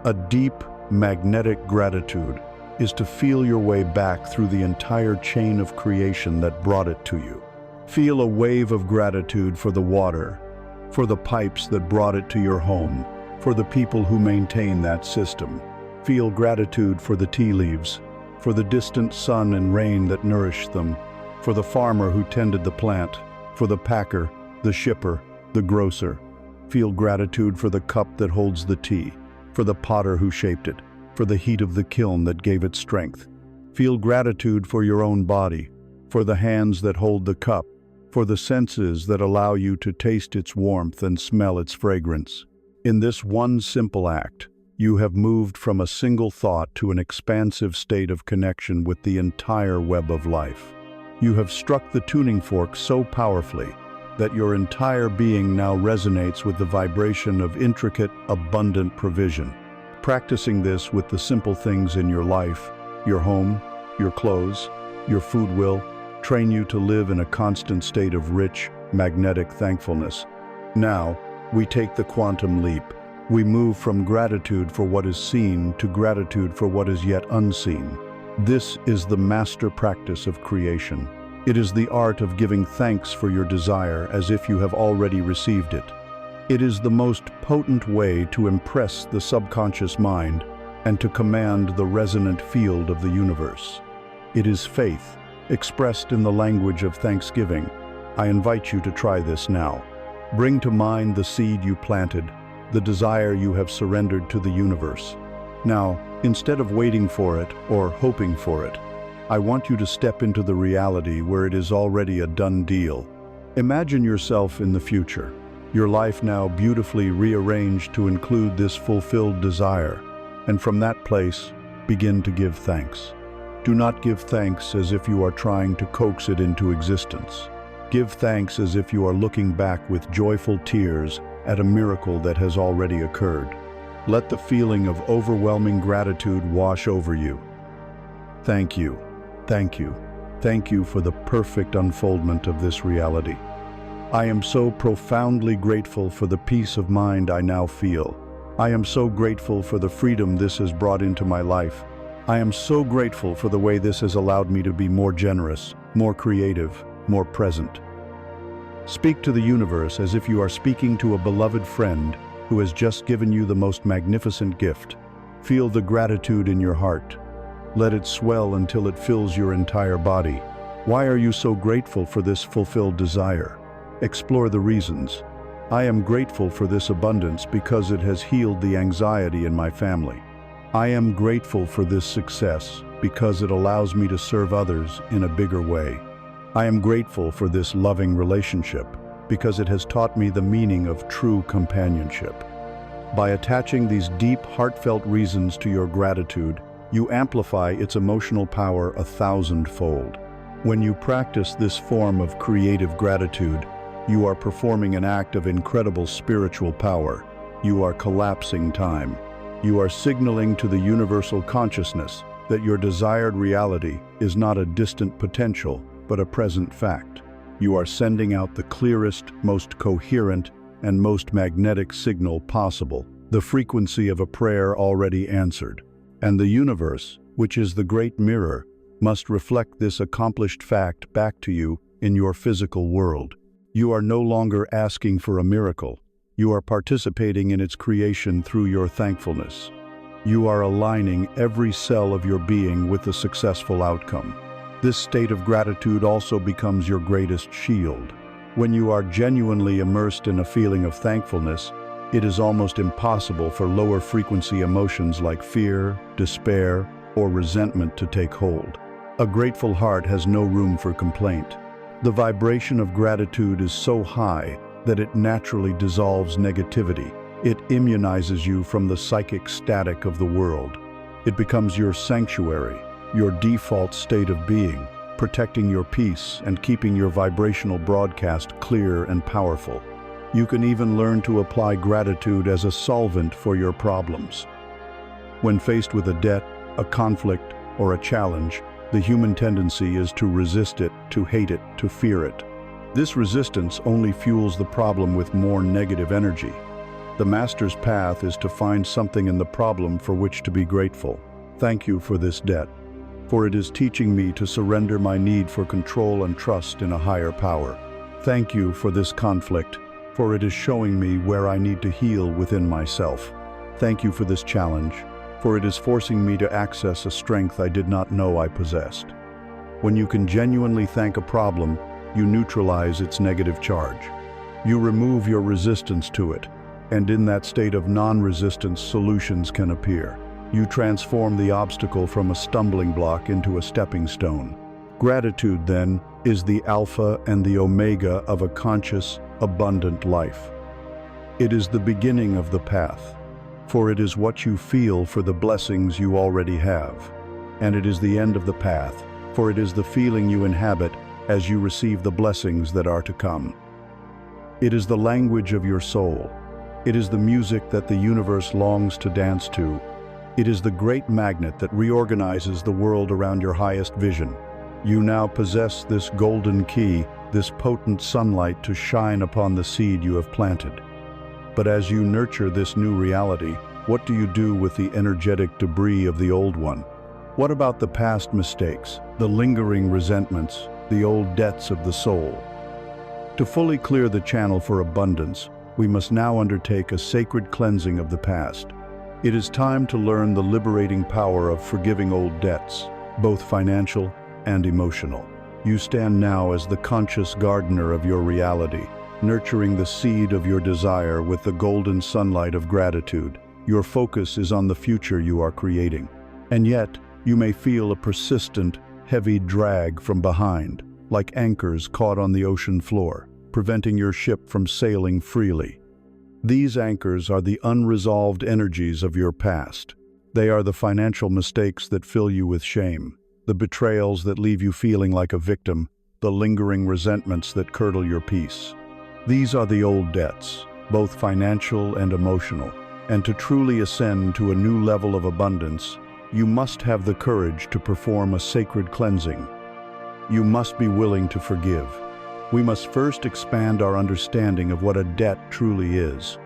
A deep, magnetic gratitude is to feel your way back through the entire chain of creation that brought it to you. Feel a wave of gratitude for the water, for the pipes that brought it to your home, for the people who maintain that system. Feel gratitude for the tea leaves, for the distant sun and rain that nourished them, for the farmer who tended the plant, for the packer, the shipper, the grocer. Feel gratitude for the cup that holds the tea, for the potter who shaped it, for the heat of the kiln that gave it strength. Feel gratitude for your own body, for the hands that hold the cup, for the senses that allow you to taste its warmth and smell its fragrance. In this one simple act, you have moved from a single thought to an expansive state of connection with the entire web of life. You have struck the tuning fork so powerfully that your entire being now resonates with the vibration of intricate, abundant provision. Practicing this with the simple things in your life, your home, your clothes, your food will train you to live in a constant state of rich, magnetic thankfulness. Now, we take the quantum leap. We move from gratitude for what is seen to gratitude for what is yet unseen. This is the master practice of creation. It is the art of giving thanks for your desire as if you have already received it. It is the most potent way to impress the subconscious mind and to command the resonant field of the universe. It is faith, expressed in the language of thanksgiving. I invite you to try this now. Bring to mind the seed you planted, the desire you have surrendered to the universe. Now, instead of waiting for it or hoping for it, I want you to step into the reality where it is already a done deal. Imagine yourself in the future, your life now beautifully rearranged to include this fulfilled desire, and from that place, begin to give thanks. Do not give thanks as if you are trying to coax it into existence. Give thanks as if you are looking back with joyful tears at a miracle that has already occurred. Let the feeling of overwhelming gratitude wash over you. Thank you, thank you, thank you for the perfect unfoldment of this reality. I am so profoundly grateful for the peace of mind I now feel. I am so grateful for the freedom this has brought into my life. I am so grateful for the way this has allowed me to be more generous, more creative, more present. Speak to the universe as if you are speaking to a beloved friend who has just given you the most magnificent gift. Feel the gratitude in your heart. Let it swell until it fills your entire body. Why are you so grateful for this fulfilled desire? Explore the reasons. I am grateful for this abundance because it has healed the anxiety in my family. I am grateful for this success because it allows me to serve others in a bigger way. I am grateful for this loving relationship because it has taught me the meaning of true companionship. By attaching these deep, heartfelt reasons to your gratitude, you amplify its emotional power 1,000-fold. When you practice this form of creative gratitude, you are performing an act of incredible spiritual power. You are collapsing time. You are signaling to the universal consciousness that your desired reality is not a distant potential, but a present fact. You are sending out the clearest, most coherent, and most magnetic signal possible, the frequency of a prayer already answered. And the universe, which is the great mirror, must reflect this accomplished fact back to you in your physical world. You are no longer asking for a miracle. You are participating in its creation through your thankfulness. You are aligning every cell of your being with the successful outcome. This state of gratitude also becomes your greatest shield. When you are genuinely immersed in a feeling of thankfulness, it is almost impossible for lower frequency emotions like fear, despair, or resentment to take hold. A grateful heart has no room for complaint. The vibration of gratitude is so high that it naturally dissolves negativity. It immunizes you from the psychic static of the world. It becomes your sanctuary, your default state of being, protecting your peace and keeping your vibrational broadcast clear and powerful. You can even learn to apply gratitude as a solvent for your problems. When faced with a debt, a conflict, or a challenge, the human tendency is to resist it, to hate it, to fear it. This resistance only fuels the problem with more negative energy. The master's path is to find something in the problem for which to be grateful. Thank you for this debt, for it is teaching me to surrender my need for control and trust in a higher power. Thank you for this conflict, for it is showing me where I need to heal within myself. Thank you for this challenge, for it is forcing me to access a strength I did not know I possessed. When you can genuinely thank a problem, you neutralize its negative charge. You remove your resistance to it, and in that state of non-resistance, solutions can appear. You transform the obstacle from a stumbling block into a stepping stone. Gratitude, then, is the alpha and the omega of a conscious, abundant life. It is the beginning of the path, for it is what you feel for the blessings you already have. And it is the end of the path, for it is the feeling you inhabit as you receive the blessings that are to come. It is the language of your soul. It is the music that the universe longs to dance to. It is the great magnet that reorganizes the world around your highest vision. You now possess this golden key, this potent sunlight to shine upon the seed you have planted. But as you nurture this new reality, what do you do with the energetic debris of the old one? What about the past mistakes, the lingering resentments, the old debts of the soul? To fully clear the channel for abundance, we must now undertake a sacred cleansing of the past. It is time to learn the liberating power of forgiving old debts, both financial and emotional. You stand now as the conscious gardener of your reality, nurturing the seed of your desire with the golden sunlight of gratitude. Your focus is on the future you are creating. And yet, you may feel a persistent, heavy drag from behind, like anchors caught on the ocean floor, preventing your ship from sailing freely. These anchors are the unresolved energies of your past. They are the financial mistakes that fill you with shame, the betrayals that leave you feeling like a victim, the lingering resentments that curdle your peace. These are the old debts, both financial and emotional. And to truly ascend to a new level of abundance, you must have the courage to perform a sacred cleansing. You must be willing to forgive. We must first expand our understanding of what a debt truly is.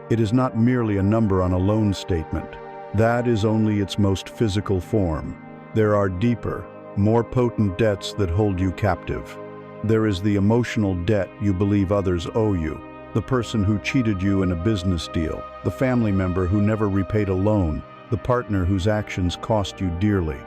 It is not merely a number on a loan statement. That is only its most physical form. There are deeper, more potent debts that hold you captive. There is the emotional debt you believe others owe you, the person who cheated you in a business deal, the family member who never repaid a loan, the partner whose actions cost you dearly.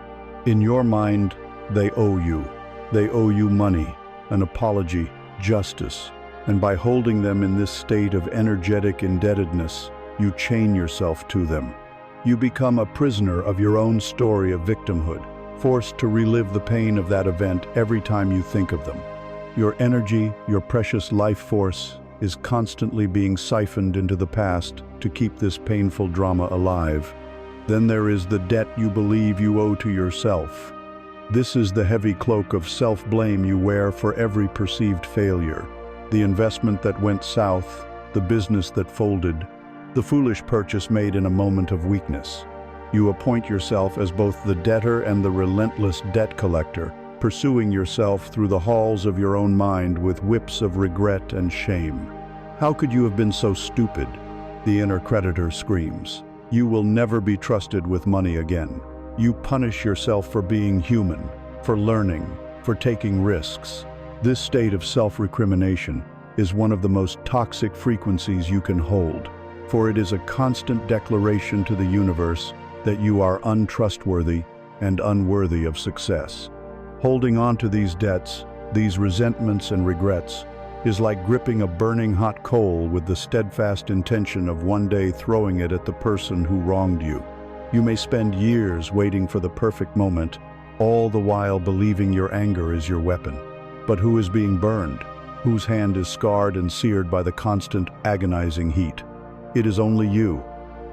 In your mind, they owe you. They owe you money, an apology, justice, and by holding them in this state of energetic indebtedness, you chain yourself to them. You become a prisoner of your own story of victimhood, forced to relive the pain of that event every time you think of them. Your energy, your precious life force, is constantly being siphoned into the past to keep this painful drama alive. Then there is the debt you believe you owe to yourself. This is the heavy cloak of self-blame you wear for every perceived failure. The investment that went south, the business that folded, the foolish purchase made in a moment of weakness. You appoint yourself as both the debtor and the relentless debt collector, pursuing yourself through the halls of your own mind with whips of regret and shame. How could you have been so stupid? The inner creditor screams. You will never be trusted with money again. You punish yourself for being human. for learning, for taking risks. This state of self-recrimination is one of the most toxic frequencies you can hold, for it is a constant declaration to the universe that you are untrustworthy and unworthy of success. Holding on to these debts, these resentments and regrets, is like gripping a burning hot coal with the steadfast intention of one day throwing it at the person who wronged you. You may spend years waiting for the perfect moment, all the while believing your anger is your weapon. But who is being burned? Whose hand is scarred and seared by the constant, agonizing heat? It is only you.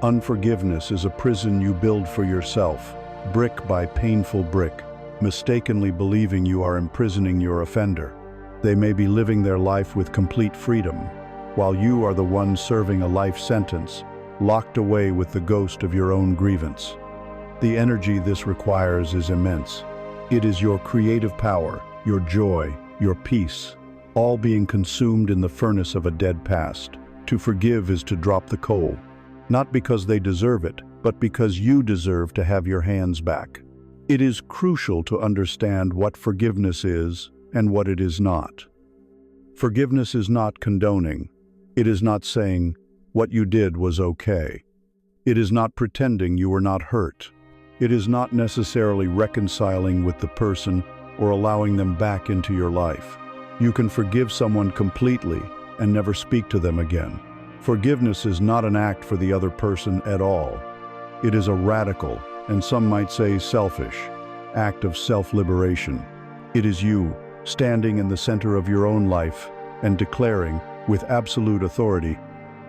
Unforgiveness is a prison you build for yourself, brick by painful brick, mistakenly believing you are imprisoning your offender. They may be living their life with complete freedom, while you are the one serving a life sentence, locked away with the ghost of your own grievance. The energy this requires is immense. It is your creative power, your joy, your peace, all being consumed in the furnace of a dead past. To forgive is to drop the coal, not because they deserve it, but because you deserve to have your hands back. It is crucial to understand what forgiveness is and what it is not. Forgiveness is not condoning. It is not saying, what you did was okay. It is not pretending you were not hurt. It is not necessarily reconciling with the person or allowing them back into your life. You can forgive someone completely and never speak to them again. Forgiveness is not an act for the other person at all. It is a radical, and some might say selfish, act of self-liberation. It is you, standing in the center of your own life and declaring, with absolute authority,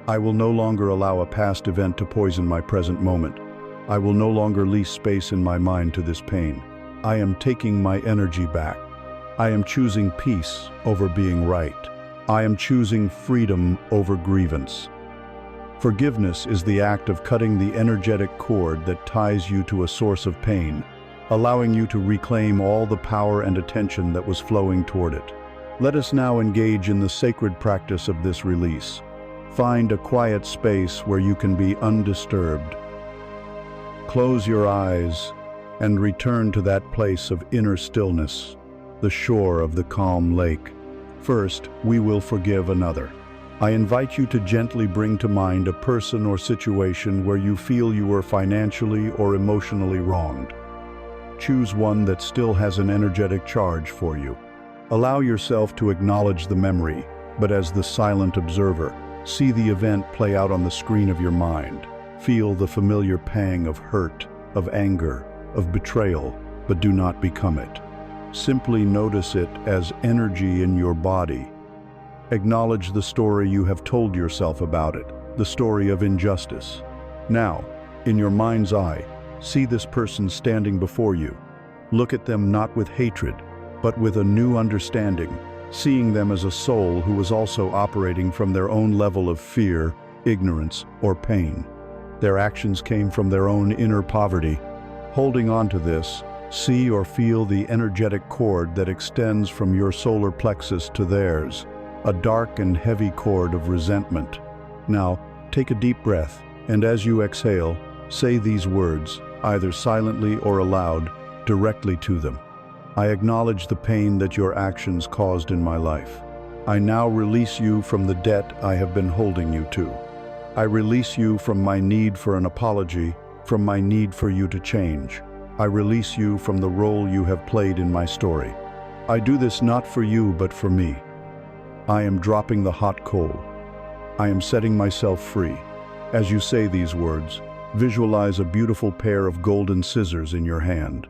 I will no longer allow a past event to poison my present moment. I will no longer lease space in my mind to this pain. I am taking my energy back. I am choosing peace over being right. I am choosing freedom over grievance. Forgiveness is the act of cutting the energetic cord that ties you to a source of pain, allowing you to reclaim all the power and attention that was flowing toward it. Let us now engage in the sacred practice of this release. Find a quiet space where you can be undisturbed. Close your eyes and return to that place of inner stillness, the shore of the calm lake. First, we will forgive another. I invite you to gently bring to mind a person or situation where you feel you were financially or emotionally wronged. Choose one that still has an energetic charge for you. Allow yourself to acknowledge the memory, but as the silent observer, see the event play out on the screen of your mind. Feel the familiar pang of hurt, of anger, of betrayal, but do not become it. Simply notice it as energy in your body. Acknowledge the story you have told yourself about it, the story of injustice. Now, in your mind's eye, see this person standing before you. Look at them not with hatred, but with a new understanding, seeing them as a soul who was also operating from their own level of fear, ignorance, or pain. Their actions came from their own inner poverty. Holding on to this, see or feel the energetic cord that extends from your solar plexus to theirs, a dark and heavy cord of resentment. Now, take a deep breath, and as you exhale, say these words, either silently or aloud, directly to them. I acknowledge the pain that your actions caused in my life. I now release you from the debt I have been holding you to. I release you from my need for an apology, from my need for you to change. I release you from the role you have played in my story. I do this not for you, but for me. I am dropping the hot coal. I am setting myself free. As you say these words, visualize a beautiful pair of golden scissors in your hand.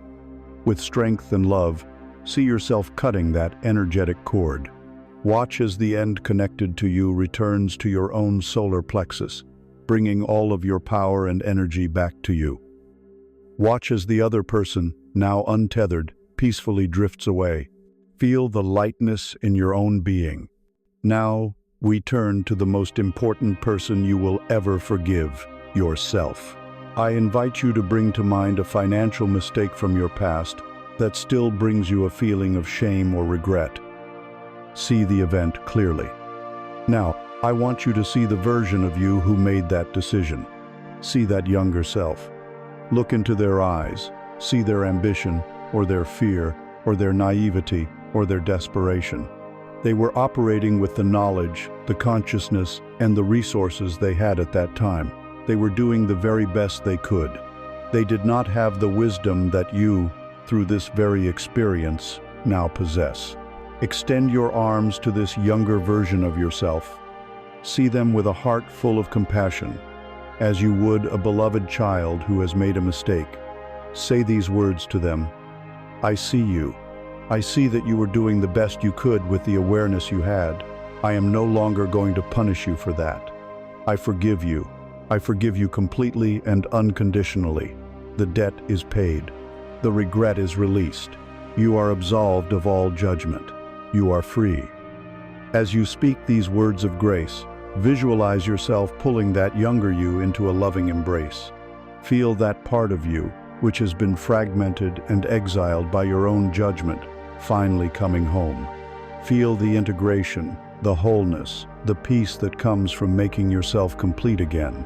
With strength and love, see yourself cutting that energetic cord. Watch as the end connected to you returns to your own solar plexus, bringing all of your power and energy back to you. Watch as the other person, now untethered, peacefully drifts away. Feel the lightness in your own being. Now, we turn to the most important person you will ever forgive, yourself. I invite you to bring to mind a financial mistake from your past that still brings you a feeling of shame or regret. See the event clearly. Now, I want you to see the version of you who made that decision. See that younger self. Look into their eyes, see their ambition or their fear, or their naivety, or their desperation. They were operating with the knowledge, the consciousness, and the resources they had at that time. They were doing the very best they could. They did not have the wisdom that you, through this very experience, now possess. Extend your arms to this younger version of yourself. See them with a heart full of compassion, as you would a beloved child who has made a mistake. Say these words to them: I see you. I see that you were doing the best you could with the awareness you had. I am no longer going to punish you for that. I forgive you. I forgive you completely and unconditionally. The debt is paid. The regret is released. You are absolved of all judgment. You are free. As you speak these words of grace, visualize yourself pulling that younger you into a loving embrace. Feel that part of you, which has been fragmented and exiled by your own judgment, finally coming home. Feel the integration, the wholeness, the peace that comes from making yourself complete again.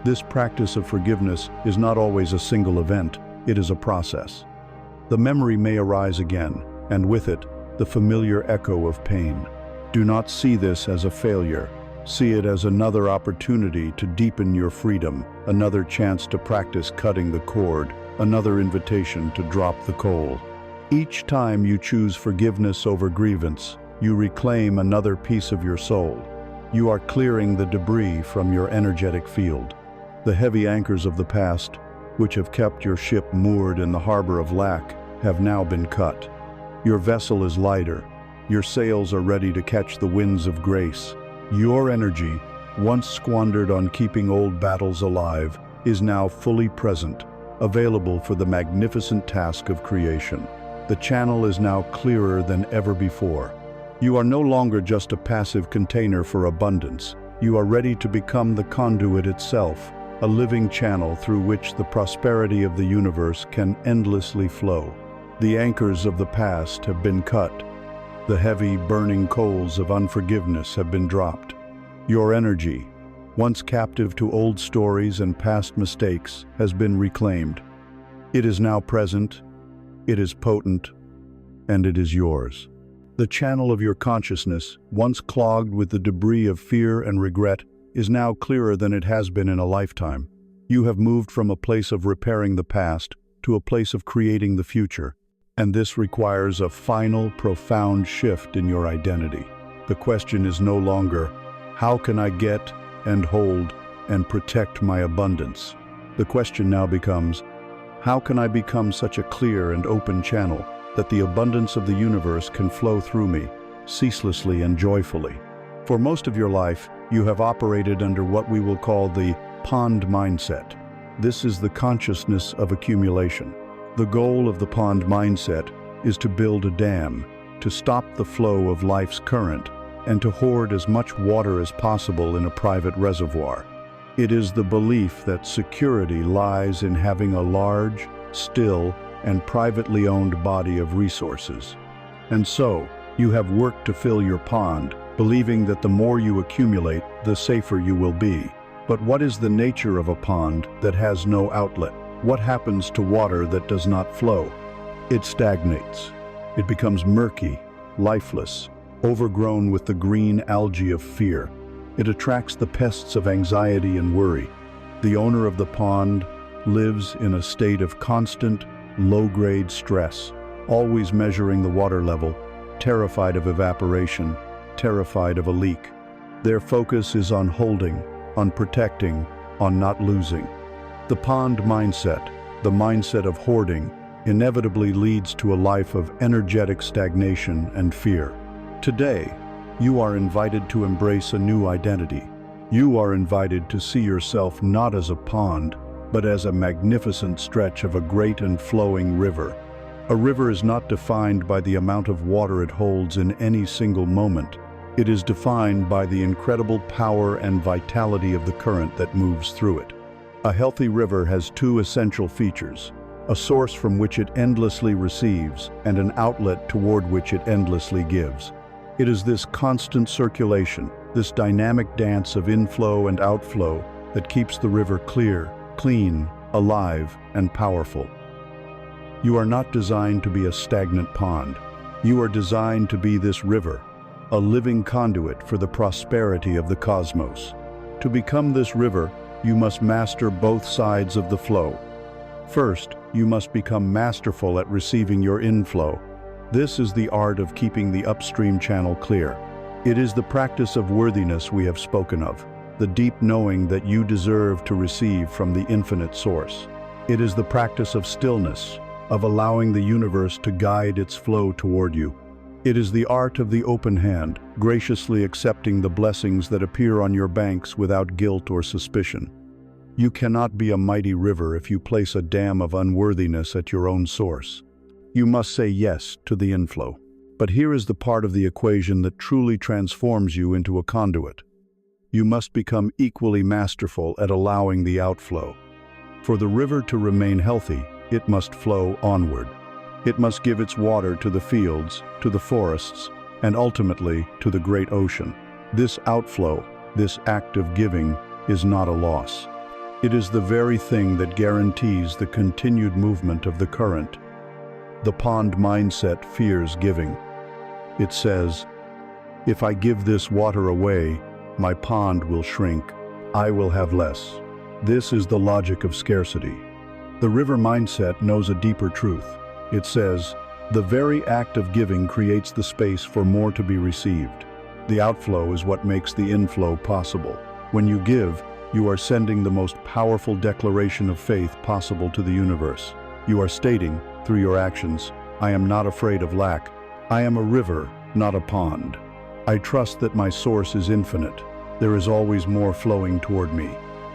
This practice of forgiveness is not always a single event, it is a process. The memory may arise again, and with it, the familiar echo of pain. Do not see this as a failure. See it as another opportunity to deepen your freedom, another chance to practice cutting the cord, another invitation to drop the coal. Each time you choose forgiveness over grievance, you reclaim another piece of your soul. You are clearing the debris from your energetic field. The heavy anchors of the past, which have kept your ship moored in the harbor of lack, have now been cut. Your vessel is lighter. Your sails are ready to catch the winds of grace. Your energy, once squandered on keeping old battles alive, is now fully present, available for the magnificent task of creation. The channel is now clearer than ever before. You are no longer just a passive container for abundance. You are ready to become the conduit itself, a living channel through which the prosperity of the universe can endlessly flow. The anchors of the past have been cut. The heavy, burning coals of unforgiveness have been dropped. Your energy, once captive to old stories and past mistakes, has been reclaimed. It is now present, it is potent, and it is yours. The channel of your consciousness, once clogged with the debris of fear and regret, is now clearer than it has been in a lifetime. You have moved from a place of repairing the past to a place of creating the future. And this requires a final, profound shift in your identity. The question is no longer, how can I get and hold and protect my abundance? The question now becomes, how can I become such a clear and open channel that the abundance of the universe can flow through me, ceaselessly and joyfully? For most of your life, you have operated under what we will call the pond mindset. This is the consciousness of accumulation. The goal of the pond mindset is to build a dam, to stop the flow of life's current, and to hoard as much water as possible in a private reservoir. It is the belief that security lies in having a large, still, and privately owned body of resources. And so, you have worked to fill your pond, believing that the more you accumulate, the safer you will be. But what is the nature of a pond that has no outlet? What happens to water that does not flow? It stagnates. It becomes murky, lifeless, overgrown with the green algae of fear. It attracts the pests of anxiety and worry. The owner of the pond lives in a state of constant, low-grade stress, always measuring the water level, terrified of evaporation, terrified of a leak. Their focus is on holding, on protecting, on not losing. The pond mindset, the mindset of hoarding, inevitably leads to a life of energetic stagnation and fear. Today, you are invited to embrace a new identity. You are invited to see yourself not as a pond, but as a magnificent stretch of a great and flowing river. A river is not defined by the amount of water it holds in any single moment. It is defined by the incredible power and vitality of the current that moves through it. A healthy river has two essential features: a source from which it endlessly receives and an outlet toward which it endlessly gives. It is this constant circulation, this dynamic dance of inflow and outflow that keeps the river clear, clean, alive, and powerful. You are not designed to be a stagnant pond. You are designed to be this river, a living conduit for the prosperity of the cosmos. To become this river, you must master both sides of the flow. First, you must become masterful at receiving your inflow. This is the art of keeping the upstream channel clear. It is the practice of worthiness we have spoken of, the deep knowing that you deserve to receive from the infinite source. It is the practice of stillness, of allowing the universe to guide its flow toward you. It is the art of the open hand, graciously accepting the blessings that appear on your banks without guilt or suspicion. You cannot be a mighty river if you place a dam of unworthiness at your own source. You must say yes to the inflow. But here is the part of the equation that truly transforms you into a conduit. You must become equally masterful at allowing the outflow. For the river to remain healthy, it must flow onward. It must give its water to the fields, to the forests, and ultimately to the great ocean. This outflow, this act of giving, is not a loss. It is the very thing that guarantees the continued movement of the current. The pond mindset fears giving. It says, if I give this water away, my pond will shrink. I will have less. This is the logic of scarcity. The river mindset knows a deeper truth. It says, the very act of giving creates the space for more to be received. The outflow is what makes the inflow possible. When you give, you are sending the most powerful declaration of faith possible to the universe. You are stating, through your actions, I am not afraid of lack. I am a river, not a pond. I trust that my source is infinite. There is always more flowing toward me.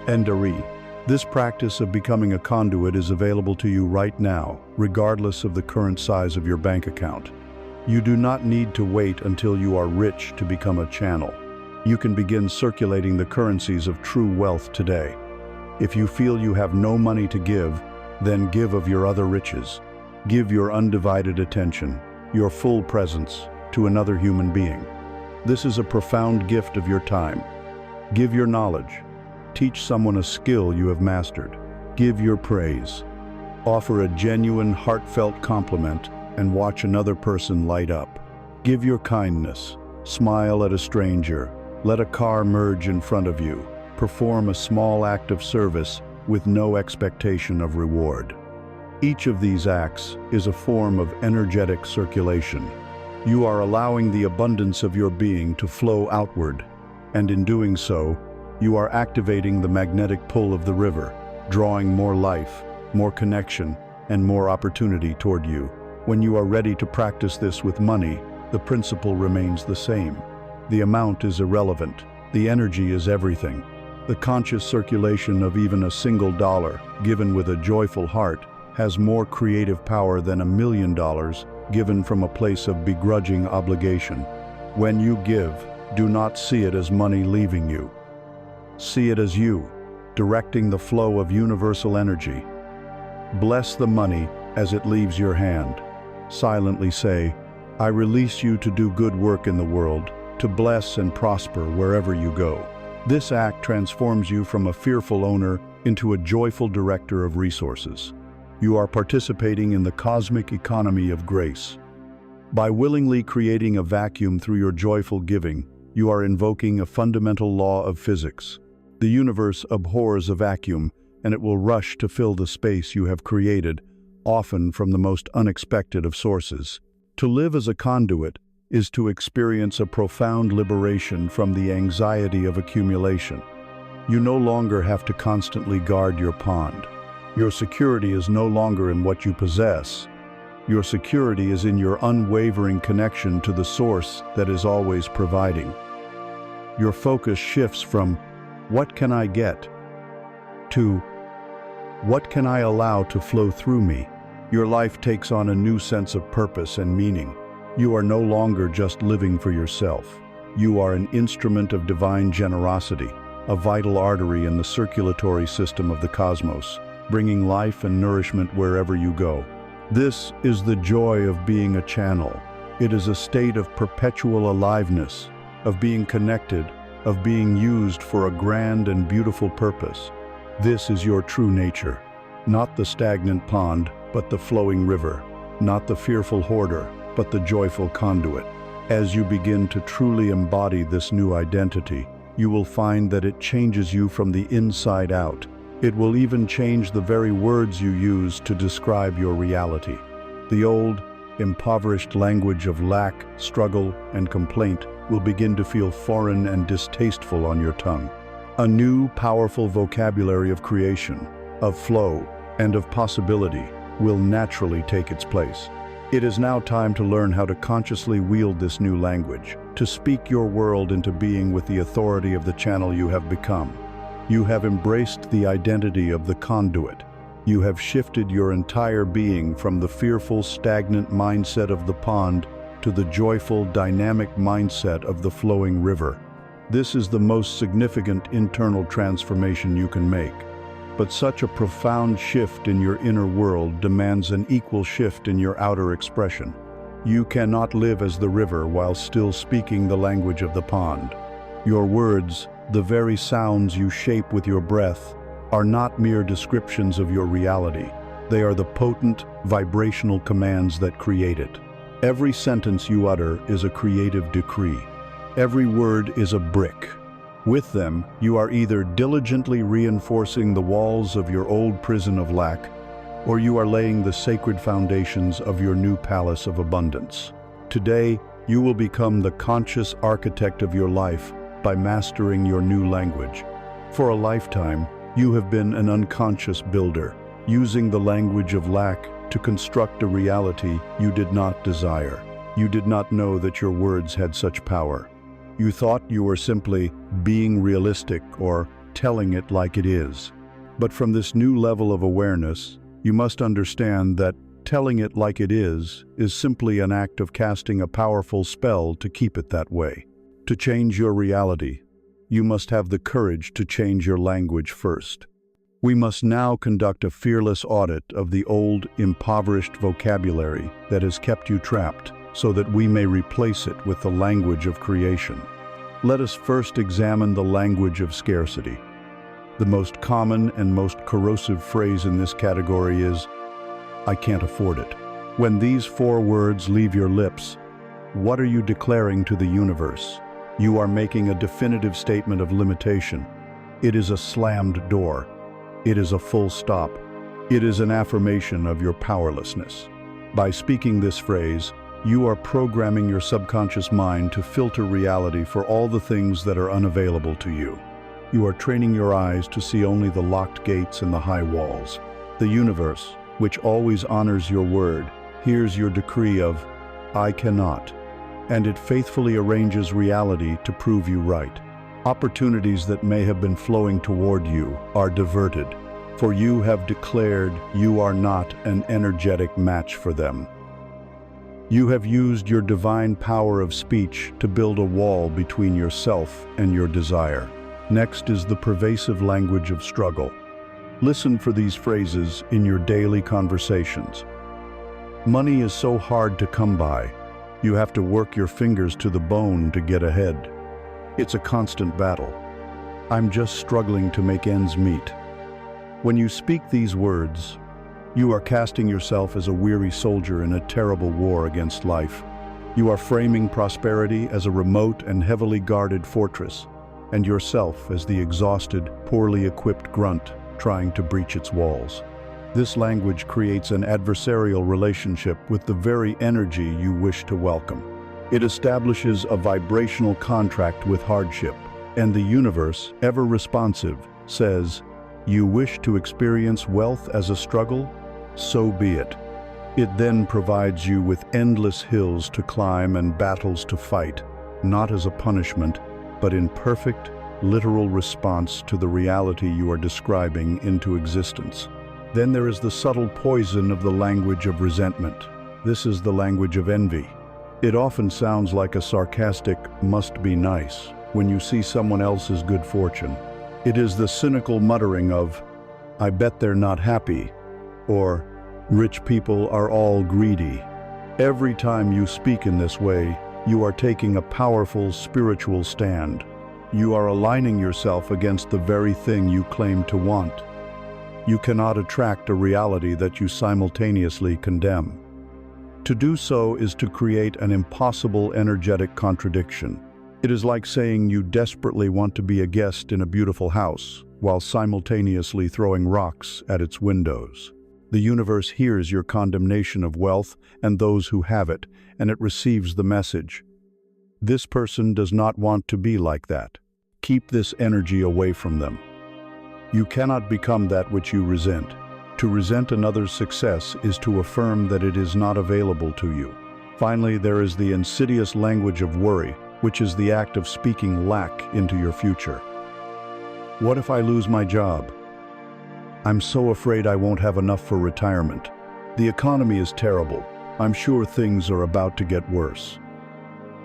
Endari. This practice of becoming a conduit is available to you right now, regardless of the current size of your bank account. You do not need to wait until you are rich to become a channel. You can begin circulating the currencies of true wealth today. If you feel you have no money to give, then give of your other riches. Give your undivided attention, your full presence, to another human being. This is a profound gift of your time. Give your knowledge. Teach someone a skill you have mastered. Give your praise. Offer a genuine, heartfelt compliment and watch another person light up. Give your kindness. Smile at a stranger. Let a car merge in front of you. Perform a small act of service with no expectation of reward. Each of these acts is a form of energetic circulation. You are allowing the abundance of your being to flow outward, and in doing so, you are activating the magnetic pull of the river, drawing more life, more connection, and more opportunity toward you. When you are ready to practice this with money, the principle remains the same. The amount is irrelevant. The energy is everything. The conscious circulation of even a single dollar, given with a joyful heart, has more creative power than $1 million given from a place of begrudging obligation. When you give, do not see it as money leaving you. See it as you, directing the flow of universal energy. Bless the money as it leaves your hand. Silently say, I release you to do good work in the world, to bless and prosper wherever you go. This act transforms you from a fearful owner into a joyful director of resources. You are participating in the cosmic economy of grace. By willingly creating a vacuum through your joyful giving, you are invoking a fundamental law of physics. The universe abhors a vacuum, and it will rush to fill the space you have created, often from the most unexpected of sources. To live as a conduit is to experience a profound liberation from the anxiety of accumulation. You no longer have to constantly guard your pond. Your security is no longer in what you possess. Your security is in your unwavering connection to the source that is always providing. Your focus shifts from, what can I get, to, what can I allow to flow through me? Your life takes on a new sense of purpose and meaning. You are no longer just living for yourself. You are an instrument of divine generosity, a vital artery in the circulatory system of the cosmos, bringing life and nourishment wherever you go. This is the joy of being a channel. It is a state of perpetual aliveness, of being connected, of being used for a grand and beautiful purpose. This is your true nature. Not the stagnant pond, but the flowing river. Not the fearful hoarder, but the joyful conduit. As you begin to truly embody this new identity, you will find that it changes you from the inside out. It will even change the very words you use to describe your reality. The old, impoverished language of lack, struggle, and complaint will begin to feel foreign and distasteful on your tongue. A new, powerful vocabulary of creation, of flow, and of possibility will naturally take its place. It is now time to learn how to consciously wield this new language, to speak your world into being with the authority of the channel you have become. You have embraced the identity of the conduit. You have shifted your entire being from the fearful, stagnant mindset of the pond to the joyful, dynamic mindset of the flowing river. This is the most significant internal transformation you can make. But such a profound shift in your inner world demands an equal shift in your outer expression. You cannot live as the river while still speaking the language of the pond. Your words, the very sounds you shape with your breath, are not mere descriptions of your reality. They are the potent, vibrational commands that create it. Every sentence you utter is a creative decree. Every word is a brick. With them, you are either diligently reinforcing the walls of your old prison of lack, or you are laying the sacred foundations of your new palace of abundance. Today, you will become the conscious architect of your life by mastering your new language. For a lifetime, you have been an unconscious builder, using the language of lack to construct a reality you did not desire. You did not know that your words had such power. You thought you were simply being realistic or telling it like it is. But from this new level of awareness, you must understand that telling it like it is simply an act of casting a powerful spell to keep it that way. To change your reality, you must have the courage to change your language first. We must now conduct a fearless audit of the old, impoverished vocabulary that has kept you trapped, so that we may replace it with the language of creation. Let us first examine the language of scarcity. The most common and most corrosive phrase in this category is, "I can't afford it." When these 4 words leave your lips, what are you declaring to the universe? You are making a definitive statement of limitation. It is a slammed door. It is a full stop. It is an affirmation of your powerlessness. By speaking this phrase, you are programming your subconscious mind to filter reality for all the things that are unavailable to you. You are training your eyes to see only the locked gates and the high walls. The universe, which always honors your word, hears your decree of, "I cannot," and it faithfully arranges reality to prove you right. Opportunities that may have been flowing toward you are diverted, for you have declared you are not an energetic match for them. You have used your divine power of speech to build a wall between yourself and your desire. Next is the pervasive language of struggle. Listen for these phrases in your daily conversations. Money is so hard to come by. You have to work your fingers to the bone to get ahead. It's a constant battle. I'm just struggling to make ends meet. When you speak these words, you are casting yourself as a weary soldier in a terrible war against life. You are framing prosperity as a remote and heavily guarded fortress, and yourself as the exhausted, poorly equipped grunt trying to breach its walls. This language creates an adversarial relationship with the very energy you wish to welcome. It establishes a vibrational contract with hardship, and the universe, ever responsive, says, "You wish to experience wealth as a struggle? So be it." It then provides you with endless hills to climb and battles to fight, not as a punishment, but in perfect, literal response to the reality you are describing into existence. Then there is the subtle poison of the language of resentment. This is the language of envy. It often sounds like a sarcastic, "must be nice," when you see someone else's good fortune. It is the cynical muttering of, "I bet they're not happy," or "rich people are all greedy." Every time you speak in this way, you are taking a powerful spiritual stand. You are aligning yourself against the very thing you claim to want. You cannot attract a reality that you simultaneously condemn. To do so is to create an impossible energetic contradiction. It is like saying you desperately want to be a guest in a beautiful house, while simultaneously throwing rocks at its windows. The universe hears your condemnation of wealth and those who have it, and it receives the message. This person does not want to be like that. Keep this energy away from them. You cannot become that which you resent. To resent another's success is to affirm that it is not available to you. Finally, there is the insidious language of worry, which is the act of speaking lack into your future. What if I lose my job? I'm so afraid I won't have enough for retirement. The economy is terrible. I'm sure things are about to get worse.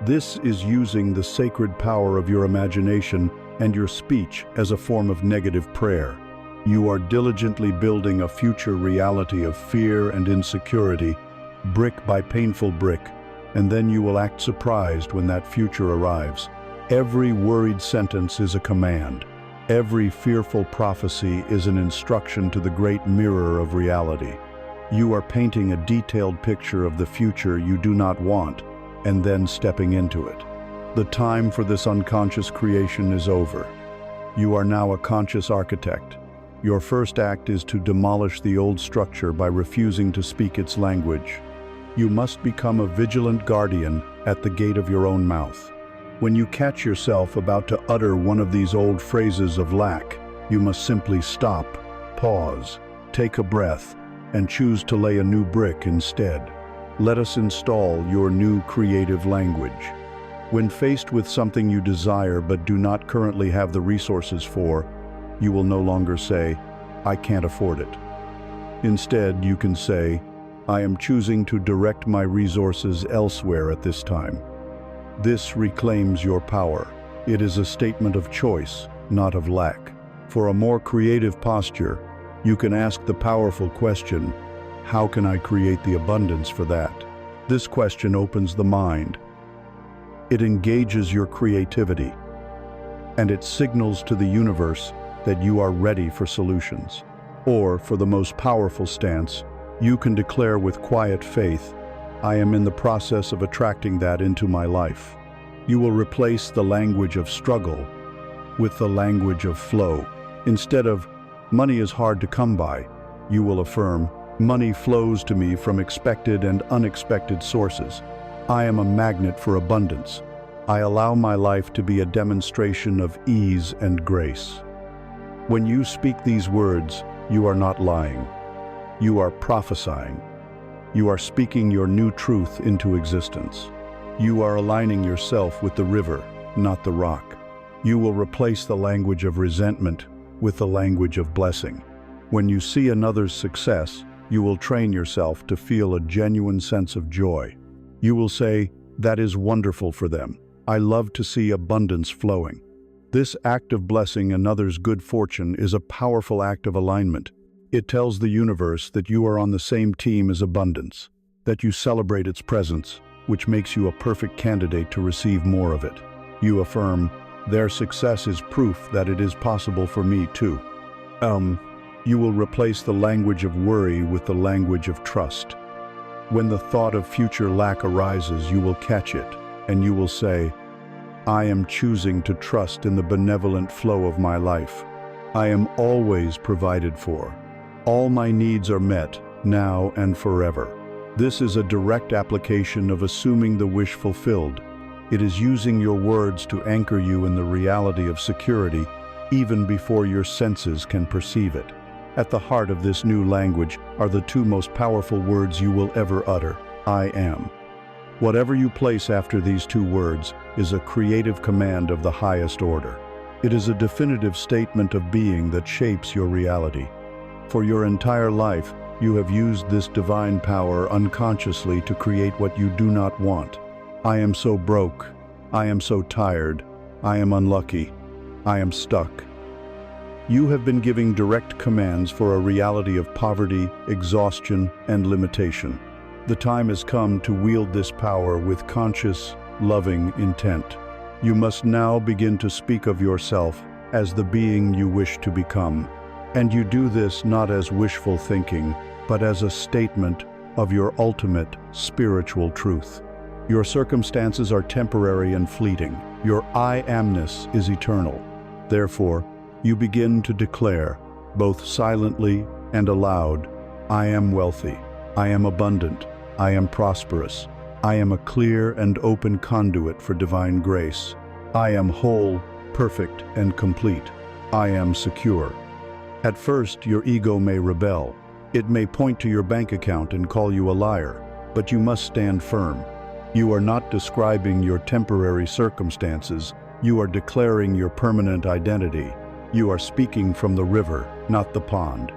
This is using the sacred power of your imagination and your speech as a form of negative prayer. You are diligently building a future reality of fear and insecurity, brick by painful brick, and then you will act surprised when that future arrives. Every worried sentence is a command. Every fearful prophecy is an instruction to the great mirror of reality. You are painting a detailed picture of the future you do not want, and then stepping into it. The time for this unconscious creation is over. You are now a conscious architect. Your first act is to demolish the old structure by refusing to speak its language. You must become a vigilant guardian at the gate of your own mouth. When you catch yourself about to utter one of these old phrases of lack, you must simply stop, pause, take a breath, and choose to lay a new brick instead. Let us install your new creative language. When faced with something you desire but do not currently have the resources for, you will no longer say, "I can't afford it." Instead, you can say, "I am choosing to direct my resources elsewhere at this time." This reclaims your power. It is a statement of choice, not of lack. For a more creative posture, you can ask the powerful question, how can I create the abundance for that? This question opens the mind. It engages your creativity, and it signals to the universe that you are ready for solutions. Or, for the most powerful stance, you can declare with quiet faith, I am in the process of attracting that into my life. You will replace the language of struggle with the language of flow. Instead of, money is hard to come by, you will affirm, money flows to me from expected and unexpected sources. I am a magnet for abundance. I allow my life to be a demonstration of ease and grace. When you speak these words, you are not lying. You are prophesying. You are speaking your new truth into existence. You are aligning yourself with the river, not the rock. You will replace the language of resentment with the language of blessing. When you see another's success, you will train yourself to feel a genuine sense of joy. You will say, that is wonderful for them. I love to see abundance flowing. This act of blessing another's good fortune is a powerful act of alignment. It tells the universe that you are on the same team as abundance, that you celebrate its presence, which makes you a perfect candidate to receive more of it. You affirm, their success is proof that it is possible for me too. You will replace the language of worry with the language of trust. When the thought of future lack arises, you will catch it, and you will say, I am choosing to trust in the benevolent flow of my life. I am always provided for. All my needs are met, now and forever. This is a direct application of assuming the wish fulfilled. It is using your words to anchor you in the reality of security, even before your senses can perceive it. At the heart of this new language are the two most powerful words you will ever utter, I am. Whatever you place after these two words is a creative command of the highest order. It is a definitive statement of being that shapes your reality. For your entire life, you have used this divine power unconsciously to create what you do not want. I am so broke. I am so tired. I am unlucky. I am stuck. You have been giving direct commands for a reality of poverty, exhaustion, and limitation. The time has come to wield this power with conscious, loving intent. You must now begin to speak of yourself as the being you wish to become. And you do this not as wishful thinking, but as a statement of your ultimate spiritual truth. Your circumstances are temporary and fleeting. Your I amness is eternal. Therefore, you begin to declare, both silently and aloud, I am wealthy, I am abundant, I am prosperous, I am a clear and open conduit for divine grace. I am whole, perfect, and complete. I am secure. At first, your ego may rebel. It may point to your bank account and call you a liar, but you must stand firm. You are not describing your temporary circumstances. You are declaring your permanent identity. You are speaking from the river, not the pond.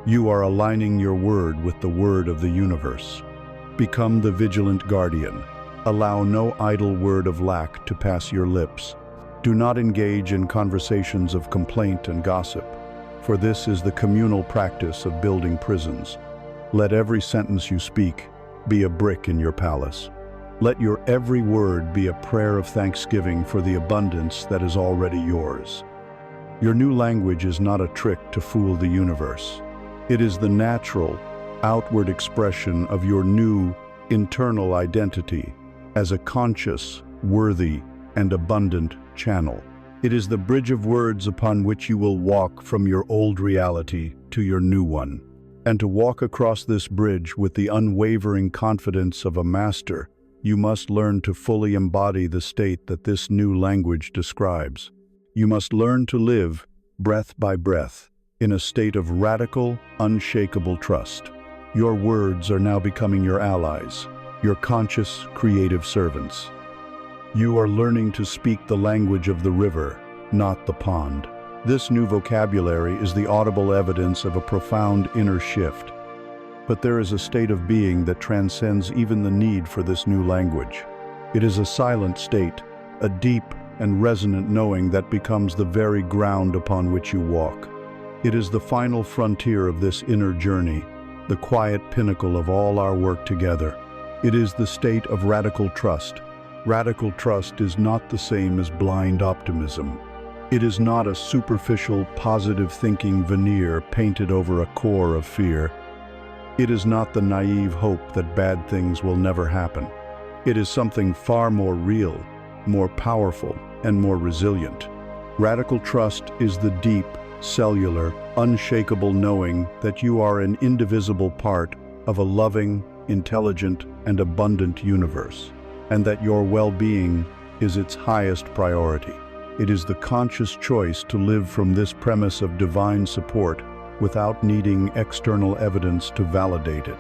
You are aligning your word with the word of the universe. Become the vigilant guardian. Allow no idle word of lack to pass your lips. Do not engage in conversations of complaint and gossip, for this is the communal practice of building prisons. Let every sentence you speak be a brick in your palace. Let your every word be a prayer of thanksgiving for the abundance that is already yours. Your new language is not a trick to fool the universe. It is the natural, outward expression of your new, internal identity as a conscious, worthy, and abundant channel. It is the bridge of words upon which you will walk from your old reality to your new one. And to walk across this bridge with the unwavering confidence of a master, you must learn to fully embody the state that this new language describes. You must learn to live, breath by breath, in a state of radical, unshakable trust. Your words are now becoming your allies, your conscious, creative servants. You are learning to speak the language of the river, not the pond. This new vocabulary is the audible evidence of a profound inner shift. But there is a state of being that transcends even the need for this new language. It is a silent state, a deep and resonant knowing that becomes the very ground upon which you walk. It is the final frontier of this inner journey, the quiet pinnacle of all our work together. It is the state of radical trust. Radical trust is not the same as blind optimism. It is not a superficial, positive thinking veneer painted over a core of fear. It is not the naive hope that bad things will never happen. It is something far more real, more powerful, and more resilient. Radical trust is the deep, cellular, unshakable knowing that you are an indivisible part of a loving, intelligent, and abundant universe, and that your well-being is its highest priority. It is the conscious choice to live from this premise of divine support without needing external evidence to validate it.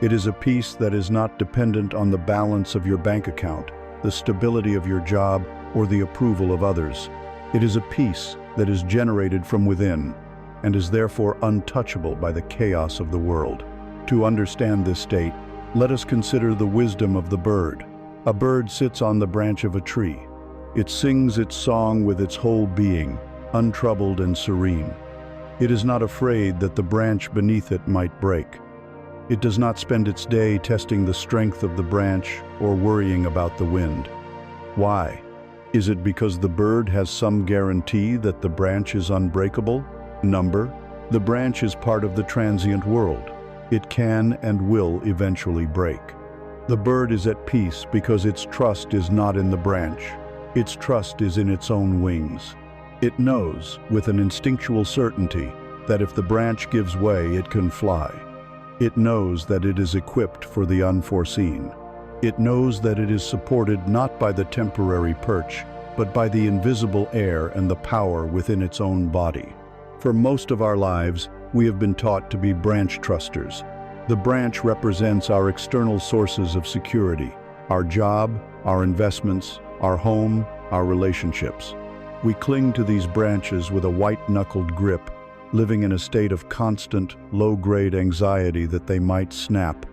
It is a peace that is not dependent on the balance of your bank account, the stability of your job, or the approval of others. It is a peace that is generated from within and is therefore untouchable by the chaos of the world. To understand this state, let us consider the wisdom of the bird. A bird sits on the branch of a tree. It sings its song with its whole being, untroubled and serene. It is not afraid that the branch beneath it might break. It does not spend its day testing the strength of the branch or worrying about the wind. Why? Is it because the bird has some guarantee that the branch is unbreakable? Number, the branch is part of the transient world. It can and will eventually break. The bird is at peace because its trust is not in the branch. Its trust is in its own wings. It knows, with an instinctual certainty, that if the branch gives way, it can fly. It knows that it is equipped for the unforeseen. It knows that it is supported not by the temporary perch, but by the invisible air and the power within its own body. For most of our lives, we have been taught to be branch trusters. The branch represents our external sources of security, our job, our investments, our home, our relationships. We cling to these branches with a white-knuckled grip, living in a state of constant, low-grade anxiety that they might snap.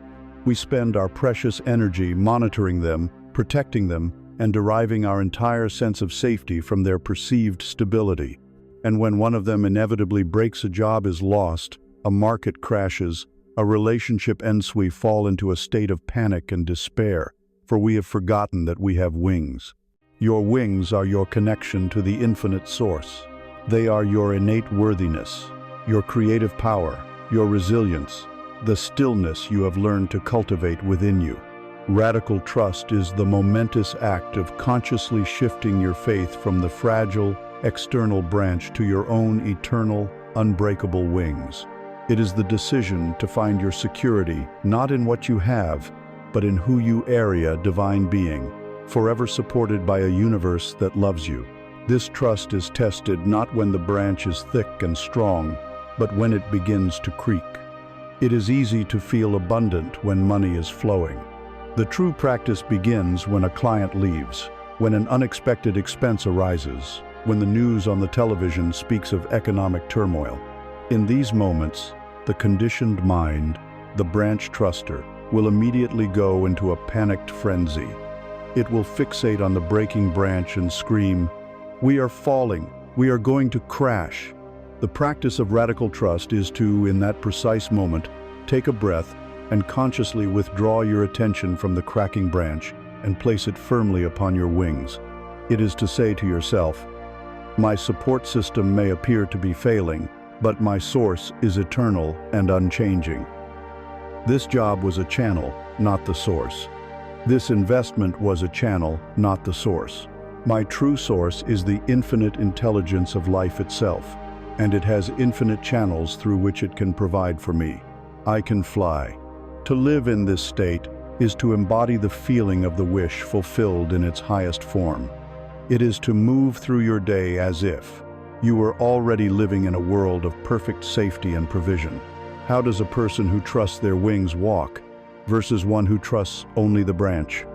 We spend our precious energy monitoring them, protecting them, and deriving our entire sense of safety from their perceived stability. And when one of them inevitably breaks, a job is lost, a market crashes, a relationship ends, we fall into a state of panic and despair, for we have forgotten that we have wings. Your wings are your connection to the infinite source. They are your innate worthiness, your creative power, your resilience, the stillness you have learned to cultivate within you. Radical trust is the momentous act of consciously shifting your faith from the fragile, external branch to your own eternal, unbreakable wings. It is the decision to find your security not in what you have, but in who you are, a divine being, forever supported by a universe that loves you. This trust is tested not when the branch is thick and strong, but when it begins to creak. It is easy to feel abundant when money is flowing. The true practice begins when a client leaves, when an unexpected expense arises, when the news on the television speaks of economic turmoil. In these moments, the conditioned mind, the branch truster, will immediately go into a panicked frenzy. It will fixate on the breaking branch and scream, "We are falling, we are going to crash." The practice of radical trust is to, in that precise moment, take a breath and consciously withdraw your attention from the cracking branch and place it firmly upon your wings. It is to say to yourself, "My support system may appear to be failing, but my source is eternal and unchanging. This job was a channel, not the source. This investment was a channel, not the source. My true source is the infinite intelligence of life itself, and it has infinite channels through which it can provide for me. I can fly." To live in this state is to embody the feeling of the wish fulfilled in its highest form. It is to move through your day as if you were already living in a world of perfect safety and provision. How does a person who trusts their wings walk versus one who trusts only the branch?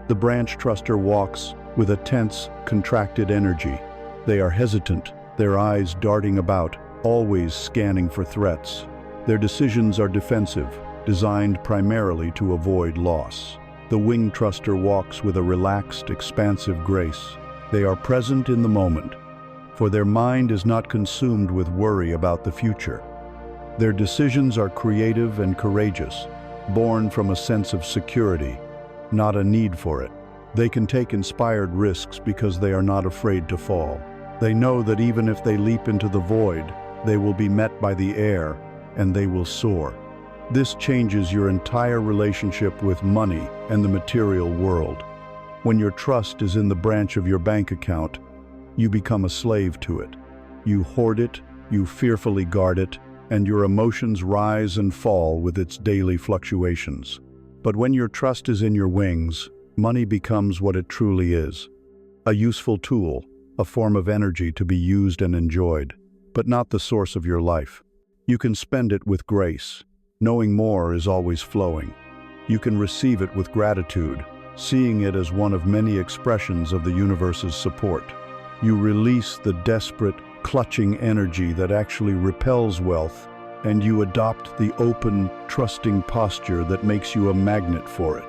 The branch truster walks with a tense, contracted energy. They are hesitant, their eyes darting about, always scanning for threats. Their decisions are defensive, designed primarily to avoid loss. The wing truster walks with a relaxed, expansive grace. They are present in the moment, for their mind is not consumed with worry about the future. Their decisions are creative and courageous, born from a sense of security, not a need for it. They can take inspired risks because they are not afraid to fall. They know that even if they leap into the void, they will be met by the air, and they will soar. This changes your entire relationship with money and the material world. When your trust is in the branch of your bank account, you become a slave to it. You hoard it, you fearfully guard it, and your emotions rise and fall with its daily fluctuations. But when your trust is in your wings, money becomes what it truly is. A useful tool, a form of energy to be used and enjoyed, but not the source of your life. You can spend it with grace, knowing more is always flowing. You can receive it with gratitude, seeing it as one of many expressions of the universe's support. You release the desperate, clutching energy that actually repels wealth, and you adopt the open, trusting posture that makes you a magnet for it.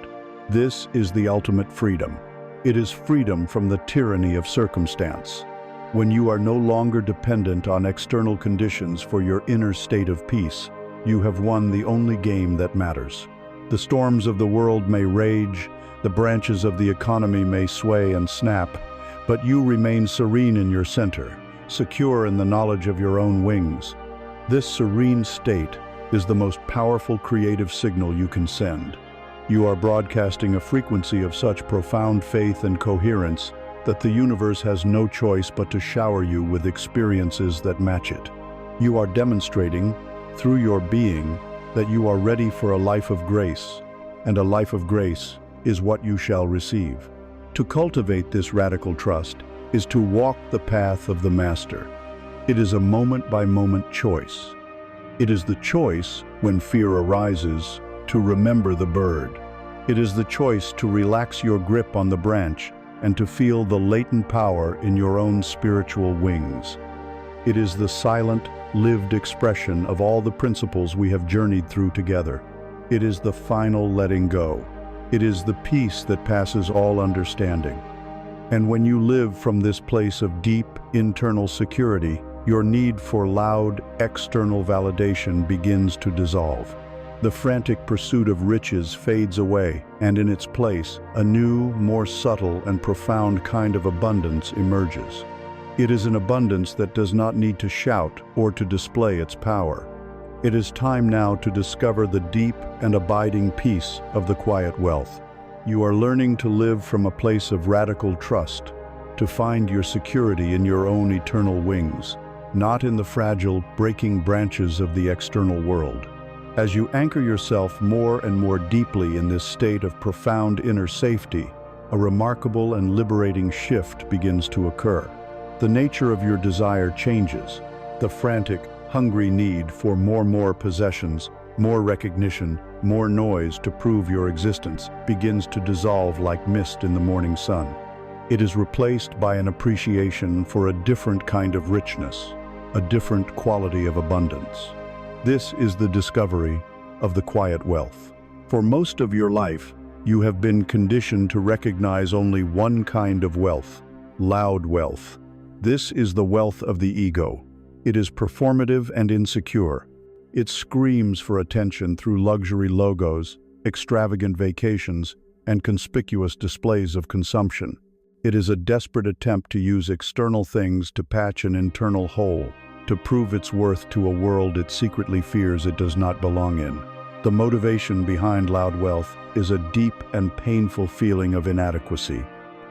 This is the ultimate freedom. It is freedom from the tyranny of circumstance. When you are no longer dependent on external conditions for your inner state of peace, you have won the only game that matters. The storms of the world may rage, the branches of the economy may sway and snap, but you remain serene in your center, secure in the knowledge of your own wings. This serene state is the most powerful creative signal you can send. You are broadcasting a frequency of such profound faith and coherence that the universe has no choice but to shower you with experiences that match it. You are demonstrating, through your being, that you are ready for a life of grace, and a life of grace is what you shall receive. To cultivate this radical trust is to walk the path of the Master. It is a moment-by-moment choice. It is the choice, when fear arises, to remember the bird. It is the choice to relax your grip on the branch and to feel the latent power in your own spiritual wings. It is the silent, lived expression of all the principles we have journeyed through together. It is the final letting go. It is the peace that passes all understanding. And when you live from this place of deep, internal security, your need for loud, external validation begins to dissolve. The frantic pursuit of riches fades away, and in its place, a new, more subtle and profound kind of abundance emerges. It is an abundance that does not need to shout or to display its power. It is time now to discover the deep and abiding peace of the quiet wealth. You are learning to live from a place of radical trust, to find your security in your own eternal wings, not in the fragile, breaking branches of the external world. As you anchor yourself more and more deeply in this state of profound inner safety, a remarkable and liberating shift begins to occur. The nature of your desire changes. The frantic, hungry need for more possessions, more recognition, more noise to prove your existence begins to dissolve like mist in the morning sun. It is replaced by an appreciation for a different kind of richness, a different quality of abundance. This is the discovery of the quiet wealth. For most of your life, you have been conditioned to recognize only one kind of wealth: loud wealth. This is the wealth of the ego. It is performative and insecure. It screams for attention through luxury logos, extravagant vacations, and conspicuous displays of consumption. It is a desperate attempt to use external things to patch an internal hole, to prove its worth to a world it secretly fears it does not belong in. The motivation behind loud wealth is a deep and painful feeling of inadequacy.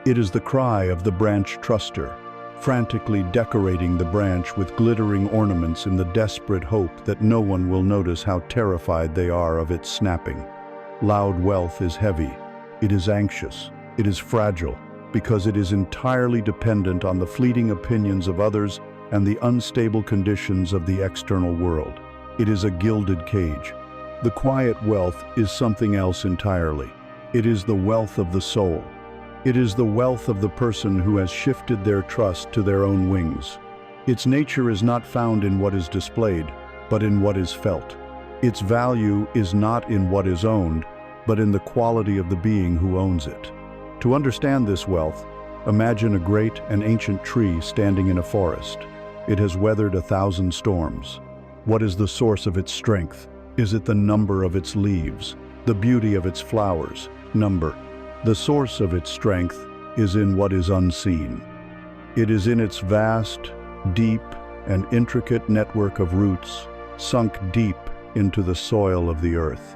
It is the cry of the branch truster, frantically decorating the branch with glittering ornaments in the desperate hope that no one will notice how terrified they are of its snapping. Loud wealth is heavy. It is anxious. It is fragile, because it is entirely dependent on the fleeting opinions of others and the unstable conditions of the external world. It is a gilded cage. The quiet wealth is something else entirely. It is the wealth of the soul. It is the wealth of the person who has shifted their trust to their own wings. Its nature is not found in what is displayed, but in what is felt. Its value is not in what is owned, but in the quality of the being who owns it. To understand this wealth, imagine a great and ancient tree standing in a forest. It has weathered 1,000 storms. What is the source of its strength? Is it the number of its leaves, the beauty of its flowers? Number. The source of its strength is in what is unseen. It is in its vast, deep, and intricate network of roots, sunk deep into the soil of the earth.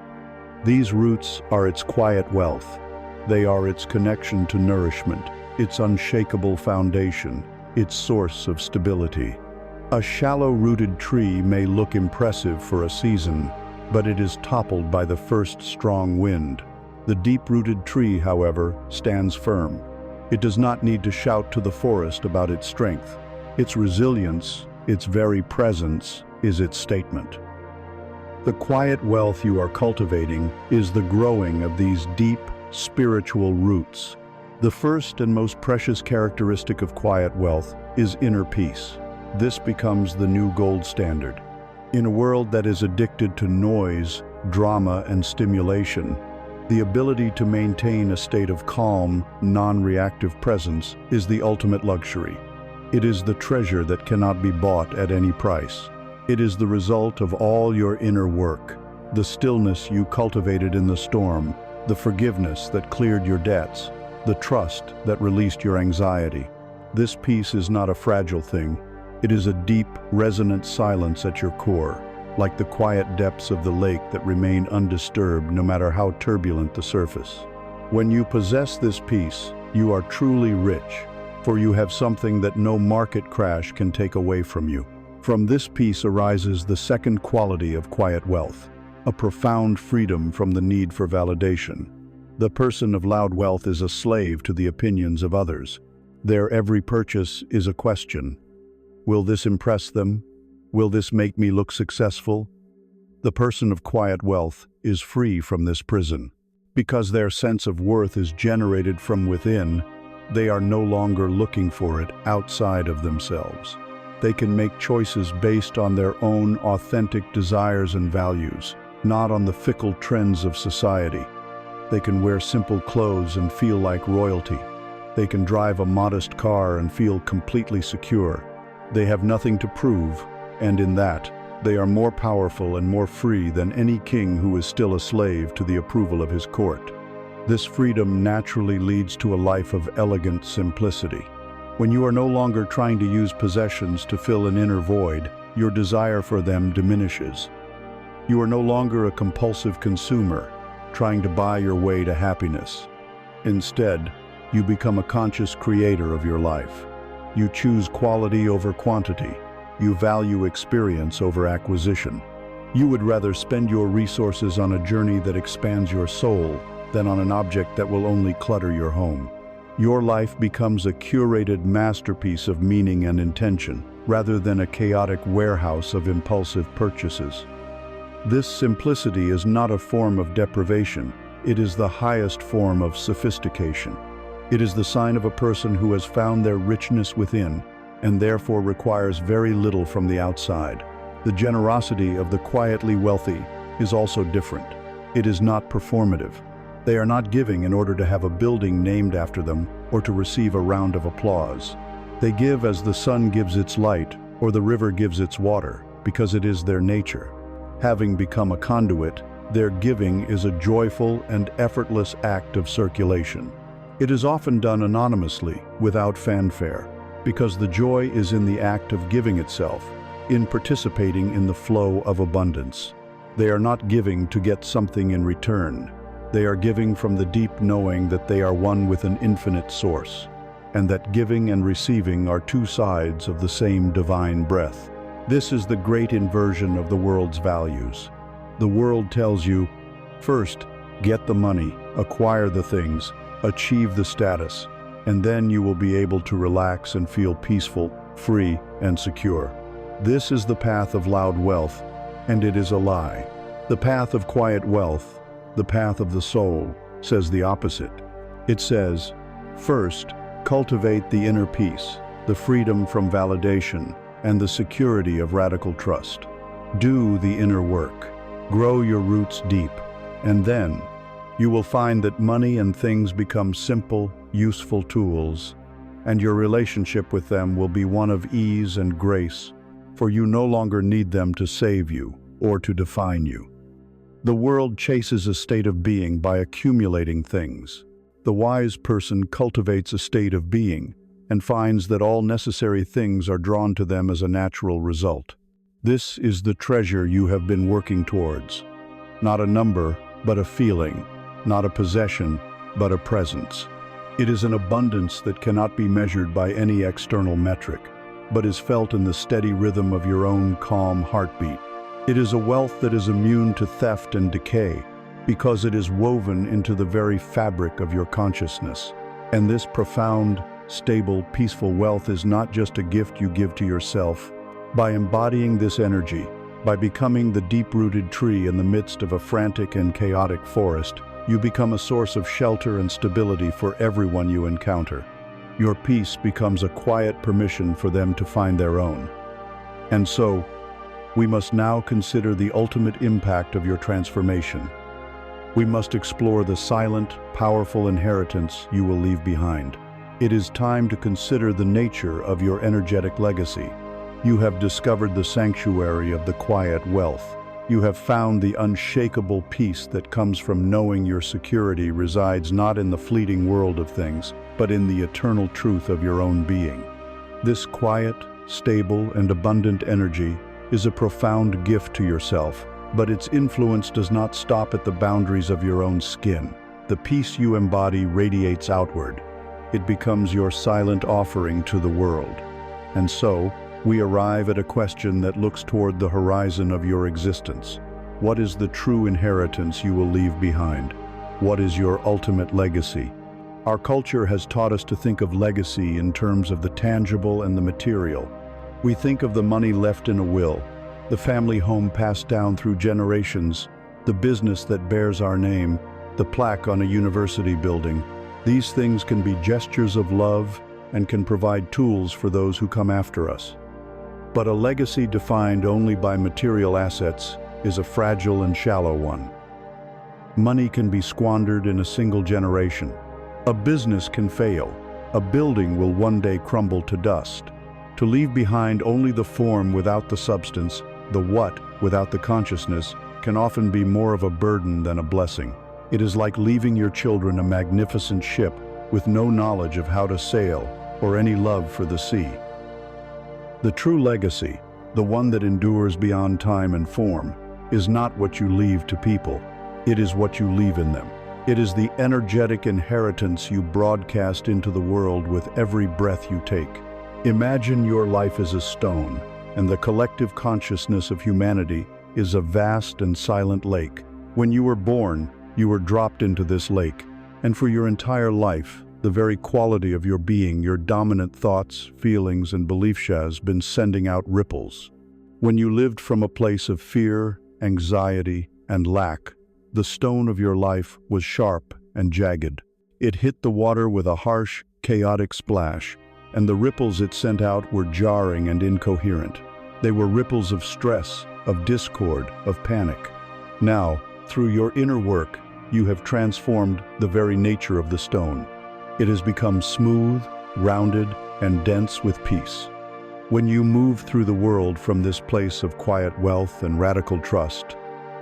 These roots are its quiet wealth. They are its connection to nourishment, its unshakable foundation, its source of stability. A shallow-rooted tree may look impressive for a season, but it is toppled by the first strong wind. The deep-rooted tree, however, stands firm. It does not need to shout to the forest about its strength. Its resilience, its very presence, is its statement. The quiet wealth you are cultivating is the growing of these deep, spiritual roots. The first and most precious characteristic of quiet wealth is inner peace. This becomes the new gold standard. In a world that is addicted to noise, drama, and stimulation, the ability to maintain a state of calm, non-reactive presence is the ultimate luxury. It is the treasure that cannot be bought at any price. It is the result of all your inner work, the stillness you cultivated in the storm, the forgiveness that cleared your debts, the trust that released your anxiety. This peace is not a fragile thing. It is a deep, resonant silence at your core, like the quiet depths of the lake that remain undisturbed no matter how turbulent the surface. When you possess this peace, you are truly rich, for you have something that no market crash can take away from you. From this peace arises the second quality of quiet wealth, a profound freedom from the need for validation. The person of loud wealth is a slave to the opinions of others. Their every purchase is a question. Will this impress them? Will this make me look successful? The person of quiet wealth is free from this prison. Because their sense of worth is generated from within, they are no longer looking for it outside of themselves. They can make choices based on their own authentic desires and values, not on the fickle trends of society. They can wear simple clothes and feel like royalty. They can drive a modest car and feel completely secure. They have nothing to prove, and in that, they are more powerful and more free than any king who is still a slave to the approval of his court. This freedom naturally leads to a life of elegant simplicity. When you are no longer trying to use possessions to fill an inner void, your desire for them diminishes. You are no longer a compulsive consumer, trying to buy your way to happiness. Instead, you become a conscious creator of your life. You choose quality over quantity. You value experience over acquisition. You would rather spend your resources on a journey that expands your soul than on an object that will only clutter your home. Your life becomes a curated masterpiece of meaning and intention, rather than a chaotic warehouse of impulsive purchases. This simplicity is not a form of deprivation. It is the highest form of sophistication. It is the sign of a person who has found their richness within, and therefore requires very little from the outside. The generosity of the quietly wealthy is also different. It is not performative. They are not giving in order to have a building named after them or to receive a round of applause. They give as the sun gives its light or the river gives its water, because it is their nature. Having become a conduit, their giving is a joyful and effortless act of circulation. It is often done anonymously, without fanfare, because the joy is in the act of giving itself, in participating in the flow of abundance. They are not giving to get something in return. They are giving from the deep knowing that they are one with an infinite source, and that giving and receiving are two sides of the same divine breath. This is the great inversion of the world's values. The world tells you, first, get the money, acquire the things, achieve the status, and then you will be able to relax and feel peaceful, free, and secure. This is the path of loud wealth, and it is a lie. The path of quiet wealth, the path of the soul, says the opposite. It says, first, cultivate the inner peace, the freedom from validation, and the security of radical trust. Do the inner work. Grow your roots deep, and then you will find that money and things become simple, useful tools, and your relationship with them will be one of ease and grace, for you no longer need them to save you or to define you. The world chases a state of being by accumulating things. The wise person cultivates a state of being and finds that all necessary things are drawn to them as a natural result. This is the treasure you have been working towards. Not a number, but a feeling. Not a possession, but a presence. It is an abundance that cannot be measured by any external metric, but is felt in the steady rhythm of your own calm heartbeat. It is a wealth that is immune to theft and decay, because it is woven into the very fabric of your consciousness. And this profound, stable, peaceful wealth is not just a gift you give to yourself. By embodying this energy, by becoming the deep-rooted tree in the midst of a frantic and chaotic forest, you become a source of shelter and stability for everyone you encounter. Your peace becomes a quiet permission for them to find their own. And so, we must now consider the ultimate impact of your transformation. We must explore the silent, powerful inheritance you will leave behind. It is time to consider the nature of your energetic legacy. You have discovered the sanctuary of the quiet wealth. You have found the unshakable peace that comes from knowing your security resides not in the fleeting world of things, but in the eternal truth of your own being. This quiet, stable, and abundant energy is a profound gift to yourself, but its influence does not stop at the boundaries of your own skin. The peace you embody radiates outward. It becomes your silent offering to the world. And so, we arrive at a question that looks toward the horizon of your existence. What is the true inheritance you will leave behind? What is your ultimate legacy? Our culture has taught us to think of legacy in terms of the tangible and the material. We think of the money left in a will, the family home passed down through generations, the business that bears our name, the plaque on a university building. These things can be gestures of love and can provide tools for those who come after us. But a legacy defined only by material assets is a fragile and shallow one. Money can be squandered in a single generation. A business can fail. A building will one day crumble to dust. To leave behind only the form without the substance, the what without the consciousness, can often be more of a burden than a blessing. It is like leaving your children a magnificent ship with no knowledge of how to sail, or any love for the sea. The true legacy, the one that endures beyond time and form, is not what you leave to people. It is what you leave in them. It is the energetic inheritance you broadcast into the world with every breath you take. Imagine your life as a stone, and the collective consciousness of humanity is a vast and silent lake. When you were born, you were dropped into this lake, and for your entire life, the very quality of your being, your dominant thoughts, feelings, and beliefs has been sending out ripples. When you lived from a place of fear, anxiety, and lack, the stone of your life was sharp and jagged. It hit the water with a harsh, chaotic splash, and the ripples it sent out were jarring and incoherent. They were ripples of stress, of discord, of panic. Now, through your inner work, you have transformed the very nature of the stone. It has become smooth, rounded, and dense with peace. When you move through the world from this place of quiet wealth and radical trust,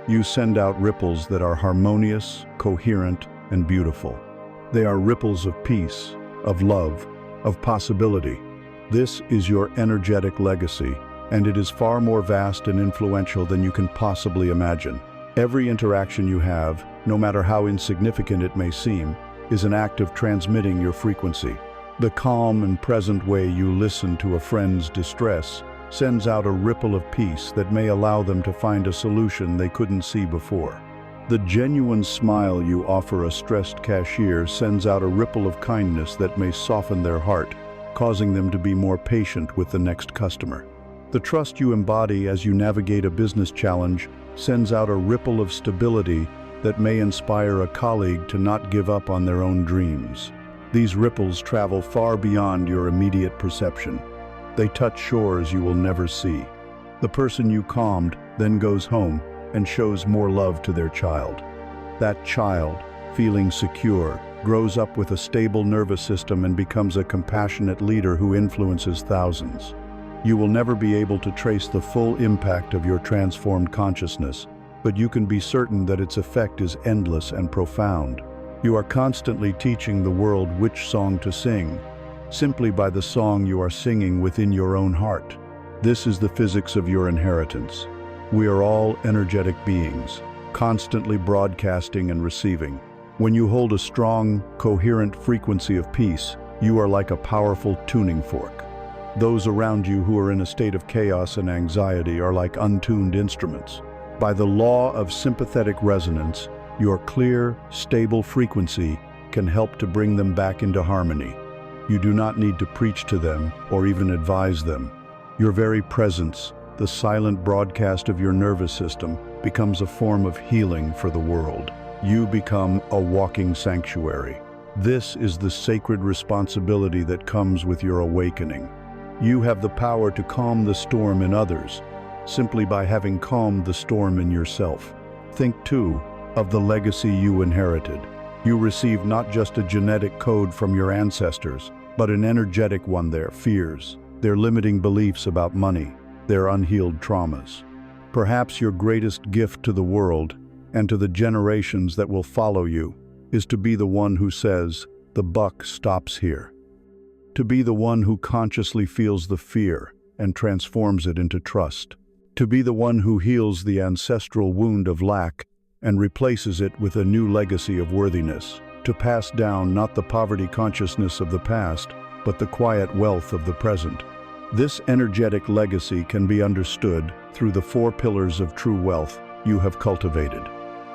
you send out ripples that are harmonious, coherent, and beautiful. They are ripples of peace, of love, of possibility. This is your energetic legacy, and it is far more vast and influential than you can possibly imagine. Every interaction you have, no matter how insignificant it may seem, is an act of transmitting your frequency. The calm and present way you listen to a friend's distress sends out a ripple of peace that may allow them to find a solution they couldn't see before. The genuine smile you offer a stressed cashier sends out a ripple of kindness that may soften their heart, causing them to be more patient with the next customer. The trust you embody as you navigate a business challenge sends out a ripple of stability that may inspire a colleague to not give up on their own dreams. These ripples travel far beyond your immediate perception. They touch shores you will never see. The person you calmed then goes home and shows more love to their child. That child, feeling secure, grows up with a stable nervous system and becomes a compassionate leader who influences thousands. You will never be able to trace the full impact of your transformed consciousness, but you can be certain that its effect is endless and profound. You are constantly teaching the world which song to sing, simply by the song you are singing within your own heart. This is the physics of your inheritance. We are all energetic beings, constantly broadcasting and receiving. When you hold a strong, coherent frequency of peace, you are like a powerful tuning fork. Those around you who are in a state of chaos and anxiety are like untuned instruments. By the law of sympathetic resonance, your clear, stable frequency can help to bring them back into harmony. You do not need to preach to them or even advise them. Your very presence, the silent broadcast of your nervous system, becomes a form of healing for the world. You become a walking sanctuary. This is the sacred responsibility that comes with your awakening. You have the power to calm the storm in others, simply by having calmed the storm in yourself. Think, too, of the legacy you inherited. You received not just a genetic code from your ancestors, but an energetic one: their fears, their limiting beliefs about money, their unhealed traumas. Perhaps your greatest gift to the world, and to the generations that will follow you, is to be the one who says, "The buck stops here." To be the one who consciously feels the fear and transforms it into trust. To be the one who heals the ancestral wound of lack and replaces it with a new legacy of worthiness. To pass down not the poverty consciousness of the past, but the quiet wealth of the present. This energetic legacy can be understood through the 4 pillars of true wealth you have cultivated.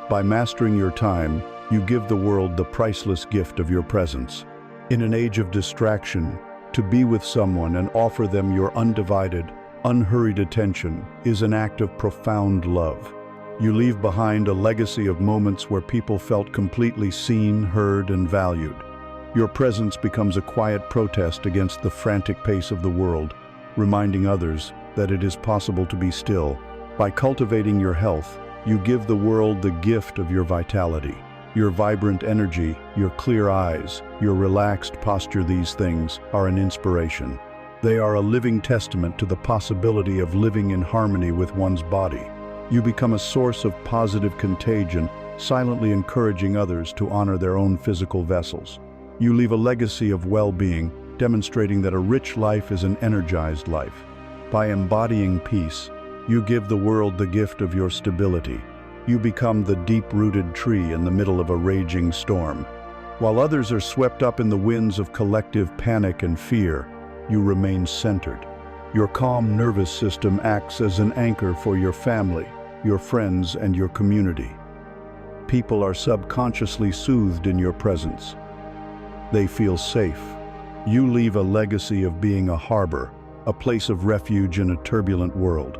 By mastering your time, you give the world the priceless gift of your presence. In an age of distraction, to be with someone and offer them your undivided, unhurried attention is an act of profound love. You leave behind a legacy of moments where people felt completely seen, heard, and valued. Your presence becomes a quiet protest against the frantic pace of the world, reminding others that it is possible to be still. By cultivating your health, you give the world the gift of your vitality. Your vibrant energy, your clear eyes, your relaxed posture, these things are an inspiration. They are a living testament to the possibility of living in harmony with one's body. You become a source of positive contagion, silently encouraging others to honor their own physical vessels. You leave a legacy of well-being, demonstrating that a rich life is an energized life. By embodying peace, you give the world the gift of your stability. You become the deep-rooted tree in the middle of a raging storm. While others are swept up in the winds of collective panic and fear, you remain centered. Your calm nervous system acts as an anchor for your family, your friends, and your community. People are subconsciously soothed in your presence. They feel safe. You leave a legacy of being a harbor, a place of refuge in a turbulent world.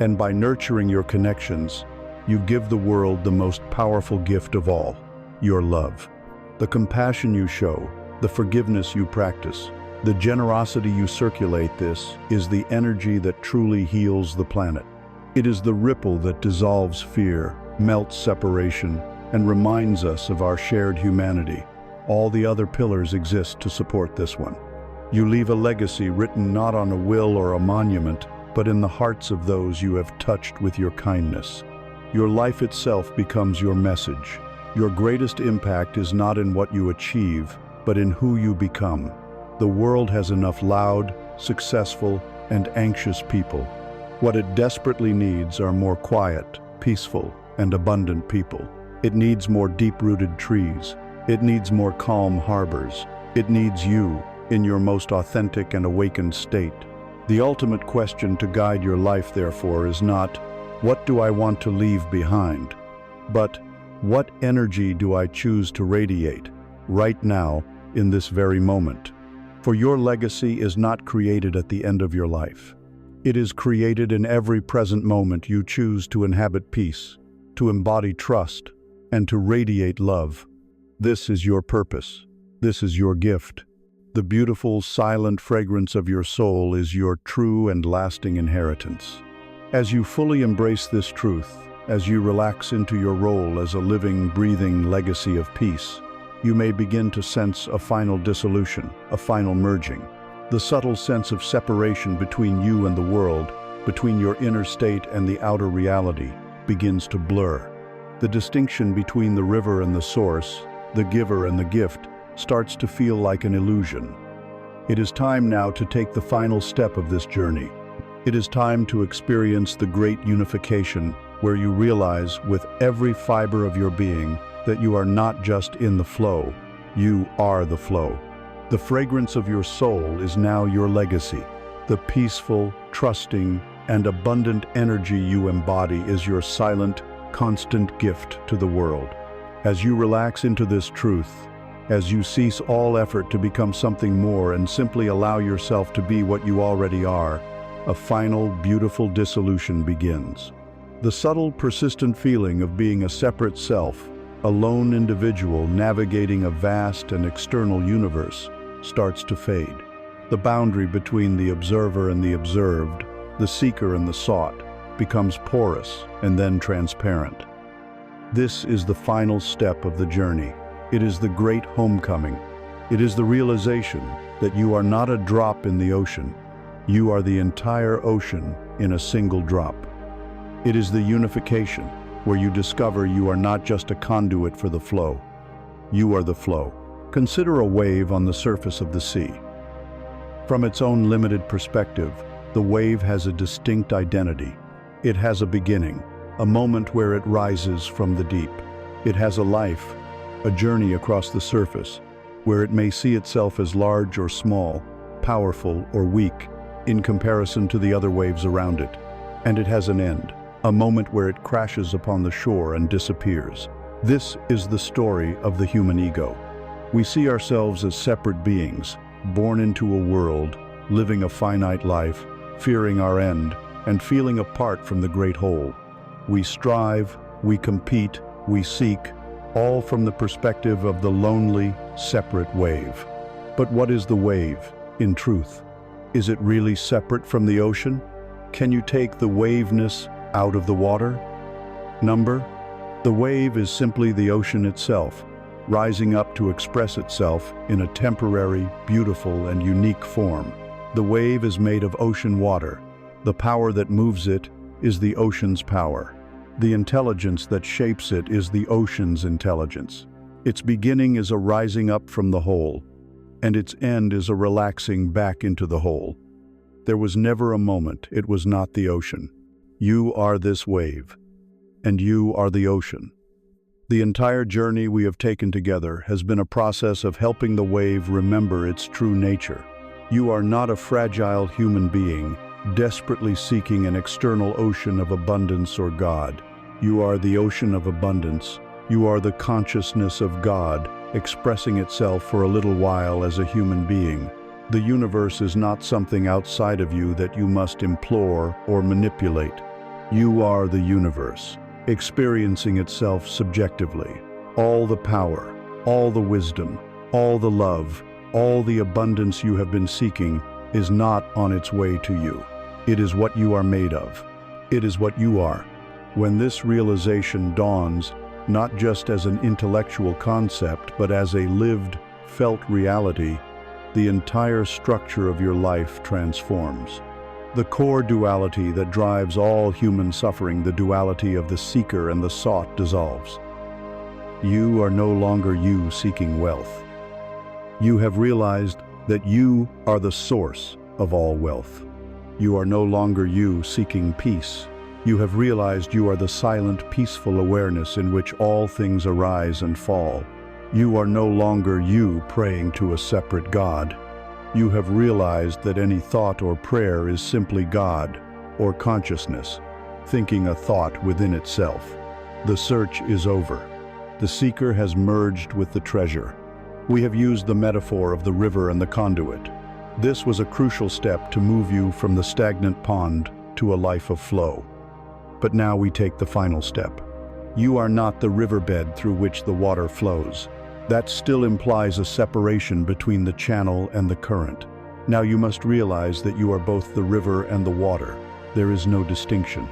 And by nurturing your connections, you give the world the most powerful gift of all, your love. The compassion you show, the forgiveness you practice, the generosity you circulate, this is the energy that truly heals the planet. It is the ripple that dissolves fear, melts separation, and reminds us of our shared humanity. All the other pillars exist to support this one. You leave a legacy written not on a will or a monument, but in the hearts of those you have touched with your kindness. Your life itself becomes your message. Your greatest impact is not in what you achieve, but in who you become. The world has enough loud, successful, and anxious people. What it desperately needs are more quiet, peaceful, and abundant people. It needs more deep-rooted trees. It needs more calm harbors. It needs you, in your most authentic and awakened state. The ultimate question to guide your life, therefore, is not, what do I want to leave behind? But, what energy do I choose to radiate, right now, in this very moment? For your legacy is not created at the end of your life. It is created in every present moment you choose to inhabit peace, to embody trust, and to radiate love. This is your purpose. This is your gift. The beautiful, silent fragrance of your soul is your true and lasting inheritance. As you fully embrace this truth, as you relax into your role as a living, breathing legacy of peace, you may begin to sense a final dissolution, a final merging. The subtle sense of separation between you and the world, between your inner state and the outer reality, begins to blur. The distinction between the river and the source, the giver and the gift, starts to feel like an illusion. It is time now to take the final step of this journey. It is time to experience the great unification where you realize with every fiber of your being that you are not just in the flow, you are the flow. The fragrance of your soul is now your legacy. The peaceful, trusting, and abundant energy you embody is your silent, constant gift to the world. As you relax into this truth, as you cease all effort to become something more and simply allow yourself to be what you already are, a final, beautiful dissolution begins. The subtle, persistent feeling of being a separate self, a lone individual navigating a vast and external universe, starts to fade. The boundary between the observer and the observed, the seeker and the sought, becomes porous and then transparent. This is the final step of the journey. It is the great homecoming. It is the realization that you are not a drop in the ocean. You are the entire ocean in a single drop. It is the unification, where you discover you are not just a conduit for the flow. You are the flow. Consider a wave on the surface of the sea. From its own limited perspective, the wave has a distinct identity. It has a beginning, a moment where it rises from the deep. It has a life, a journey across the surface, where it may see itself as large or small, powerful or weak, in comparison to the other waves around it. And it has an end, a moment where it crashes upon the shore and disappears. This is the story of the human ego. We see ourselves as separate beings, born into a world, living a finite life, fearing our end, and feeling apart from the great whole. We strive, we compete, we seek, all from the perspective of the lonely, separate wave. But what is the wave, in truth? Is it really separate from the ocean? Can you take the waveness out of the water? The wave is simply the ocean itself, rising up to express itself in a temporary, beautiful, and unique form. The wave is made of ocean water. The power that moves it is the ocean's power. The intelligence that shapes it is the ocean's intelligence. Its beginning is a rising up from the whole, and its end is a relaxing back into the whole. There was never a moment it was not the ocean. You are this wave, and you are the ocean. The entire journey we have taken together has been a process of helping the wave remember its true nature. You are not a fragile human being, desperately seeking an external ocean of abundance or God. You are the ocean of abundance. You are the consciousness of God, expressing itself for a little while as a human being. The universe is not something outside of you that you must implore or manipulate. You are the universe, experiencing itself subjectively. All the power, all the wisdom, all the love, all the abundance you have been seeking is not on its way to you. It is what you are made of. It is what you are. When this realization dawns, not just as an intellectual concept, but as a lived, felt reality, the entire structure of your life transforms. The core duality that drives all human suffering, the duality of the seeker and the sought, dissolves. You are no longer you seeking wealth. You have realized that you are the source of all wealth. You are no longer you seeking peace. You have realized you are the silent, peaceful awareness in which all things arise and fall. You are no longer you praying to a separate God. You have realized that any thought or prayer is simply God, or consciousness, thinking a thought within itself. The search is over. The seeker has merged with the treasure. We have used the metaphor of the river and the conduit. This was a crucial step to move you from the stagnant pond to a life of flow. But now we take the final step. You are not the riverbed through which the water flows. That still implies a separation between the channel and the current. Now you must realize that you are both the river and the water. There is no distinction.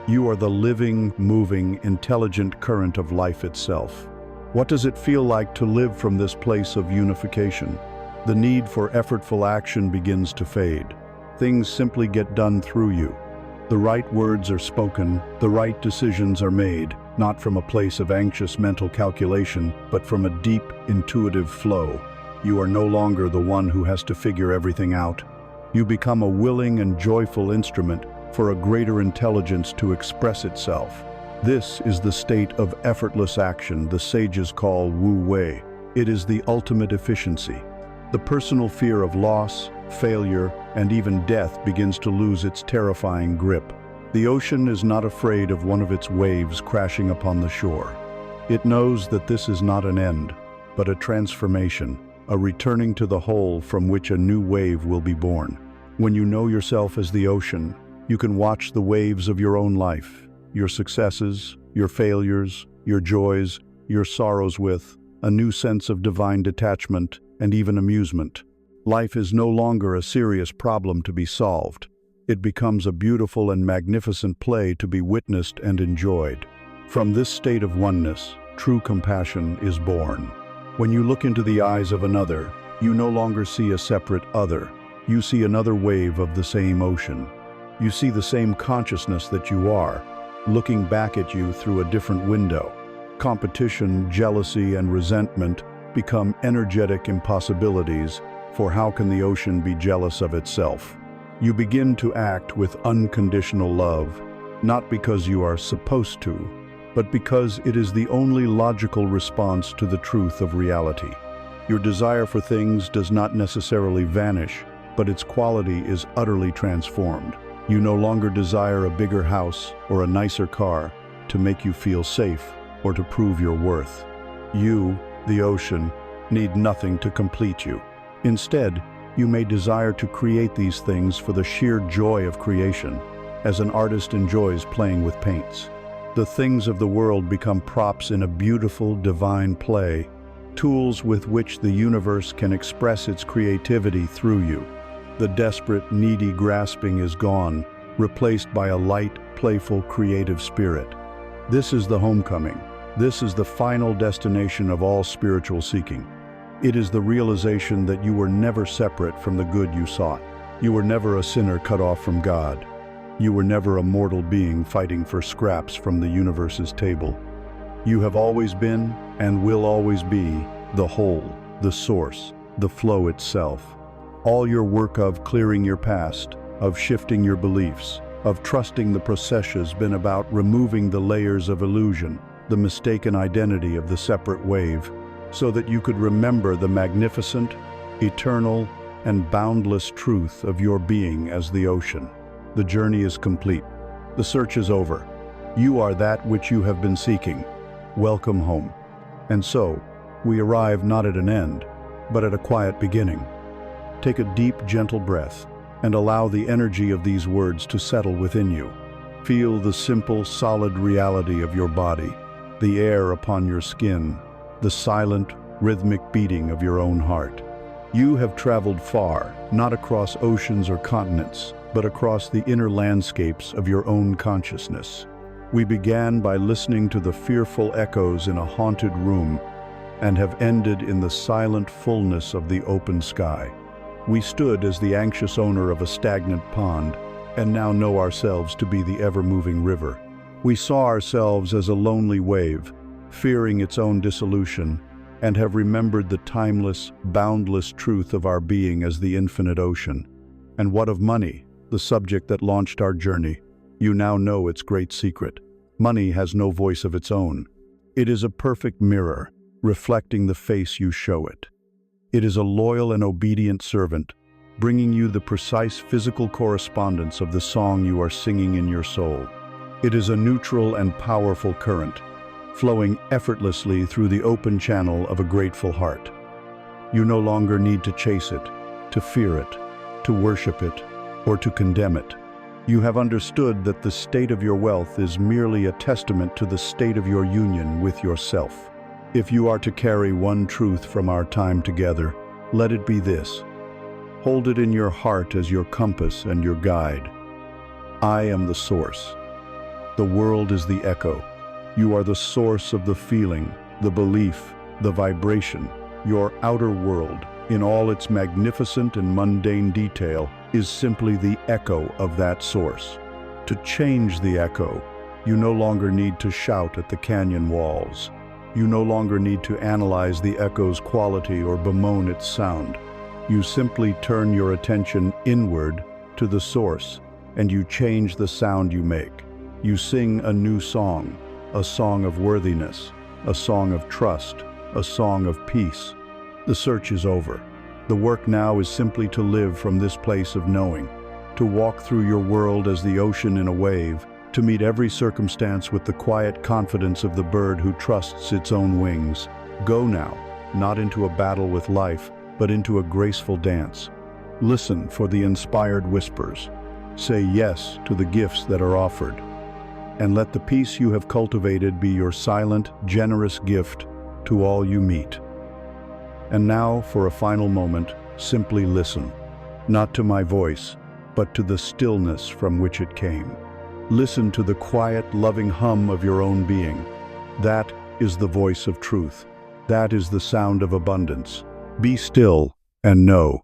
You are the living, moving, intelligent current of life itself. What does it feel like to live from this place of unification? The need for effortful action begins to fade. Things simply get done through you. The right words are spoken, the right decisions are made, not from a place of anxious mental calculation, but from a deep, intuitive flow. You are no longer the one who has to figure everything out. You become a willing and joyful instrument for a greater intelligence to express itself. This is the state of effortless action the sages call Wu Wei. It is the ultimate efficiency. The personal fear of loss, failure, and even death begins to lose its terrifying grip. The ocean is not afraid of one of its waves crashing upon the shore. It knows that this is not an end, but a transformation, a returning to the whole from which a new wave will be born. When you know yourself as the ocean, you can watch the waves of your own life, your successes, your failures, your joys, your sorrows with a new sense of divine detachment and even amusement. Life is no longer a serious problem to be solved. It becomes a beautiful and magnificent play to be witnessed and enjoyed. From this state of oneness, true compassion is born. When you look into the eyes of another, you no longer see a separate other. You see another wave of the same ocean. You see the same consciousness that you are, looking back at you through a different window. Competition, jealousy, and resentment become energetic impossibilities, for how can the ocean be jealous of itself? You begin to act with unconditional love, not because you are supposed to, but because it is the only logical response to the truth of reality. Your desire for things does not necessarily vanish, but its quality is utterly transformed. You no longer desire a bigger house or a nicer car to make you feel safe or to prove your worth. You, the ocean, need nothing to complete you. Instead, you may desire to create these things for the sheer joy of creation, as an artist enjoys playing with paints. The things of the world become props in a beautiful, divine play, tools with which the universe can express its creativity through you. The desperate, needy grasping is gone, replaced by a light, playful, creative spirit. This is the homecoming. This is the final destination of all spiritual seeking. It is the realization that you were never separate from the good you sought. You were never a sinner cut off from God. You were never a mortal being fighting for scraps from the universe's table. You have always been, and will always be, the whole, the source, the flow itself. All your work of clearing your past, of shifting your beliefs, of trusting the process has been about removing the layers of illusion, the mistaken identity of the separate wave, so that you could remember the magnificent, eternal, and boundless truth of your being as the ocean. The journey is complete. The search is over. You are that which you have been seeking. Welcome home. And so, we arrive not at an end, but at a quiet beginning. Take a deep, gentle breath and allow the energy of these words to settle within you. Feel the simple, solid reality of your body, the air upon your skin, the silent, rhythmic beating of your own heart. You have traveled far, not across oceans or continents, but across the inner landscapes of your own consciousness. We began by listening to the fearful echoes in a haunted room and have ended in the silent fullness of the open sky. We stood as the anxious owner of a stagnant pond and now know ourselves to be the ever-moving river. We saw ourselves as a lonely wave, fearing its own dissolution, and have remembered the timeless, boundless truth of our being as the infinite ocean. And what of money, the subject that launched our journey? You now know its great secret. Money has no voice of its own. It is a perfect mirror, reflecting the face you show it. It is a loyal and obedient servant, bringing you the precise physical correspondence of the song you are singing in your soul. It is a neutral and powerful current, flowing effortlessly through the open channel of a grateful heart. You no longer need to chase it, to fear it, to worship it, or to condemn it. You have understood that the state of your wealth is merely a testament to the state of your union with yourself. If you are to carry one truth from our time together, let it be this. Hold it in your heart as your compass and your guide. I am the source. The world is the echo. You are the source of the feeling, the belief, the vibration. Your outer world, in all its magnificent and mundane detail, is simply the echo of that source. To change the echo, you no longer need to shout at the canyon walls. You no longer need to analyze the echo's quality or bemoan its sound. You simply turn your attention inward to the source, and you change the sound you make. You sing a new song, a song of worthiness, a song of trust, a song of peace. The search is over. The work now is simply to live from this place of knowing, to walk through your world as the ocean in a wave, to meet every circumstance with the quiet confidence of the bird who trusts its own wings. Go now, not into a battle with life, but into a graceful dance. Listen for the inspired whispers. Say yes to the gifts that are offered. And let the peace you have cultivated be your silent, generous gift to all you meet. And now, for a final moment, simply listen, not to my voice, but to the stillness from which it came. Listen to the quiet, loving hum of your own being. That is the voice of truth. That is the sound of abundance. Be still and know